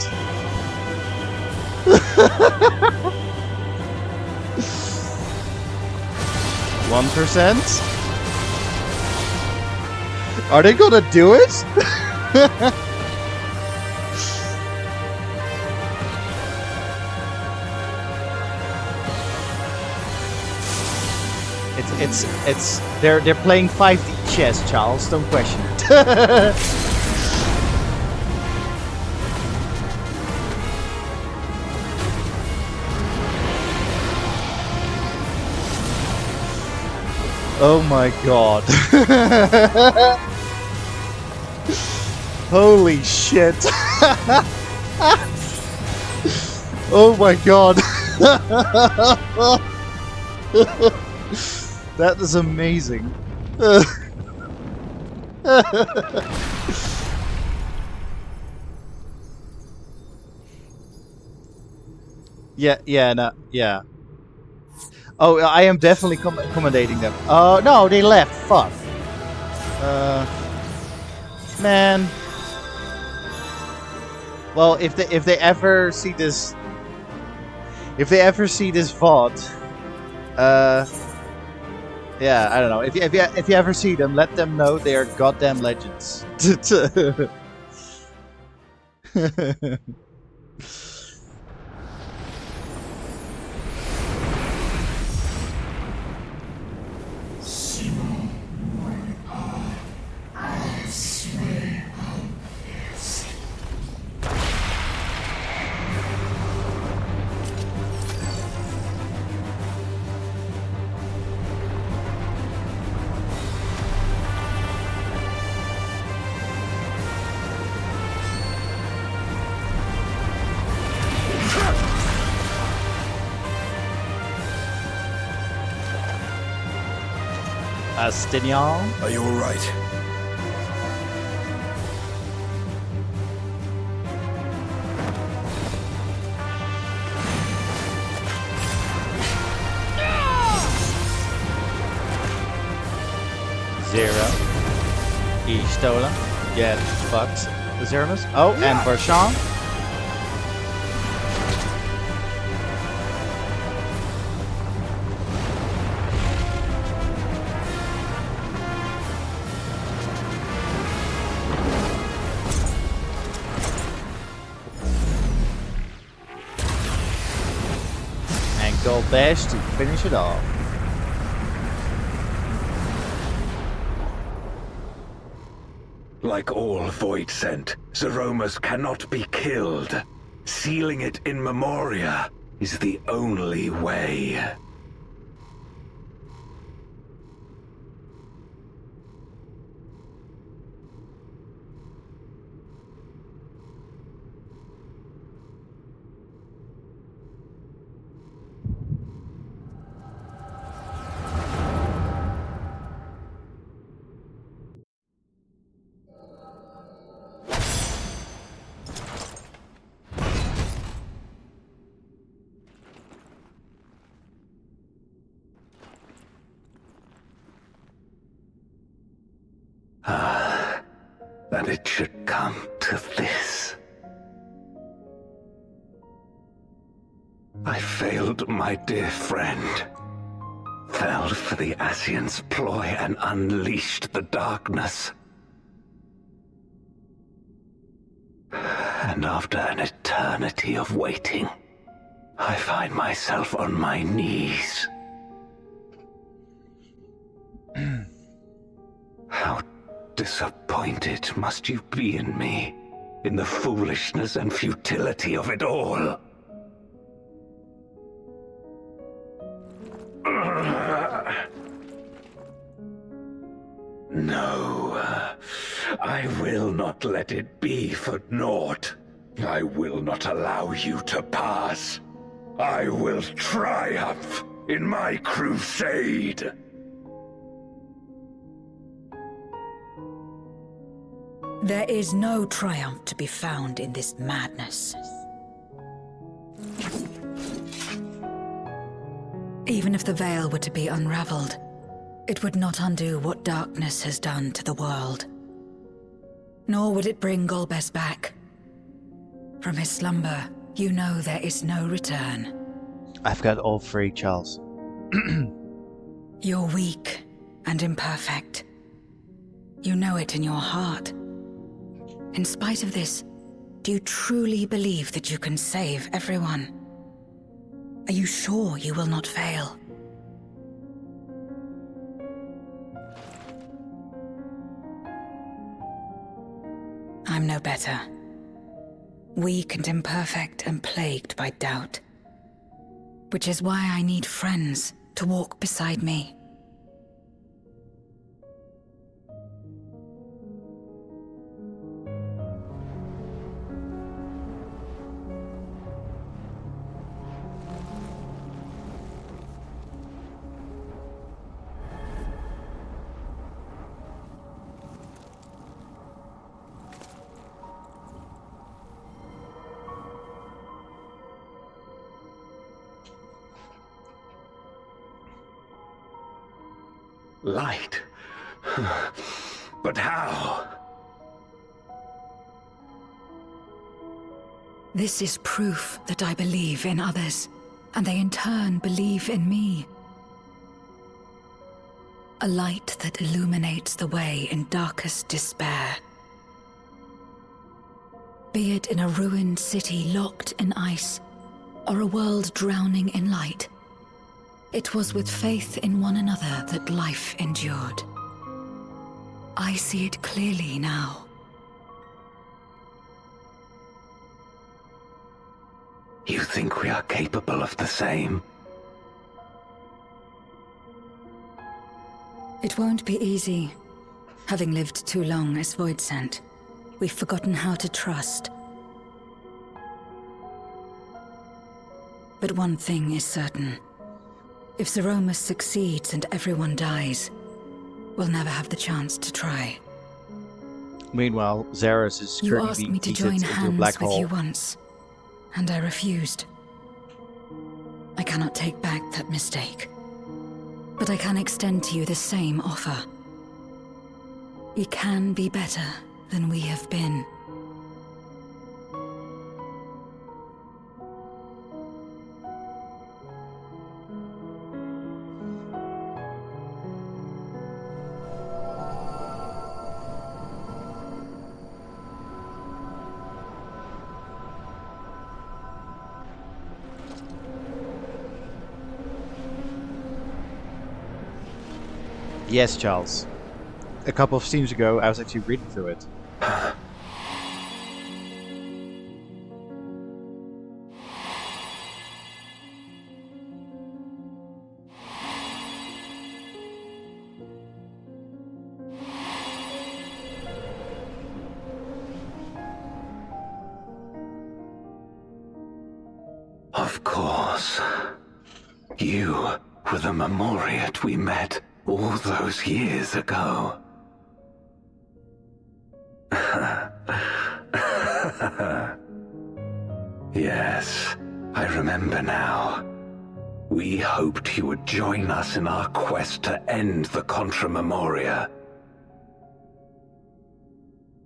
1%? Are they gonna do it? they're playing 5D chess, Charles. Don't question it. Oh my god. Holy shit. Oh my god. That is amazing. Yeah. Oh, I am definitely accommodating them. Oh, no, they left. Fuck. Man. Well, if they ever see this... If they ever see this VOD... yeah, I don't know. If you ever see them, let them know they are goddamn legends. Astignon? Are you alright? Zero. E stolen. Get fucked. Zeramus. Oh, and Varshan. Bash to finish it off. Like all Void Sent, Zeromus cannot be killed. Sealing it in Memoria, is the only way. That it should come to this. I failed my dear friend. Fell for the Ascians' ploy and unleashed the darkness. And after an eternity of waiting, I find myself on my knees. How disappointed must you be in me, in the foolishness and futility of it all. No, I will not let it be for naught. I will not allow you to pass. I will triumph in my crusade. There is no triumph to be found in this madness. Even if the veil were to be unraveled, it would not undo what darkness has done to the world. Nor would it bring Golbez back. From his slumber, you know there is no return. I've got all three, Charles. You're weak and imperfect. You know it in your heart. In spite of this, do you truly believe that you can save everyone? Are you sure you will not fail? I'm no better. Weak and imperfect and plagued by doubt. Which is why I need friends to walk beside me. Light? But how? This is proof that I believe in others, and they in turn believe in me. A light that illuminates the way in darkest despair. Be it in a ruined city locked in ice, or a world drowning in light, it was with faith in one another that life endured. I see it clearly now. You think we are capable of the same? It won't be easy. Having lived too long as Voidsent, we've forgotten how to trust. But one thing is certain. If Zeromus succeeds and everyone dies, we'll never have the chance to try. Meanwhile, Xeris is You currently asked being me to heated join into a hands black with hole. you once, and I refused. I cannot take back that mistake, but I can extend to you the same offer. We can be better than we have been. Yes, Charles. A couple of streams ago, I was actually reading through it. Of course. You were the Memoriat we met all those years ago. Yes, I remember now. We hoped you would join us in our quest to end the Contra Memoria.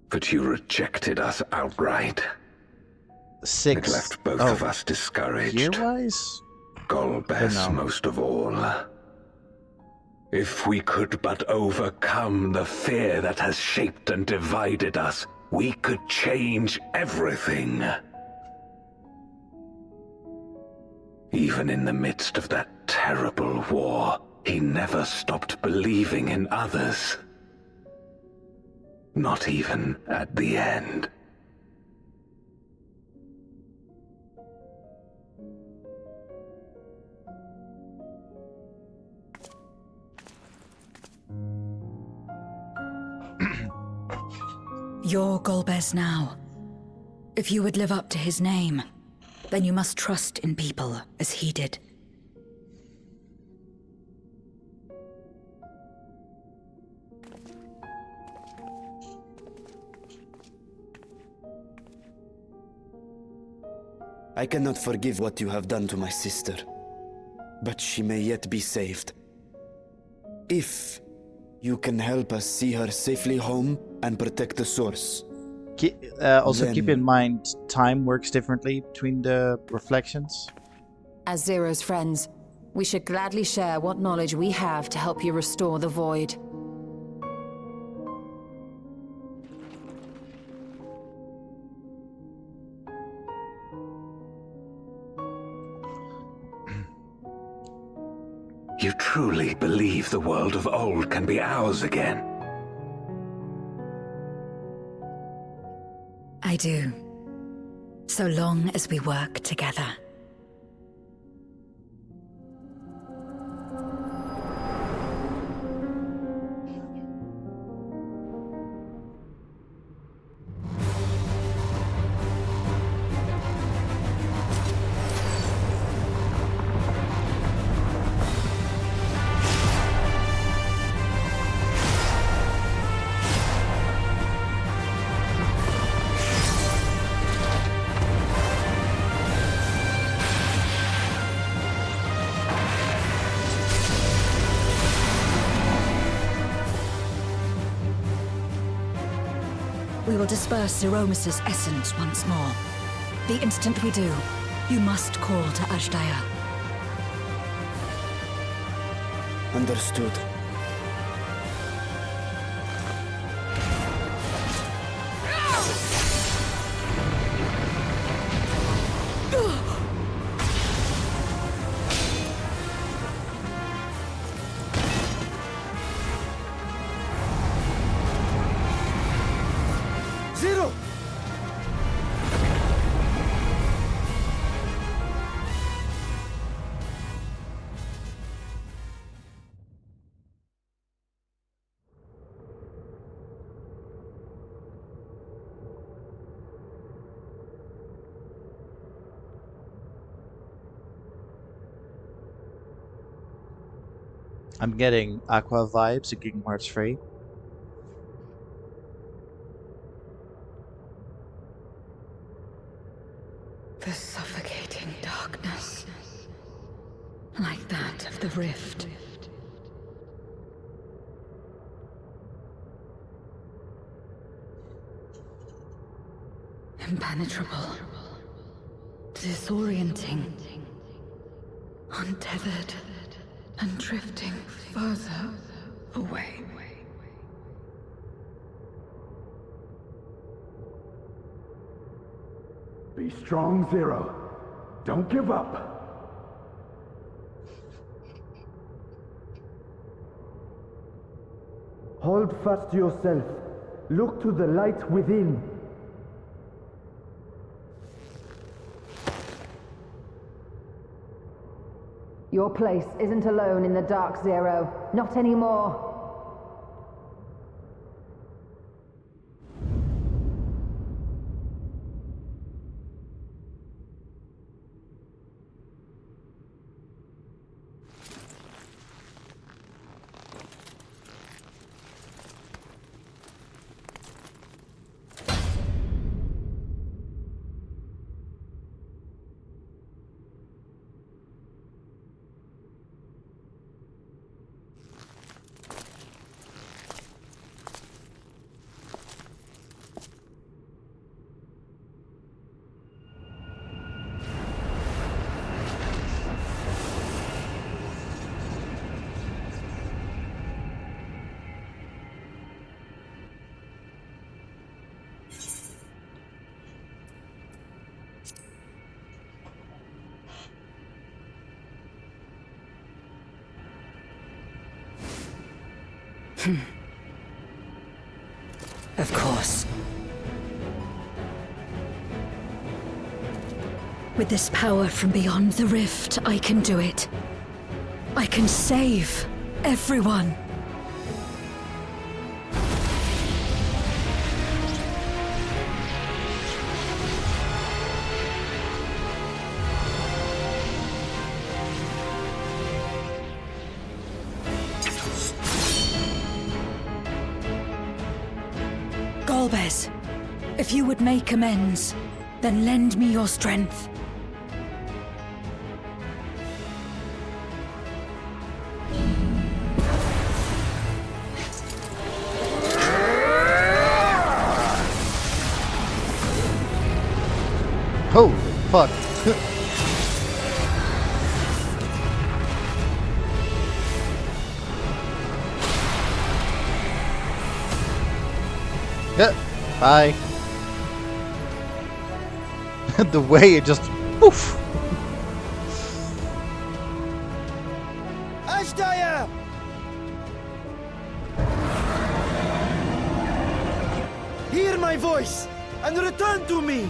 But you rejected us outright. 6. It left both of us discouraged. Year-wise? Golbez most of all. If we could but overcome the fear that has shaped and divided us, we could change everything. Even in the midst of that terrible war, he never stopped believing in others. Not even at the end. You're Golbez now. If you would live up to his name, then you must trust in people as he did. I cannot forgive what you have done to my sister, but she may yet be saved. If you can help us see her safely home and protect the source. Also keep in mind, time works differently between the reflections. As Zero's friends, we should gladly share what knowledge we have to help you restore the Void. You truly believe the world of old can be ours again? I do. So long as we work together. We will disperse Zeromus's essence once more. The instant we do, you must call to Ashdaya. Understood. Zero! I'm getting Aqua vibes in Kingdom Hearts 3. The suffocating darkness, like that of the rift. Impenetrable, disorienting, untethered, and drifting further away. Be strong, Zero. Don't give up. Hold fast to yourself. Look to the light within. Your place isn't alone in the dark, Zero. Not anymore. Of course. With this power from beyond the rift, I can do it. I can save everyone. Golbez, if you would make amends, then lend me your strength. Holy fuck. Yeah, bye. The way it just poof. Ashdaya! Hear my voice and return to me!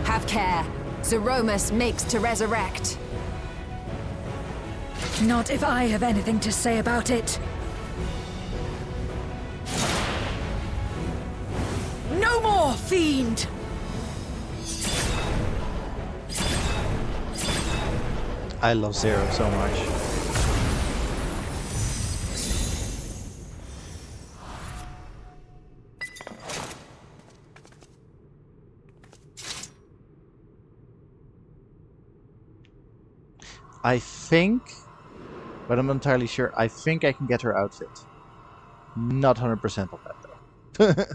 Have care. Zeromus makes to resurrect. Not if I have anything to say about it. No more, fiend! I love Zero so much. I think, but I'm not entirely sure. I think I can get her outfit. Not 100% on that though.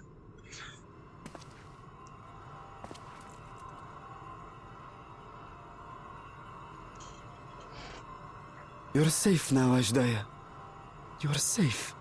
You're safe now, Ashdaya. You're safe.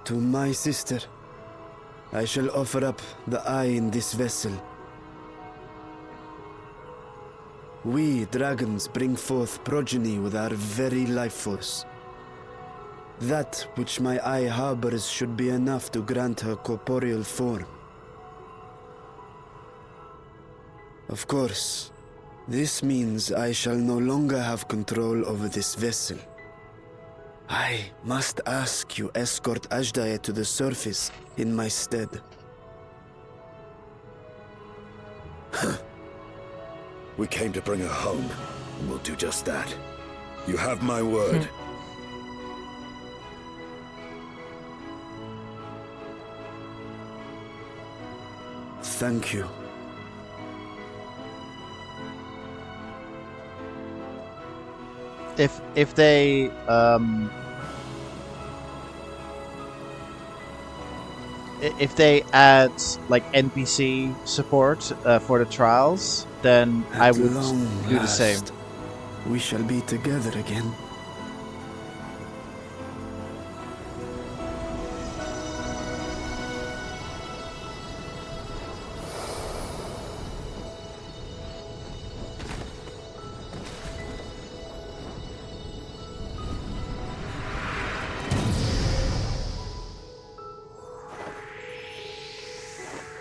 To my sister, I shall offer up the eye in this vessel. We, dragons, bring forth progeny with our very life force. That which my eye harbors should be enough to grant her corporeal form. Of course, this means I shall no longer have control over this vessel. I must ask you escort Ashdaya to the surface in my stead. We came to bring her home, and we'll do just that. You have my word. Thank you. If they add like NPC support for the trials, then I would do the same. We shall be together again.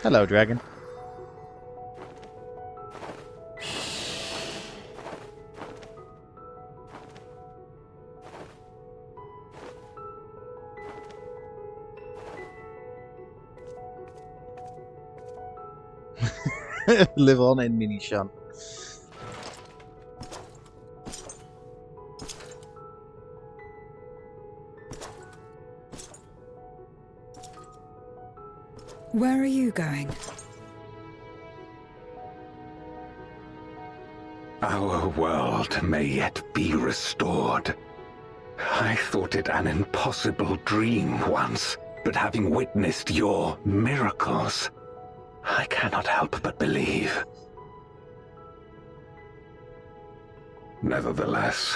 Hello, dragon. Live on in Minishan. Where are you going? Our world may yet be restored. I thought it an impossible dream once, but having witnessed your miracles, I cannot help but believe. Nevertheless,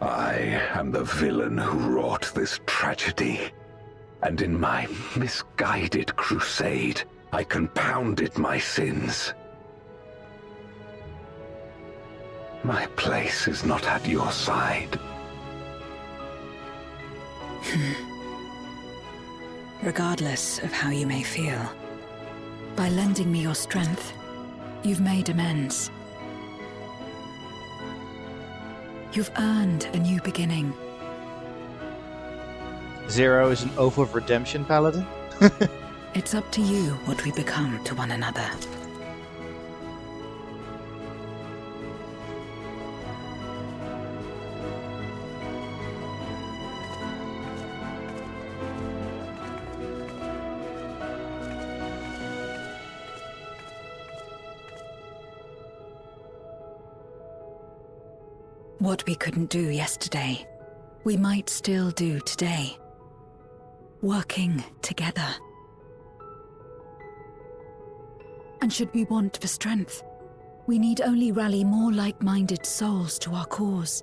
I am the villain who wrought this tragedy, and in my misguided crusade, I compounded my sins. My place is not at your side. Regardless of how you may feel, by lending me your strength, you've made amends. You've earned a new beginning. Zero is an oath of redemption paladin? It's up to you what we become to one another. What we couldn't do yesterday, we might still do today. Working together. And should we want for strength, we need only rally more like-minded souls to our cause.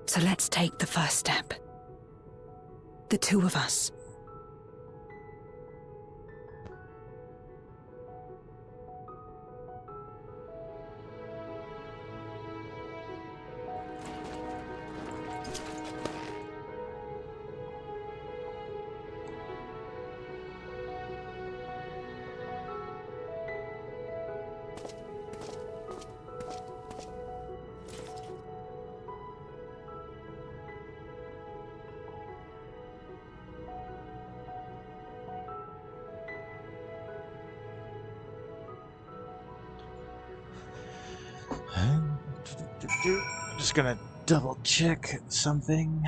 So let's take the first step. The two of us. I'm just gonna double check something.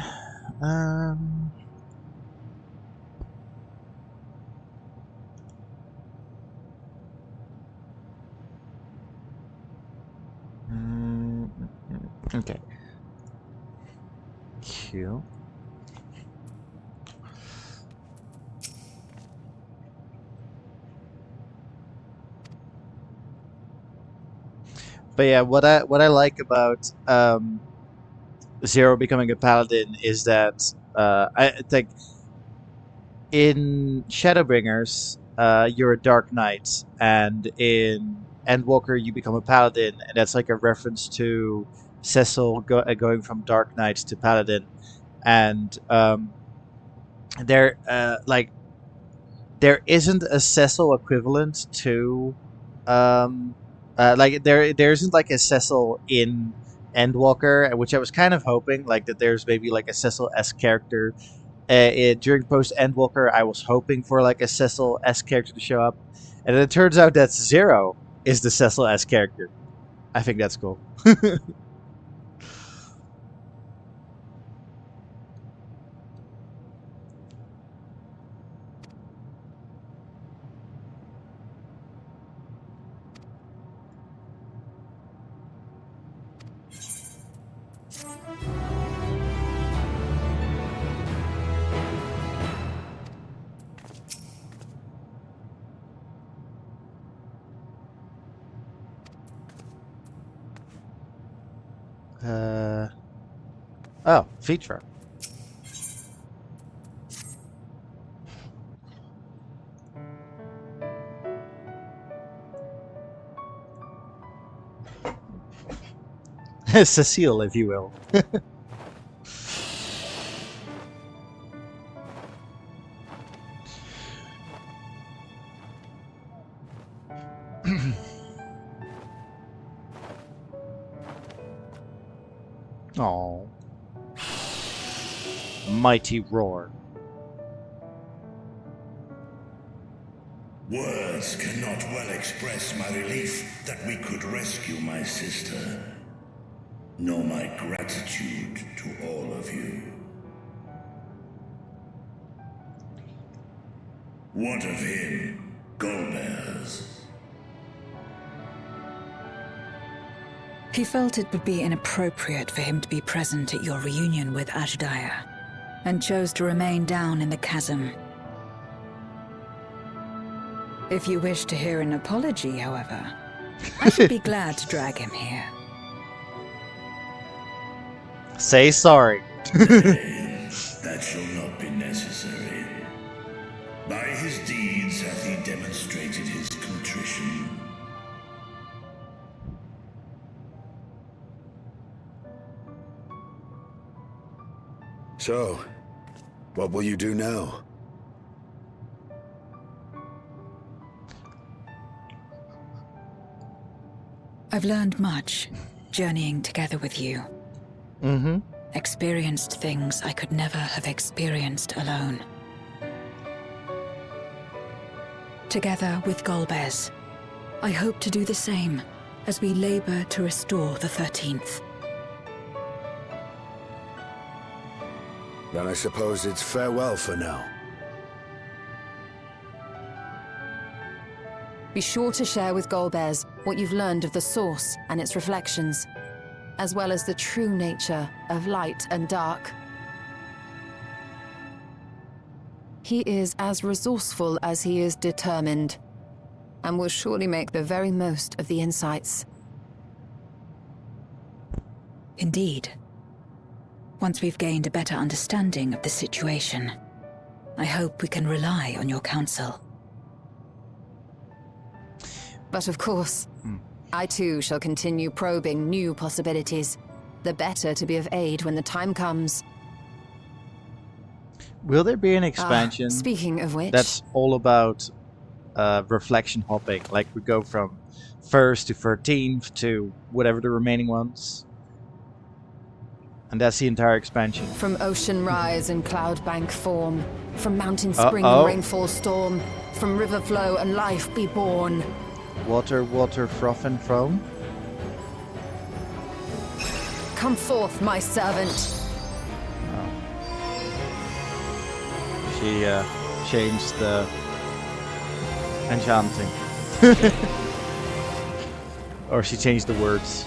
Okay. Q. But yeah, what I like about Zero becoming a paladin is that I think in Shadowbringers you're a Dark Knight, and in Endwalker you become a paladin, and that's like a reference to Cecil going from Dark Knight to paladin, and there there isn't a Cecil equivalent to like there isn't like a Cecil in Endwalker, which I was kind of hoping like that there's maybe like a Cecil-esque character. During Post-Endwalker, I was hoping for like a Cecil-esque character to show up, and it turns out that Zero is the Cecil-esque character. I think that's cool. Oh, feature. Cecile, if you will. Oh. Mighty roar. Words cannot well express my relief that we could rescue my sister, nor my gratitude to all of you. What of him, Golbez? He felt it would be inappropriate for him to be present at your reunion with Ashdaya, and chose to remain down in the chasm. If you wish to hear an apology, however, I should be glad to drag him here. Say sorry. That shall not be necessary. By his deeds hath he demonstrated his contrition. So, what will you do now? I've learned much, journeying together with you. Mm-hmm. Experienced things I could never have experienced alone. Together with Golbez, I hope to do the same as we labor to restore the 13th. Then I suppose it's farewell for now. Be sure to share with Golbez what you've learned of the Source and its reflections, as well as the true nature of light and dark. He is as resourceful as he is determined, and will surely make the very most of the insights. Indeed. Once we've gained a better understanding of the situation, I hope we can rely on your counsel. But of course, I too shall continue probing new possibilities, the better to be of aid when the time comes. Will there be an expansion Speaking of which, that's all about reflection hopping? Like we go from 1st to 13th to whatever the remaining ones? And that's the entire expansion. from ocean rise and cloud bank form, from mountain spring and rainfall storm, from river flow and life be born. Water, water, froth and foam? Come forth, my servant. She changed the enchanting. Or she changed the words.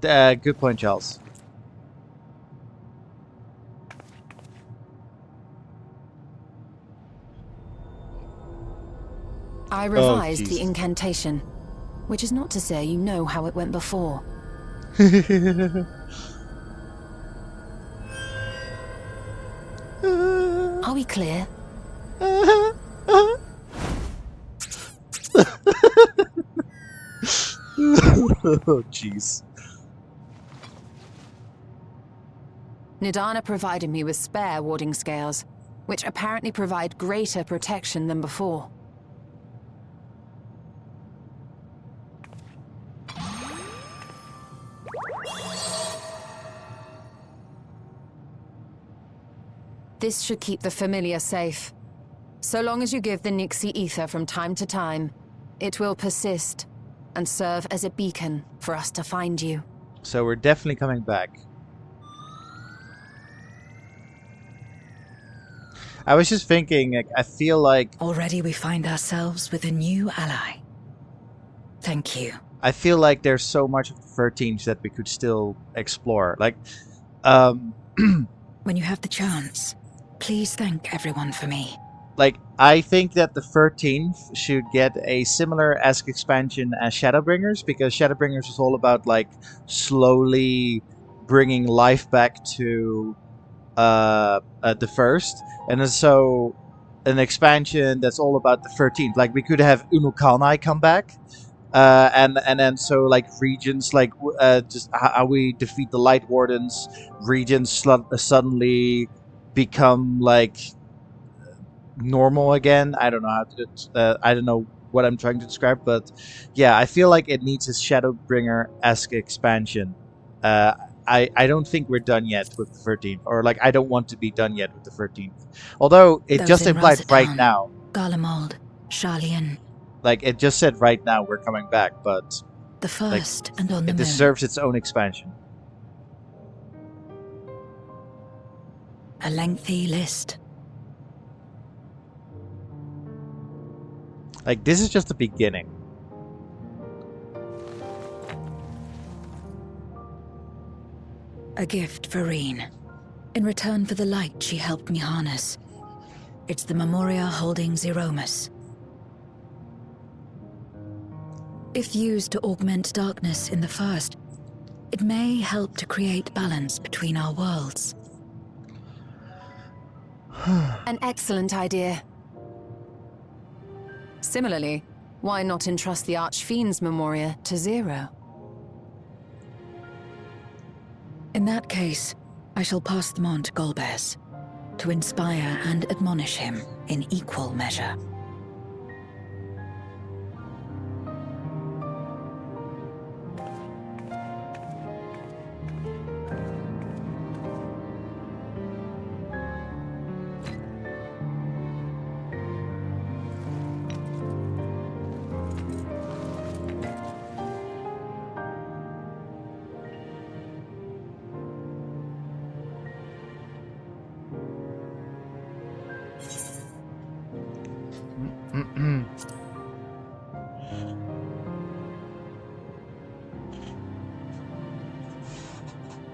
Good point, Charles. I revised the incantation, which is not to say you know how it went before. Are we clear? Oh, jeez. Nidana provided me with spare warding scales, which apparently provide greater protection than before. This should keep the familiar safe. So long as you give the Nixie ether from time to time, it will persist and serve as a beacon for us to find you. So we're definitely coming back. I was just thinking, like, I feel like... Already we find ourselves with a new ally. Thank you. I feel like there's so much of the 13th that we could still explore. Like, When you have the chance, please thank everyone for me. Like, I think that the 13th should get a similar-esque expansion as Shadowbringers, because Shadowbringers is all about, like, slowly bringing life back to the first. And then so an expansion that's all about the 13th. Like, we could have Unukalnai come back. And then so, like, regions, like, just how we defeat the Light Wardens, regions suddenly become, like... normal again. I don't know how to. I don't know what I'm trying to describe, but yeah, I feel like it needs a Shadowbringer-esque expansion. Uh, I don't think we're done yet with the 13th, or like I don't want to be done yet with the 13th. Although it Those just in implied right Razatown, now, Garlemald, Sharlayan, like it just said right now we're coming back, but the like First, and on the it Moon. deserves its own expansion. A lengthy list. Like this is just the beginning. A gift for Reen. In return for the light she helped me harness. It's the Memoria holding Zeromus. If used to augment darkness in the First, it may help to create balance between our worlds. An excellent idea. Similarly, why not entrust the Archfiend's Memoria to Zero? In that case, I shall pass them on to Golbez, to inspire and admonish him in equal measure.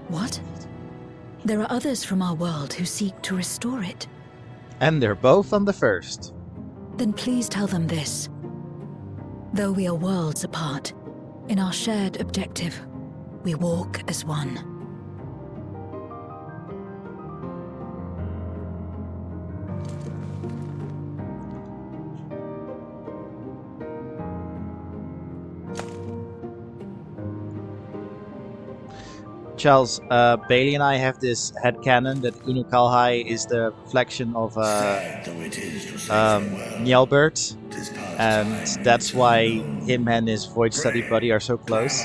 What? There are others from our world who seek to restore it. And they're both on the First. Then please tell them this. Though we are worlds apart, in our shared objective, we walk as one. Charles, Bailey and I have this headcanon that Unukalhai is the reflection of Njelbert, and that's why him and his void study buddy are so close.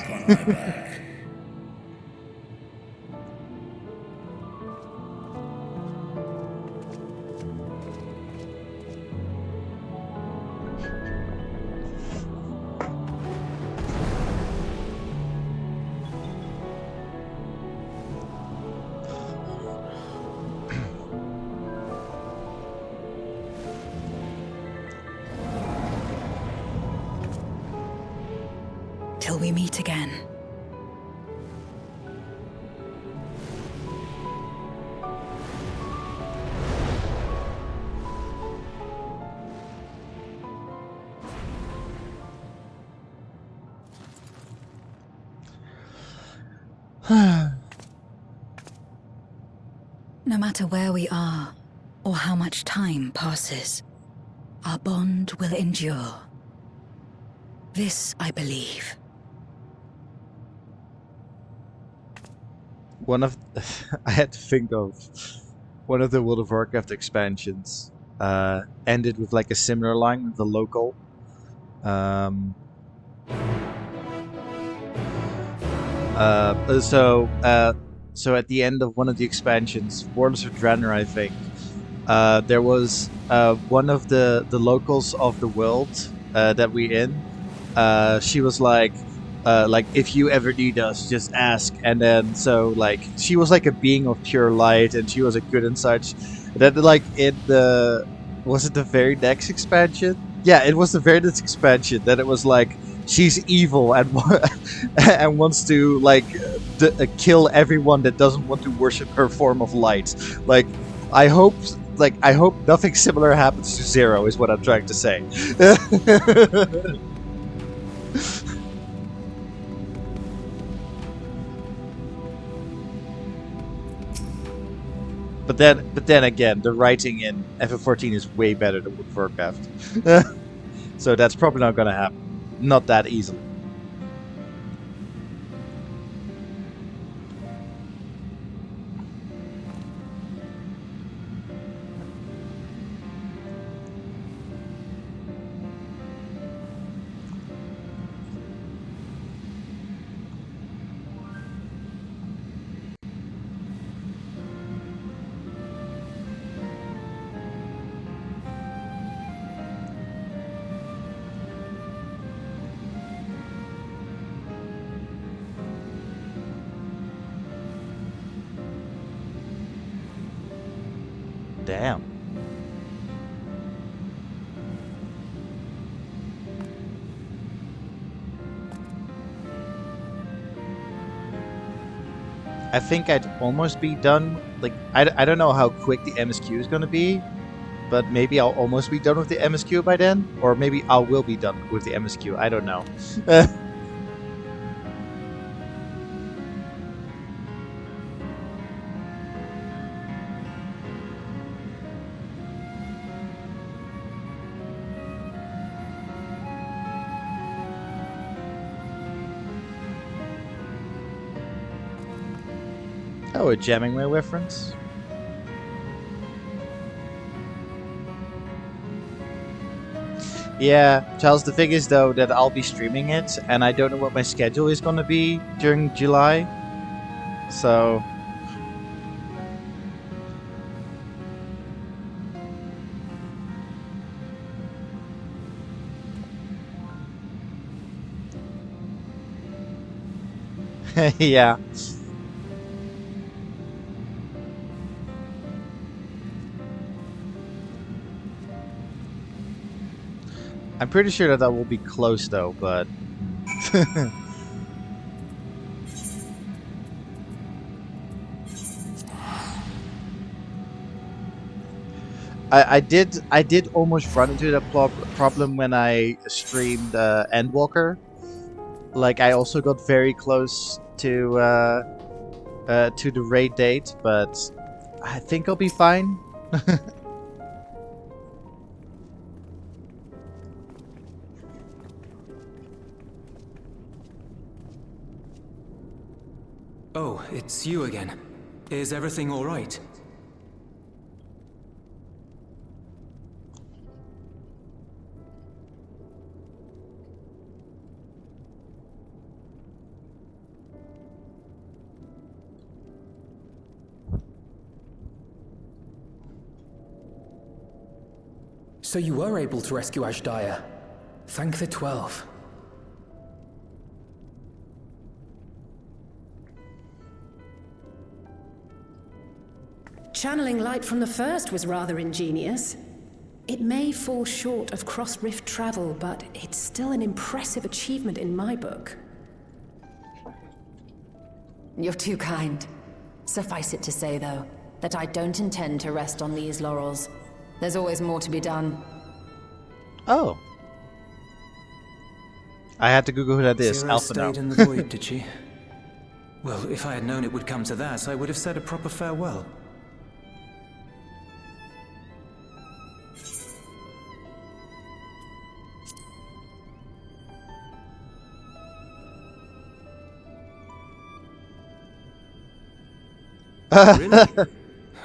Till we meet again. No matter where we are, or how much time passes, our bond will endure. This I believe. I had to think of one of the World of Warcraft expansions ended with like a similar line with the local. So at the end of one of the expansions, Warlords of Draenor, I think, there was one of the locals of the world that we're in. She was like if you ever need us, just ask. And then so like she was like a being of pure light, and she was a good and such. Then like was it the very next expansion? Yeah, it was the very next expansion. That it was like she's evil and and wants to like kill everyone that doesn't want to worship her form of light. Like I hope nothing similar happens to Zero is what I'm trying to say. But then again, the writing in FF14 is way better than World of Warcraft. So that's probably not gonna happen. Not that easily. Damn. I think I'd almost be done. Like, I don't know how quick the MSQ is gonna be, but maybe I'll almost be done with the MSQ by then, or maybe I will be done with the MSQ. I don't know. Oh, a jamming my reference. Yeah, Charles, the thing is though that I'll be streaming it, and I don't know what my schedule is gonna be during July. So... yeah. I'm pretty sure that will be close though, but... I did almost run into that problem when I streamed Endwalker. Like, I also got very close to the raid date, but I think I'll be fine. Oh, it's you again. Is everything all right? So you were able to rescue Ashdaya. Thank the 12. Channeling light from the first was rather ingenious. It may fall short of cross-rift travel, but it's still an impressive achievement in my book. You're too kind. Suffice it to say, though, that I don't intend to rest on these laurels. There's always more to be done. Oh. I had to Google who that is. Zero Alpha now. stayed in the void, did she? Well, if I had known it would come to that, I would have said a proper farewell. Really?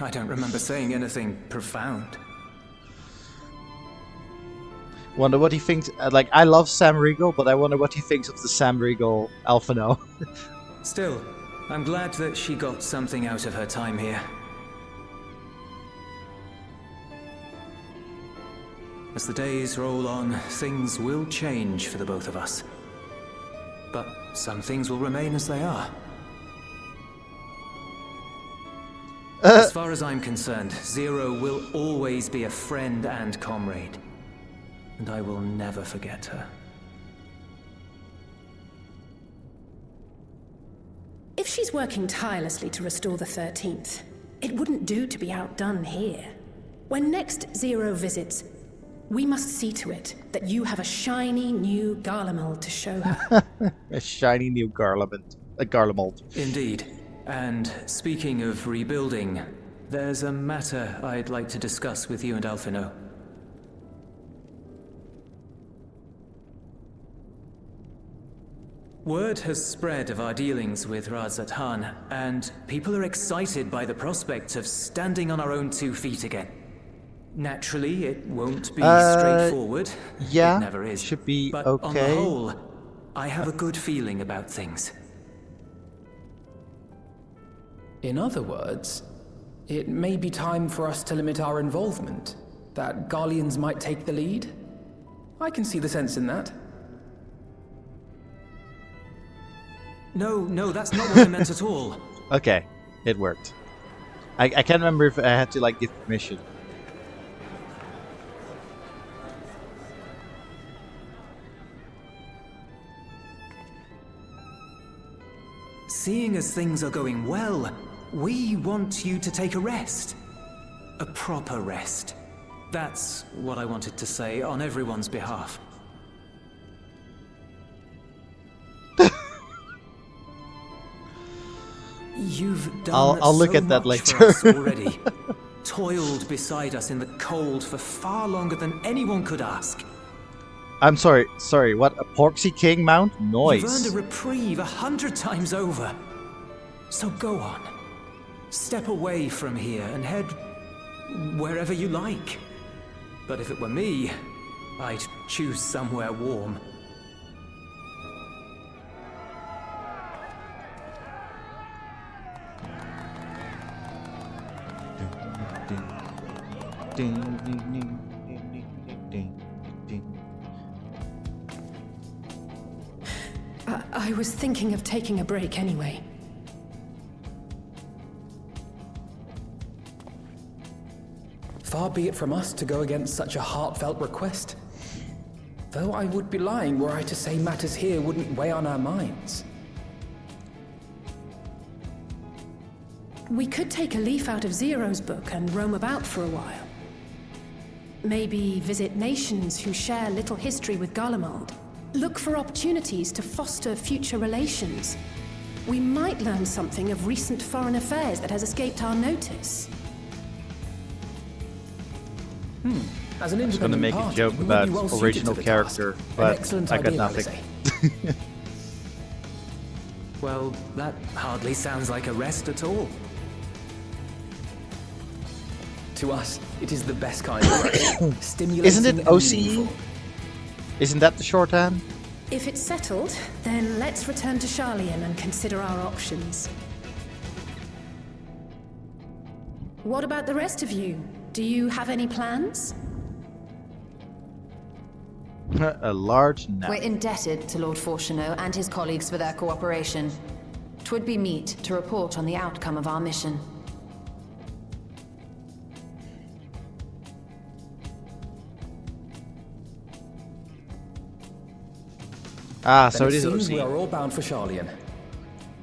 I don't remember saying anything profound. Wonder what he thinks. Like, I love Sam Riegel, but I wonder what he thinks of the Sam Riegel Alpha now. Still, I'm glad that she got something out of her time here. As the days roll on, things will change for the both of us. But some things will remain as they are. As far as I'm concerned, Zero will always be a friend and comrade. And I will never forget her. If she's working tirelessly to restore the 13th, it wouldn't do to be outdone here. When next Zero visits, we must see to it that you have a shiny new Garlemald to show her. A shiny new Garlemald. Indeed. And speaking of rebuilding, there's a matter I'd like to discuss with you and Alphino. Word has spread of our dealings with Razat-Han, and people are excited by the prospect of standing on our own 2 feet again. Naturally, it won't be straightforward. Yeah, it never is. Should be but okay. On the whole, I have a good feeling about things. In other words, it may be time for us to limit our involvement. That Garleans might take the lead. I can see the sense in that. No, that's not what I meant at all. Okay, it worked. I can't remember if I had to, like, give permission. Seeing as things are going well, we want you to take a rest. A proper rest. That's what I wanted to say on everyone's behalf. You've done I'll look so at that much later. for us already. Toiled beside us in the cold for far longer than anyone could ask. I'm sorry, what? A Porksy King mount? Noise. You've earned a reprieve 100 times over. So go on. Step away from here and head wherever you like. But if it were me, I'd choose somewhere warm. I was thinking of taking a break anyway. Far be it from us to go against such a heartfelt request. Though I would be lying were I to say matters here wouldn't weigh on our minds. We could take a leaf out of Zero's book and roam about for a while. Maybe visit nations who share little history with Garlemald. Look for opportunities to foster future relations. We might learn something of recent foreign affairs that has escaped our notice. As an I was going to independent make a party, joke we would about be well suited original to the character, task. An but excellent I got idea, nothing. Alice. Well, that hardly sounds like a rest at all. To us, it is the best kind of rest. Stimulating Isn't it and OCE? meaningful. Isn't that the shorthand? If it's settled, then let's return to Sharlayan and consider our options. What about the rest of you? Do you have any plans? A large nap. We're indebted to Lord Fortuneau and his colleagues for their cooperation. 'Twould be meet to report on the outcome of our mission. Ah, Then so it is seems we OC. are all bound for Sharlayan.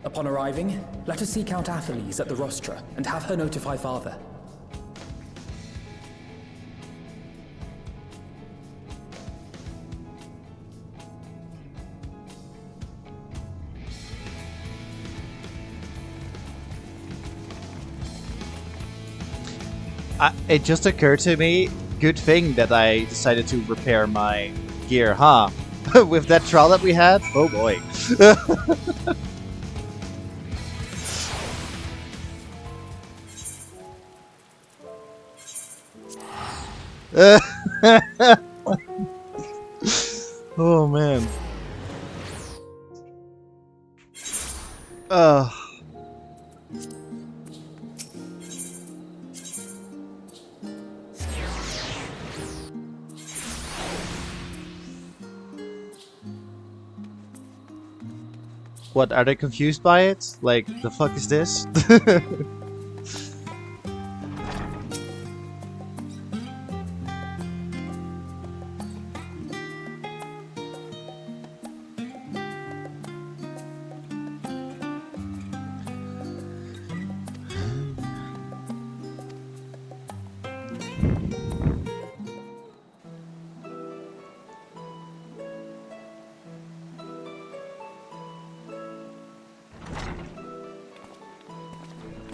Upon arriving, let us seek out Atheles at the rostra and have her notify father. It just occurred to me, good thing that I decided to repair my gear, huh? With that trial that we had? Oh boy. Oh man. What, are they confused by it? Like, the fuck is this?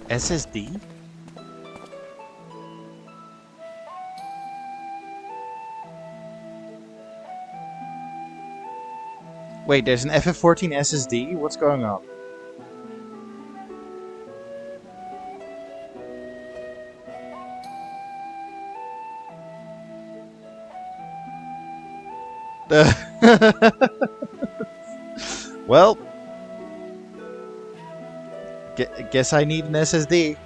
SSD? Wait, there's an FF14 SSD? What's going on? Well, guess I need an SSD.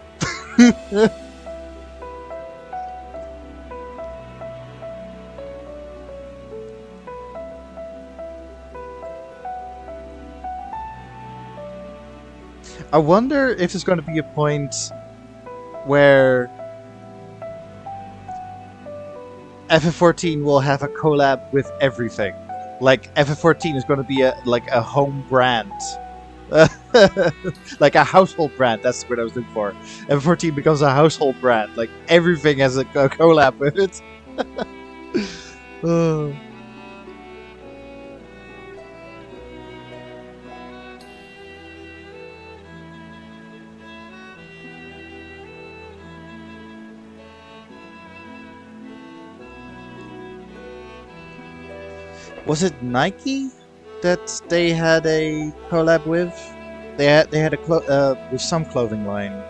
I wonder if there's going to be a point where FF14 will have a collab with everything. Like FF14 is going to be a home brand Like a household brand. That's what I was looking for. M14 becomes a household brand. Like everything has a collab with it. Oh. Was it Nike that they had a collab with? They had a with some clothing line.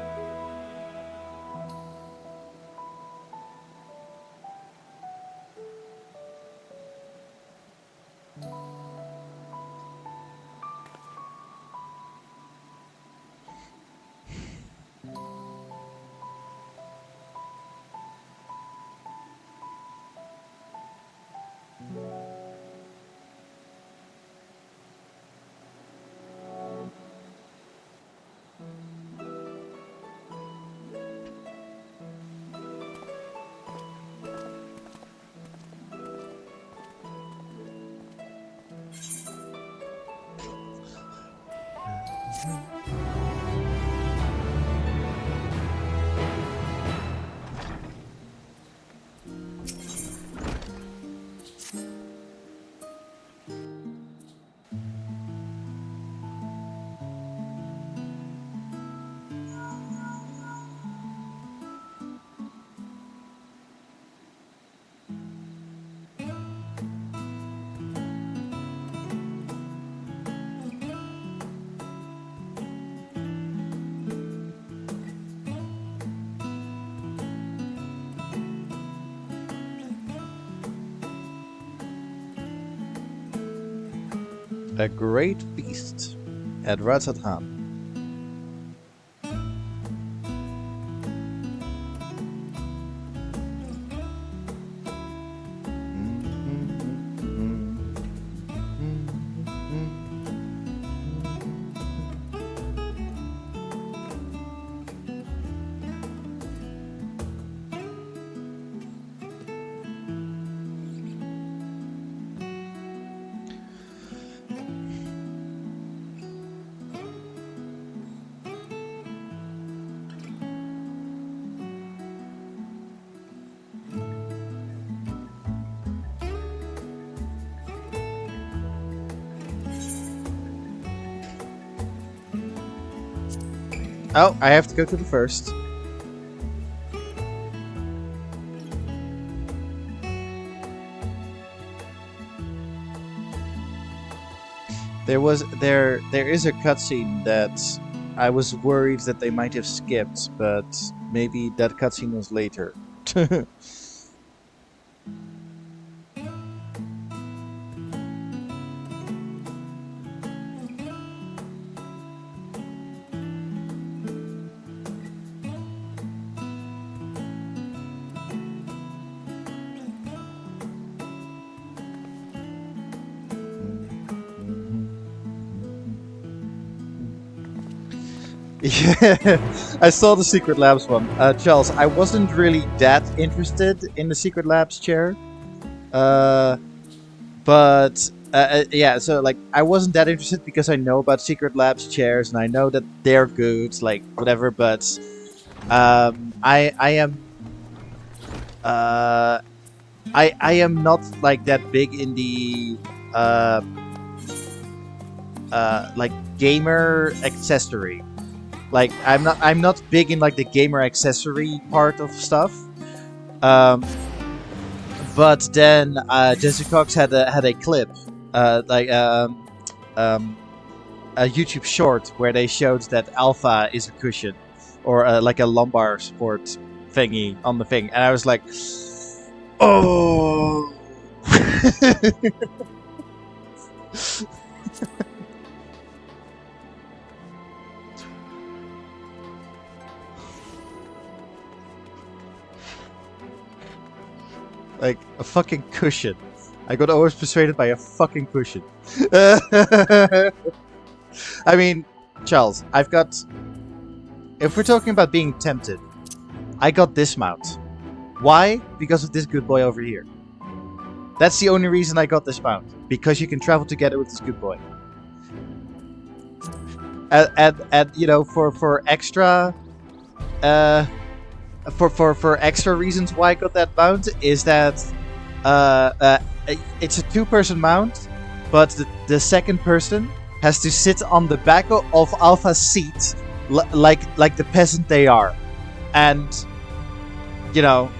A great feast at Ratsathan. Oh, I have to go to the first. There is a cutscene that I was worried that they might have skipped, but maybe that cutscene was later. Yeah, I saw the Secret Labs one. Charles, I wasn't really that interested in the Secret Labs chair. But yeah, so like I wasn't that interested because I know about Secret Labs chairs and I know that they're good, like whatever. But I am I am not like that big in the like gamer accessory. Like I'm not big in like the gamer accessory part of stuff. But then Jesse Cox had a clip, a YouTube short where they showed that Alpha is a cushion, or like a lumbar support thingy on the thing, and I was like, oh. Like a fucking cushion. I got always persuaded by a fucking cushion. I mean, Charles, I've got... If we're talking about being tempted, I got this mount. Why? Because of this good boy over here. That's the only reason I got this mount. Because you can travel together with this good boy. and you know, for extra for extra reasons why I got that mount is that it's a 2-person mount, but the second person has to sit on the back of Alpha's seat like the peasant they are, and you know,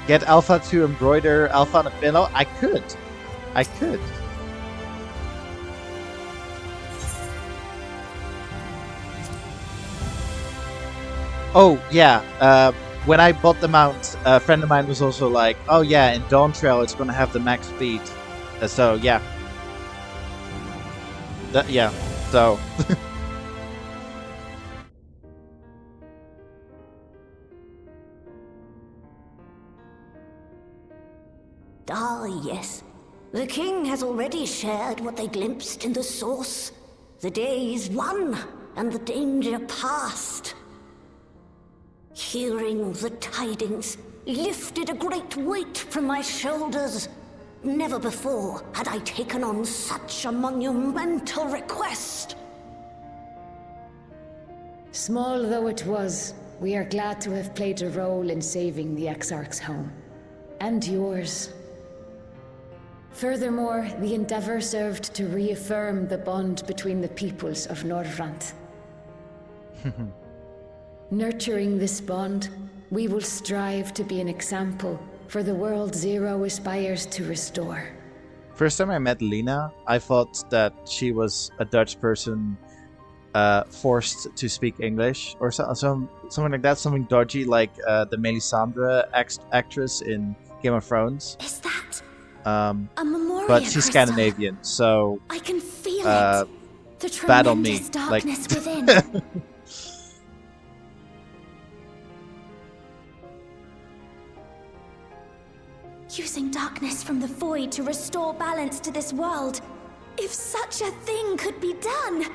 get Alpha to embroider Alpha on a pillow. I could. Oh, yeah. When I bought the mount, a friend of mine was also like, oh, yeah, in Dawn Trail, it's going to have the max speed. So, yeah. Yeah, so... Ah, yes. The king has already shared what they glimpsed in the source. The day is won, and the danger past. Hearing the tidings lifted a great weight from my shoulders. Never before had I taken on such a monumental request. Small though it was, we are glad to have played a role in saving the Exarch's home. And yours. Furthermore, the endeavor served to reaffirm the bond between the peoples of Norvrant. Nurturing this bond, we will strive to be an example for the world Zero aspires to restore. First time I met Lena, I thought that she was a Dutch person forced to speak English or something like that, something dodgy like the Melisandre actress in Game of Thrones. Is that a Memoria but she's crystal? Scandinavian, so I can feel it. The bad on me. tremendous darkness within. Using darkness from the void to restore balance to this world. If such a thing could be done!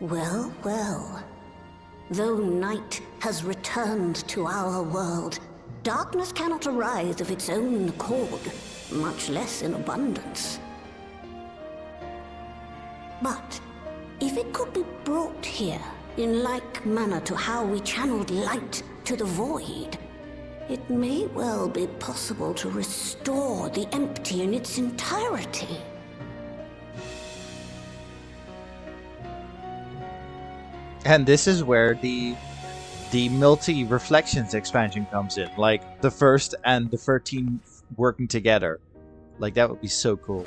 Well, well. Though night has returned to our world, darkness cannot arise of its own accord, much less in abundance. But if it could be brought here in like manner to how we channeled light to the void, it may well be possible to restore the empty in its entirety. And this is where the multi-reflections expansion comes in, like the first and the 13 working together. Like that would be so cool.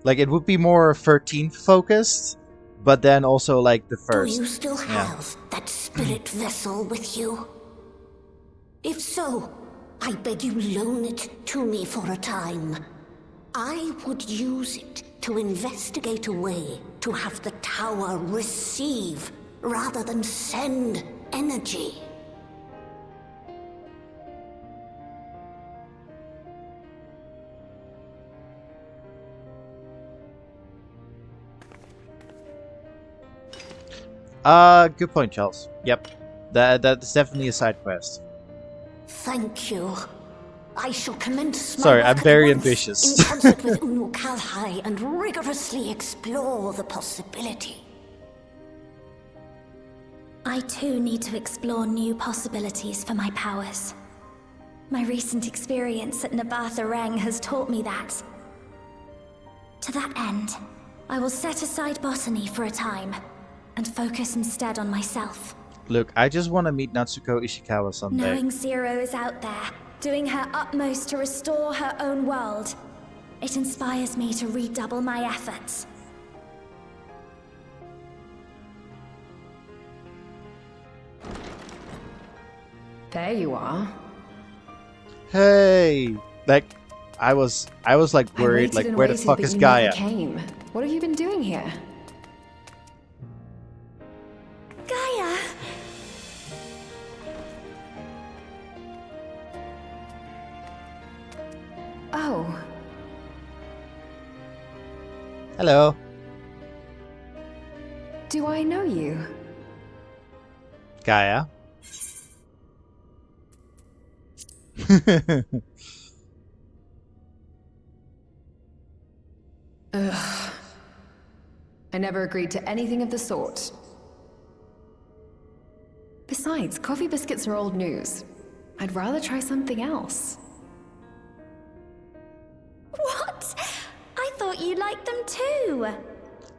Like it would be more 13 focused, but then also like the first. Do you still have that spirit vessel with you? If so, I beg you loan it to me for a time. I would use it to investigate a way to have the tower receive rather than send energy. Good point, Charles. Yep. That's definitely a side quest. Thank you. I shall commence my Sorry, work I'm at very once ambitious. in concert with Unu Kalhai and rigorously explore the possibility. I too need to explore new possibilities for my powers. My recent experience at Nabatha Reng has taught me that. To that end, I will set aside botany for a time and focus instead on myself. Look, I just want to meet Natsuko Ishikawa someday. Knowing Zero is out there, doing her utmost to restore her own world, it inspires me to redouble my efforts. There you are. Hey, like I was like worried, like where the fuck is Gaia? Came. What have you been doing here? Gaia! Oh. Hello. Do I know you? Gaia. Ugh. I never agreed to anything of the sort. Besides, coffee biscuits are old news. I'd rather try something else. What? I thought you liked them too.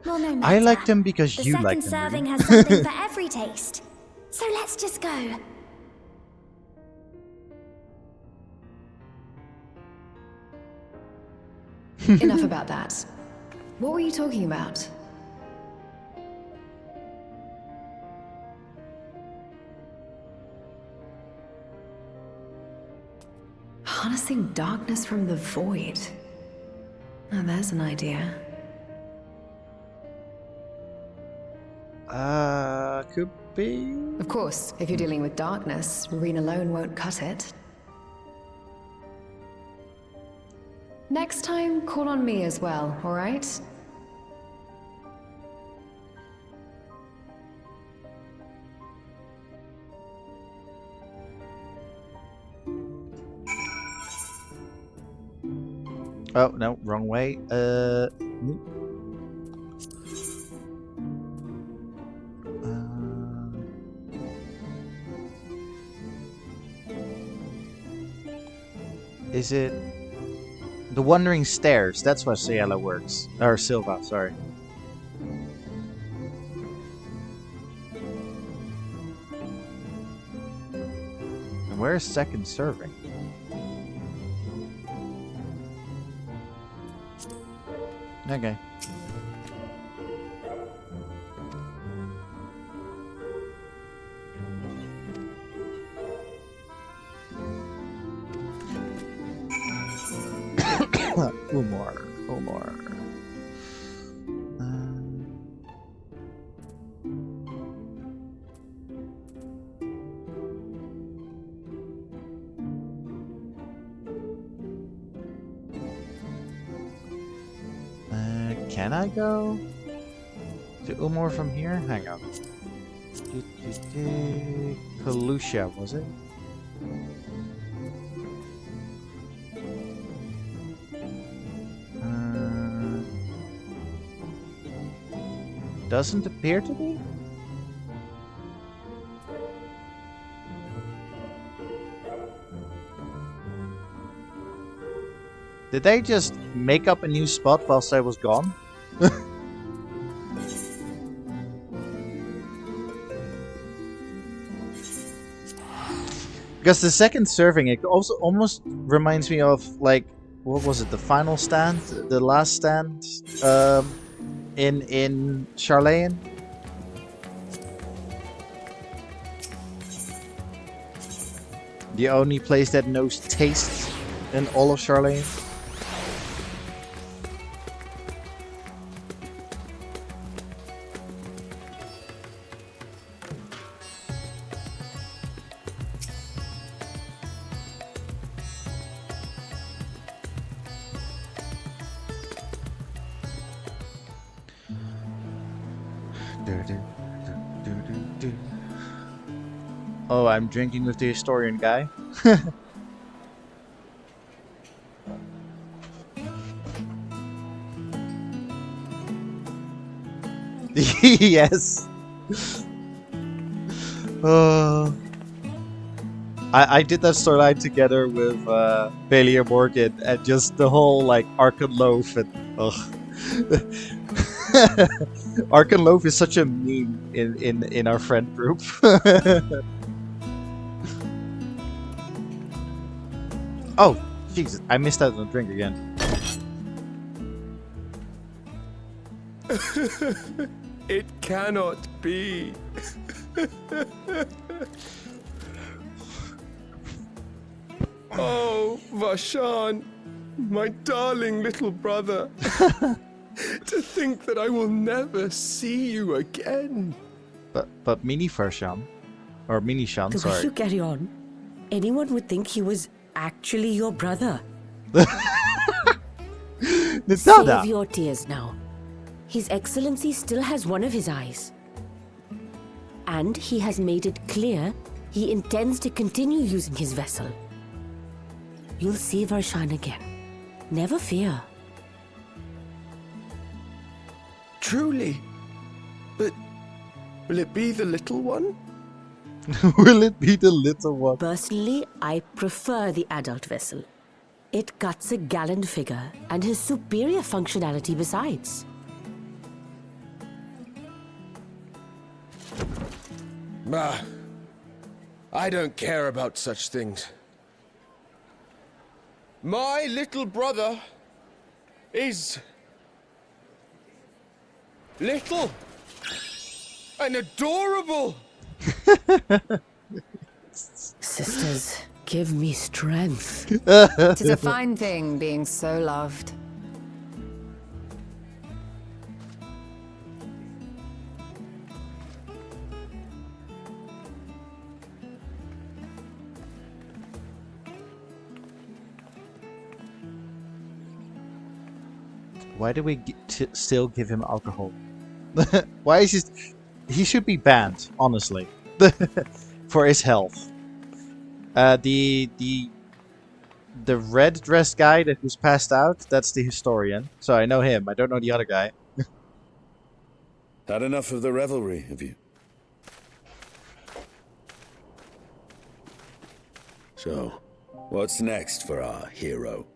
Well, no matter. I like them because the you second like them. serving Really. has something for every taste. So let's just go. Enough about that. What were you talking about? Harnessing darkness from the void. Now there's an idea. Could be. Of course, if you're dealing with darkness, Reen alone won't cut it. Next time, call on me as well, alright? Oh, no, wrong way. Is it the Wandering Stairs? That's where Ciela works. Or Silva, sorry. And where's second serving? Okay. Umar. Can I go to Umar from here? Hang on. Kalusha, was it? Doesn't appear to be? Did they just make up a new spot whilst I was gone? Because the second serving, it also almost reminds me of, like, what was it? The final stand? The last stand? In Charlayan? The only place that knows taste in all of Charlayan. Oh, I'm drinking with the historian guy. Yes. I did that storyline together with Bailey Morgan, and just the whole like Arkan Loaf and Arkan Loaf is such a meme in our friend group. Oh, Jesus, I missed out on a drink again. It cannot be. Oh, Vashan, my darling little brother. To think that I will never see you again. But Mini Farsham, or Mini Shan, The way sorry. you carry on, anyone would think he was actually your brother. Save your tears now. His Excellency still has one of his eyes. And he has made it clear he intends to continue using his vessel. You'll see Varshan again. Never fear. Truly. But will it be the little one? Will it be the little one? Personally, I prefer the adult vessel. It cuts a gallant figure and has superior functionality besides. Bah. I don't care about such things. My little brother is little and adorable. Sisters, give me strength. 'Tis a fine thing being so loved. Why do we still give him alcohol? Why is he should be banned, honestly, for his health. The red dressed guy that was passed out, that's the historian. So I know him. I don't know the other guy. Had enough of the revelry, have you? So, what's next for our hero?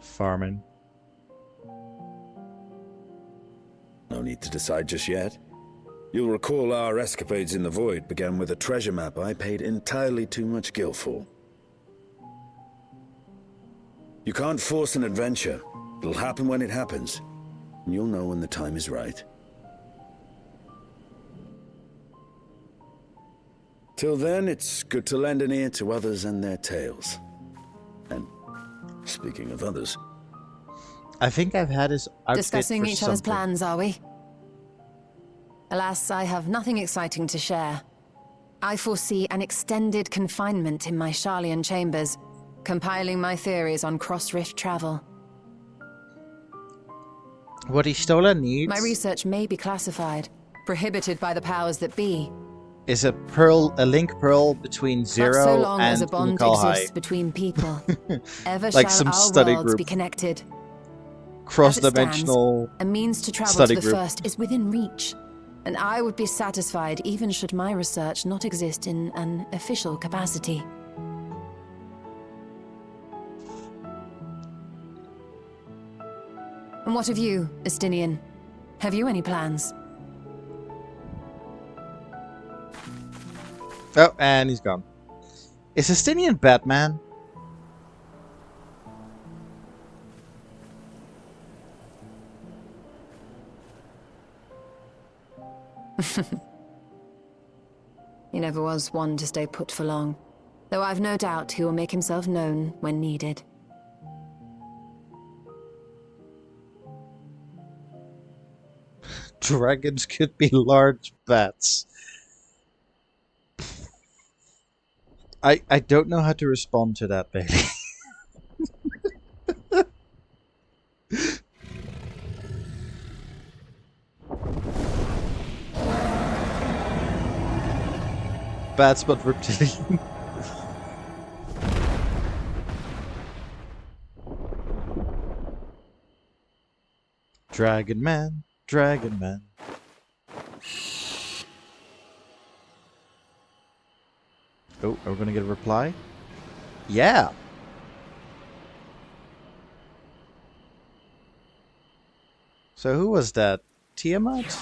Farming. No need to decide just yet. You'll recall our escapades in the Void began with a treasure map I paid entirely too much gil for. You can't force an adventure. It'll happen when it happens, and you'll know when the time is right. Till then, it's good to lend an ear to others and their tales. And speaking of others, I think I've had his outfit Discussing for each other's something. plans, are we? Alas, I have nothing exciting to share. I foresee an extended confinement in my Sharlayan chambers, compiling my theories on cross-rift travel. What Istola needs My research may be classified, prohibited by the powers that be. is a link pearl between Zero But so long and as a bond Unukalhai. exists between people, ever Like shall some our study worlds group. be connected. Cross-dimensional A means to travel study to the group. first is within reach, and I would be satisfied even should my research not exist in an official capacity. And what of you, Estinian? Have you any plans? Oh, and he's gone. Is Estinian Batman? He never was one to stay put for long, though I've no doubt he will make himself known when needed. Dragons could be large bats. I don't know how to respond to that, Bailey. Bats but reptilian. Dragon Man, Dragon Man. Oh, are we gonna get a reply? Yeah. So who was that? Tiamat?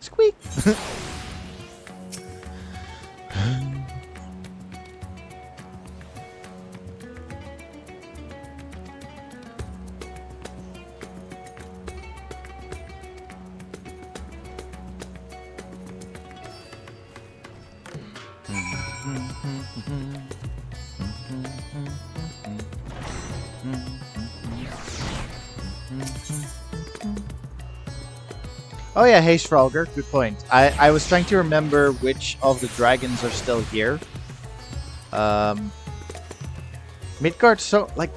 Squeak. Oh yeah, Haste Frogger, good point. I was trying to remember which of the dragons are still here. Midgard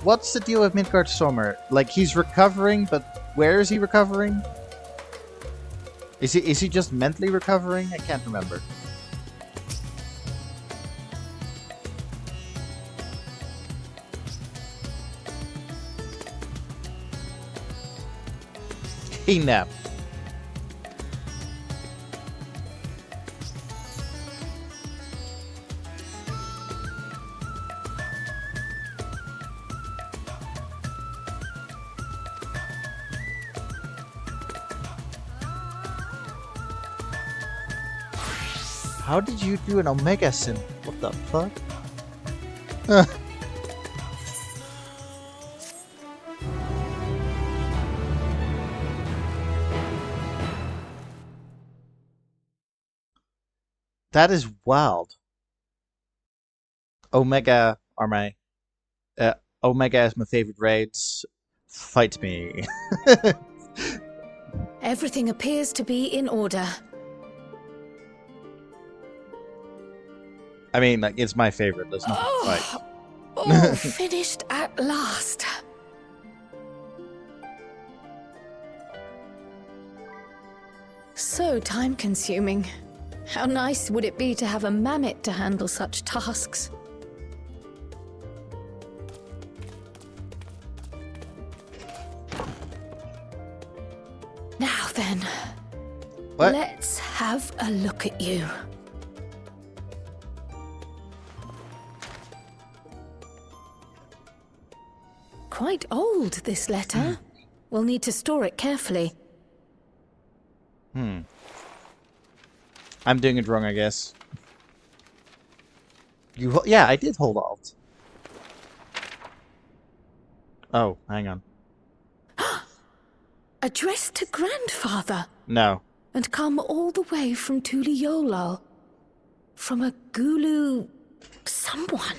what's the deal with Midgard Sommer? Like, he's recovering, but where is he recovering? Is he just mentally recovering? I can't remember. He napped. How did you do an Omega Sim? What the fuck? That is wild. Omega are my Omega is my favorite raids. Fight me. Everything appears to be in order. I mean, like, it's my favorite. There's nothing to fight. All finished at last. So time-consuming. How nice would it be to have a mammoth to handle such tasks? Now then, what? Let's have a look at you. Quite old, this letter. We'll need to store it carefully. I'm doing it wrong, I guess. Yeah, I did hold Alt. Oh, hang on. Addressed to Grandfather. No. And come all the way from Tuliolal. From a Gulu... someone.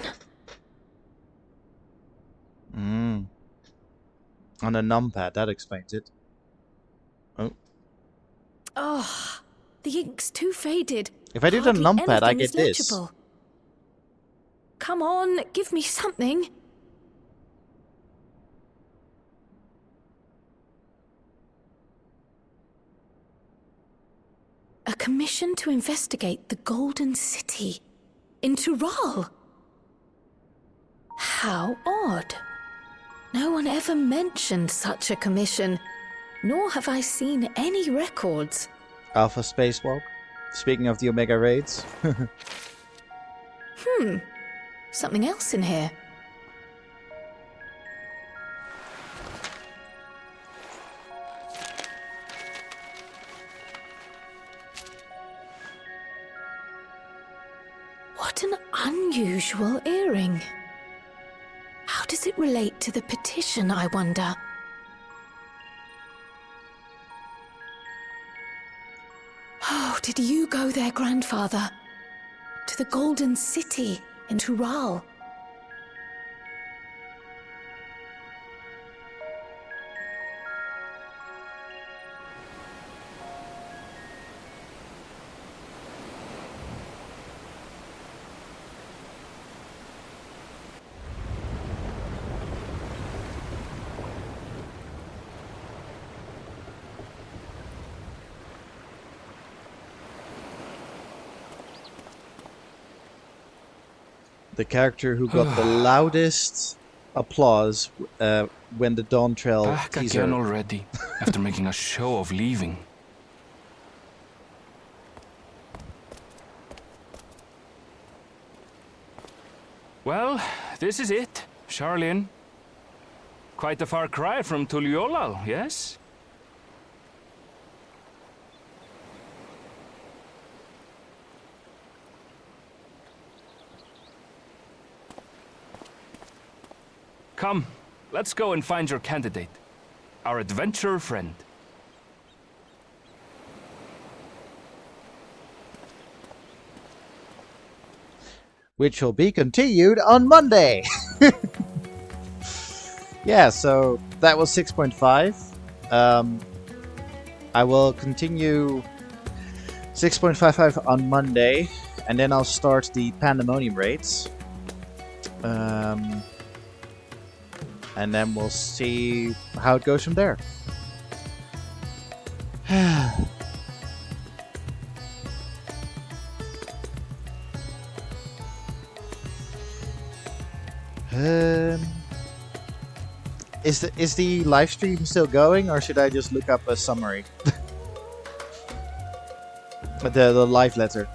On a numpad, that explains it. Oh. Oh, the ink's too faded. If I did a numpad, I get this. Legible. Come on, give me something. A commission to investigate the Golden City in Tural. How odd. No one ever mentioned such a commission, nor have I seen any records. Alpha Spacewalk. Speaking of the Omega raids. Something else in here. What an unusual earring. How does it relate to the petition, I wonder? Oh, did you go there, Grandfather? To the Golden City in Tural? The character who got the loudest applause when the Dawn Trail Back teaser. again already, after making a show of leaving. Well, this is it, Charlene. Quite a far cry from Tuliolal, yes? Come, let's go and find your candidate. Our adventurer friend. Which will be continued on Monday. Yeah, so that was 6.5. I will continue 6.55 on Monday, and then I'll start the Pandemonium raids. And then we'll see how it goes from there. Is the live stream still going, or should I just look up a summary? The live letter.